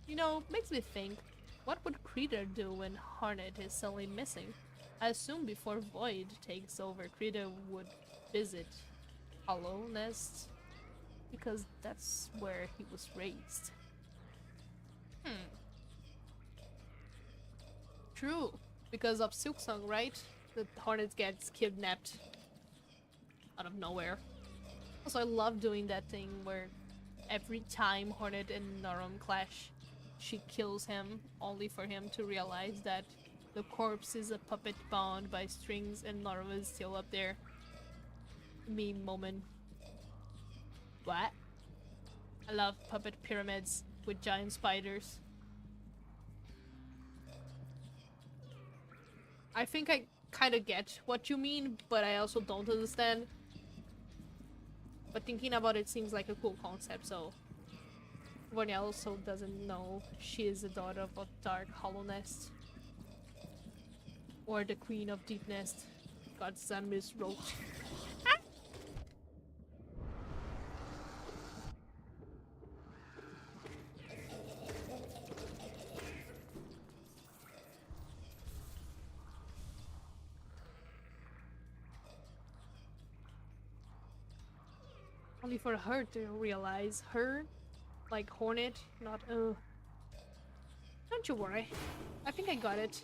You know, makes me think, what would Krita do when Hornet is suddenly missing? I assume before Void takes over, Krita would visit Hallownest, because that's where he was raised. True, because of Silksong, right? The Hornet gets kidnapped out of nowhere. Also, I love doing that thing where every time Hornet and Norum clash, she kills him, only for him to realize that the corpse is a puppet bound by strings and Norum is still up there. Meme moment. What? I love puppet pyramids with giant spiders. I think I kind of get what you mean, but I also don't understand. But thinking about it seems like a cool concept, so... Vornia also doesn't know she is the daughter of a Dark Hallownest. Or the Queen of Deepnest. Godson miswrote. Only for her to realize her, like Hornet, not Don't you worry. I think I got it.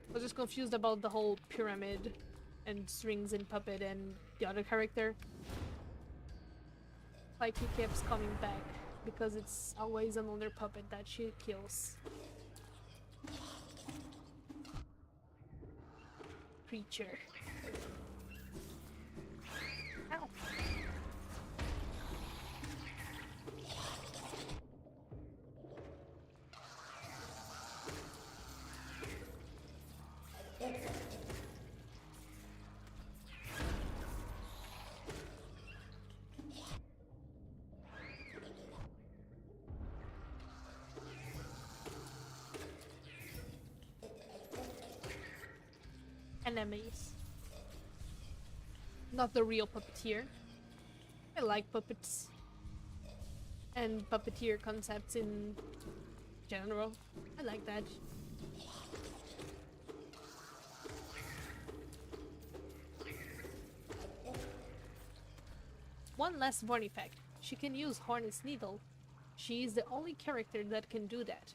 I was just confused about the whole pyramid and strings and puppet and the other character. Like he keeps coming back because it's always another puppet that she kills. Creature. Ow. Enemies. Not the real puppeteer. I like puppets. And puppeteer concepts in general. I like that. One last Vorny fact. She can use Hornet's Needle. She is the only character that can do that.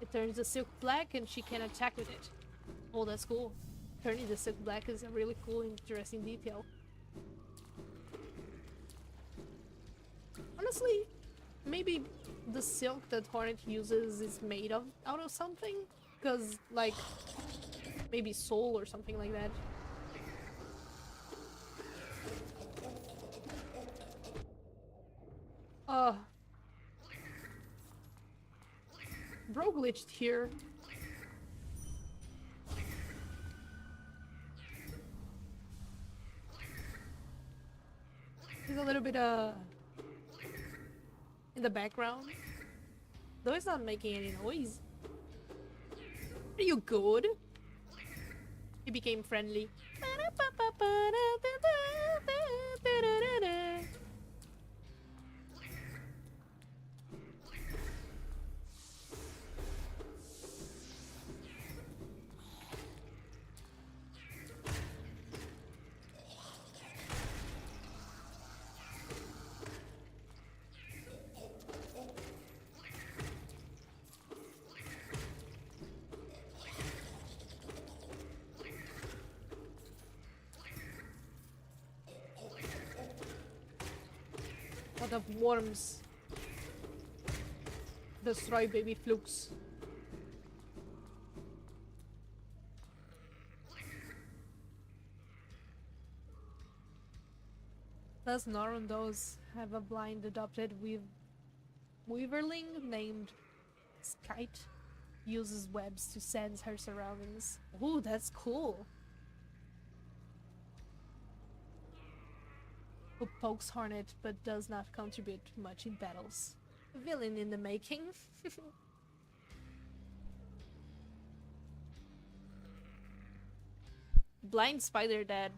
It turns the silk black and she can attack with it. Oh, that's cool. Turning the silk black is a really cool, interesting detail. Honestly, maybe the silk that Hornet uses is made of out of something? Because, like, maybe soul or something like that. Bro glitched here. He's a little bit in the background. Though he's not making any noise. Are you good? He became friendly. lot of worms. Destroy baby flukes. Does Norondos have a blind adopted weaverling named Skite? Uses webs to sense her surroundings. Ooh, that's cool. Who pokes Hornet but does not contribute much in battles. Villain in the making. Blind spider that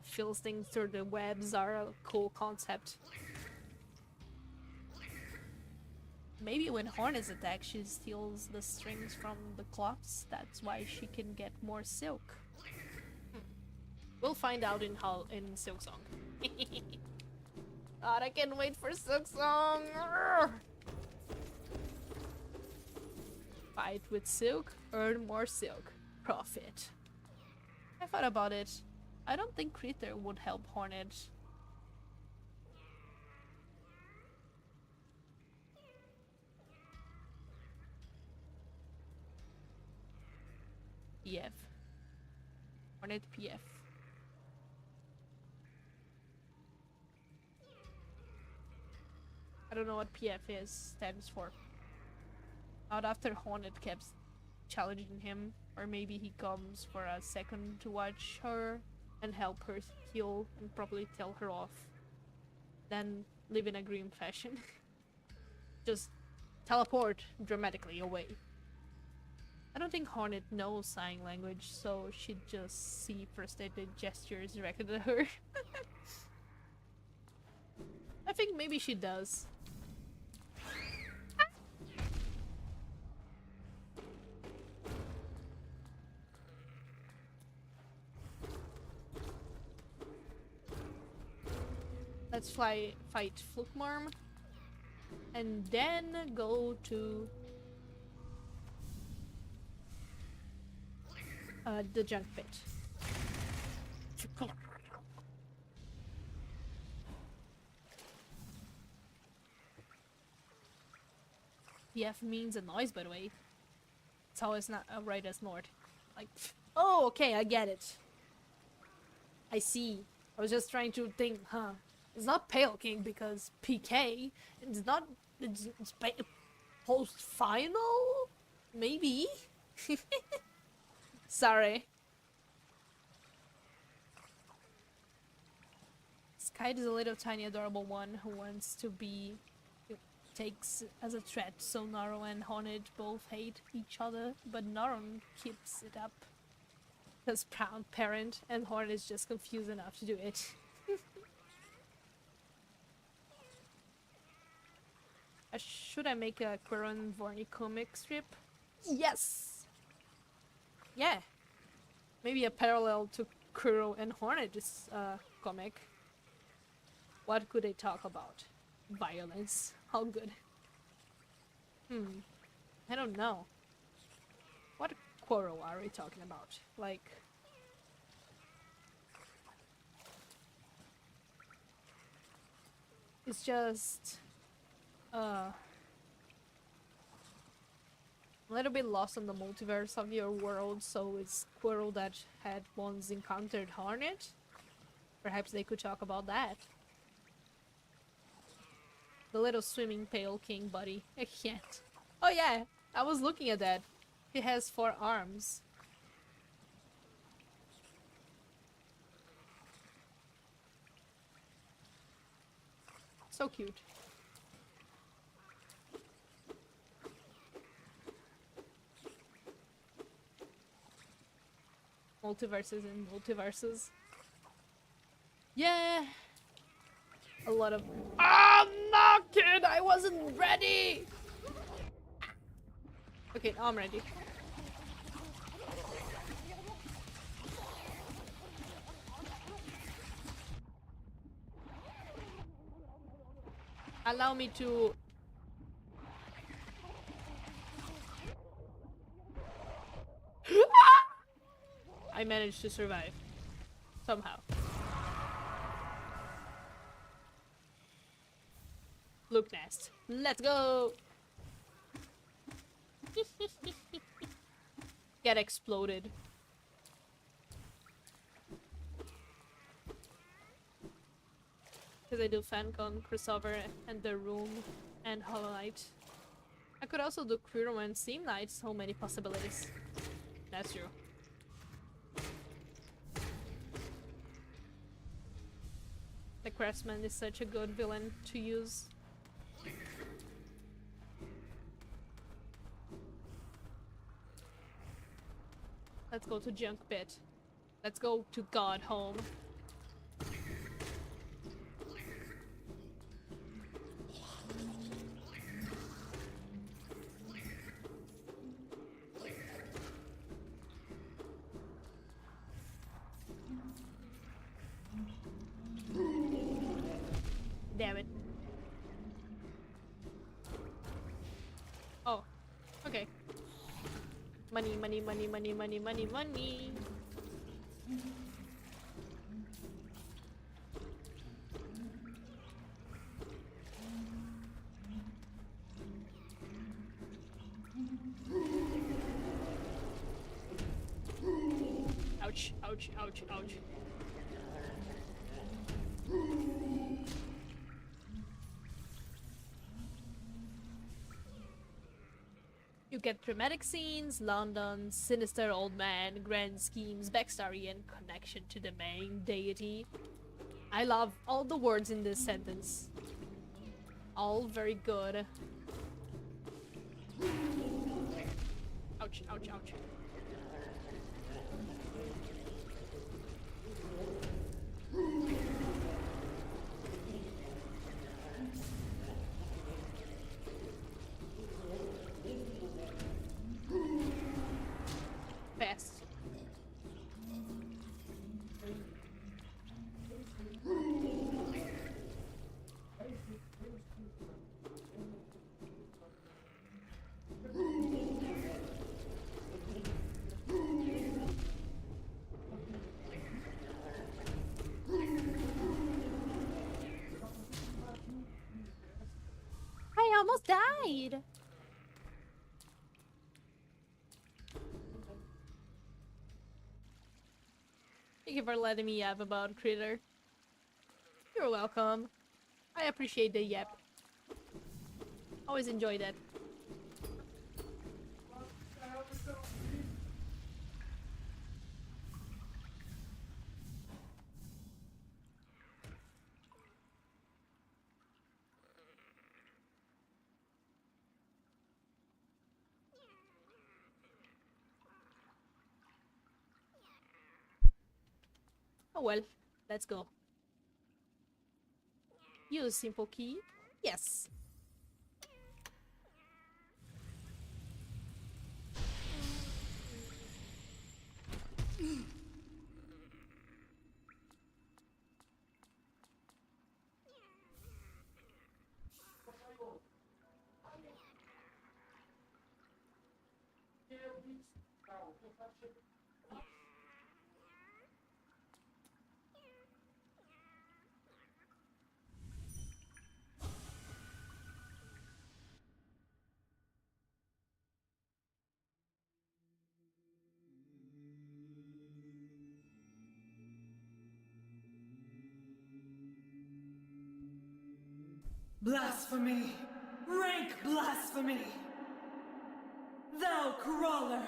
feels things through the webs are a cool concept. Maybe when hornets attack, she steals the strings from the cloths. That's why she can get more silk. We'll find out in Silk Song. God, I can't wait for Silk Song. Fight with silk, earn more silk, profit. I thought about it. I don't think Critter would help Hornet. PF. Hornet PF. I don't know what PF stands for. Not after Hornet kept challenging him, or maybe he comes for a second to watch her and help her heal and probably tell her off. Then live in a grim fashion. Just teleport dramatically away. I don't think Hornet knows sign language, so she'd just see frustrated gestures directed at her. I think maybe she does. Let's fight Flukmarm and then go to the junk pit. PF means a noise, by the way. It's always not right as Nord. Like, oh, okay, I get it. I see. I was just trying to think, huh? It's not Pale King because PK. It's not. It's post final? Maybe? Sorry. Skite is a little tiny adorable one who wants to be takes as a threat, so Naro and Hornet both hate each other, but Naron keeps it up as proud parent, and Hornet is just confused enough to do it. Should I make a Quero and Vorny comic strip? Yes! Yeah! Maybe a parallel to Quero and Hornet's comic. What could they talk about? Violence. How good. I don't know. What Quero are we talking about? Like... It's just... a little bit lost on the multiverse of your world, so it's Quero that had once encountered Hornet. Perhaps they could talk about that. The little swimming Pale King buddy. I can't. Oh yeah, I was looking at that. He has 4 arms. So cute. Multiverses and multiverses. Yeah! A lot of... Ah, no, kid! I wasn't ready! Okay, now I'm ready. Allow me to... I managed to survive. Somehow. Look nest. Let's go! Get exploded. Because I do FanCon, crossover, and the room, and Hollow Knight. I could also do Queer and Steam Night, so many possibilities. That's true. The Craftsman is such a good villain to use. Let's go to Junk Pit. Let's go to God Home. Damn it. Oh, okay. Money, money, money, money, money, money, money. Ouch, ouch, ouch, ouch. You get dramatic scenes, London, sinister old man, grand schemes, backstory, and connection to the main deity. I love all the words in this sentence. All very good. Ouch, ouch, ouch. Fast. I almost died. Thank you for letting me yap about Critter. You're welcome. I appreciate the yap. Always enjoy that. Oh well, let's go. Use simple key. Yes. Blasphemy! Rank blasphemy! Thou crawler!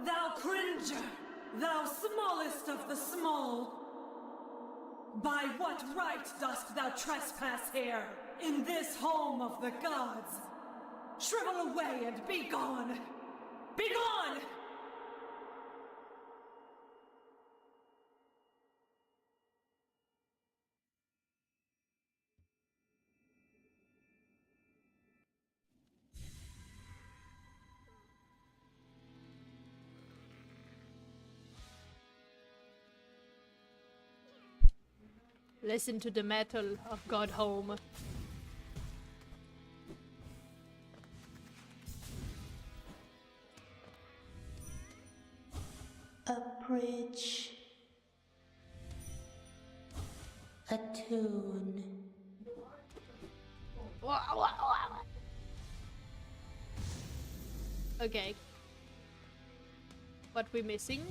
Thou cringer! Thou smallest of the small! By what right dost thou trespass here, in this home of the gods? Shrivel away and be gone! Be gone! Listen to the metal of God Home. A bridge. A tune. Wah! Okay. What we're missing?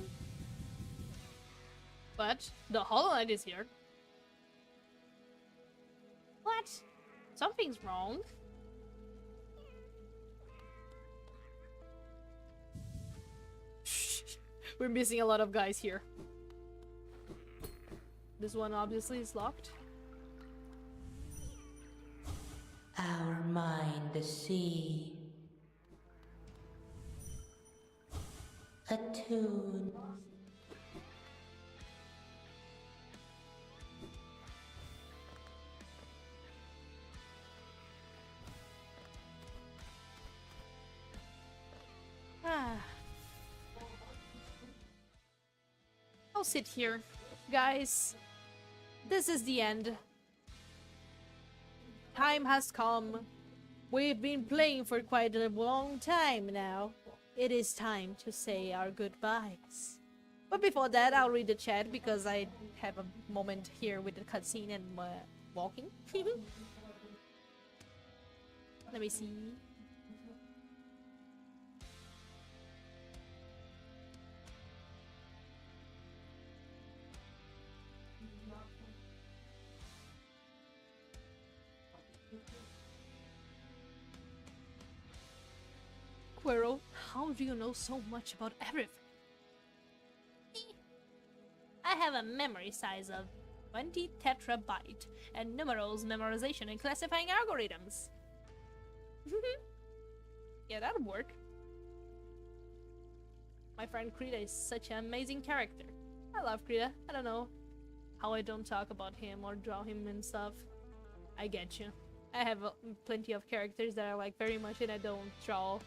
But the Hollow Knight is here. What? Something's wrong. We're missing a lot of guys here. This one obviously is locked. Our mind, the sea. Attune. I'll sit here. Guys, this is the end. Time has come. We've been playing for quite a long time now. It is time to say our goodbyes. But before that, I'll read the chat because I have a moment here with the cutscene and walking. Let me see. Quero, how do you know so much about everything? I have a memory size of 20 tetrabyte and numerals memorization and classifying algorithms. Yeah, that'll work. My friend Krita is such an amazing character. I love Krita. I don't know how I don't talk about him or draw him and stuff. I get you. I have plenty of characters that I like very much and I don't draw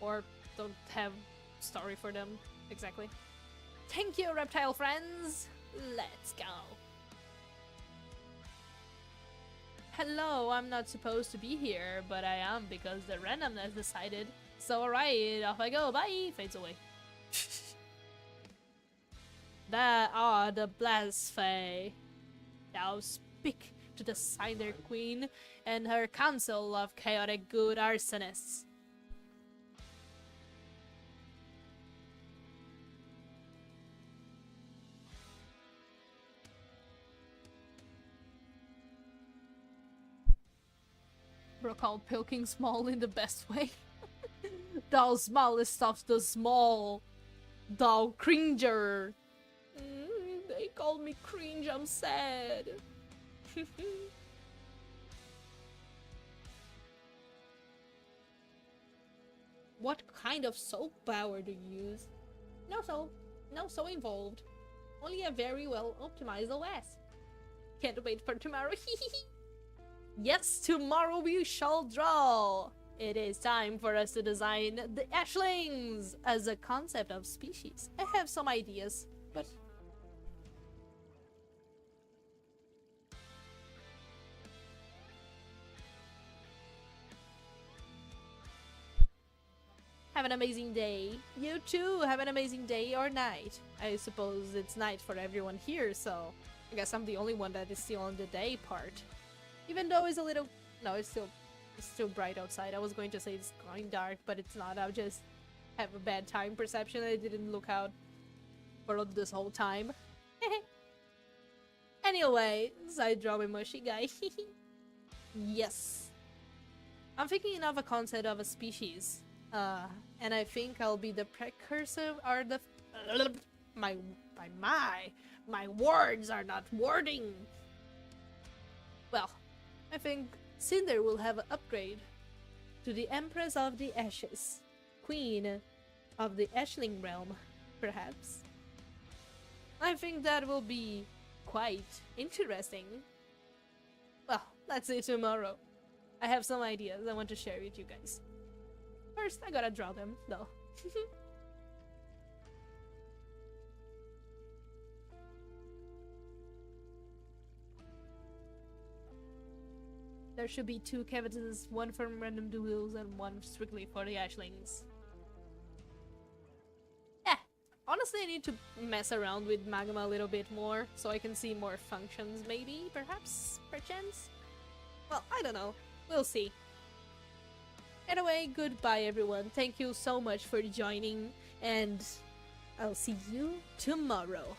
or don't have story for them exactly. Thank you, reptile friends! Let's go! Hello, I'm not supposed to be here, but I am because the randomness decided. So alright, off I go, bye! Fades away. The blasphemy. Thou speak to the Cinder Queen and her council of chaotic good arsonists. Bro called Pilking small in the best way. Thou smallest of the small. Thou cringer. They call me cringe, I'm sad. What kind of soap power do you use? No so involved. Only a very well optimized OS. Can't wait for tomorrow. Yes, tomorrow we shall draw! It is time for us to design the Ashlings as a concept of species. I have some ideas, but... Have an amazing day. You too, have an amazing day or night. I suppose it's night for everyone here, so I guess I'm the only one that is still on the day part. Even though it's a little... No, it's still bright outside. I was going to say it's going dark, but it's not. I'll just have a bad time perception. I didn't look out for this whole time. Anyway, side drawing mushy guy. Yes. I'm thinking of a concept of a species. And I think I'll be the precursor or the... My words are not wording. Well, I think Cinder will have an upgrade to the Empress of the Ashes, Queen of the Ashling realm, perhaps. I think that will be quite interesting. Well, let's see tomorrow. I have some ideas I want to share with you guys. First, I gotta draw them, though. There should be 2 canvases, one for random duels and one strictly for the Ashlings. Yeah, honestly I need to mess around with Magma a little bit more, so I can see more functions maybe, perhaps, perchance? Well, I don't know. We'll see. Anyway, goodbye everyone. Thank you so much for joining, and I'll see you tomorrow.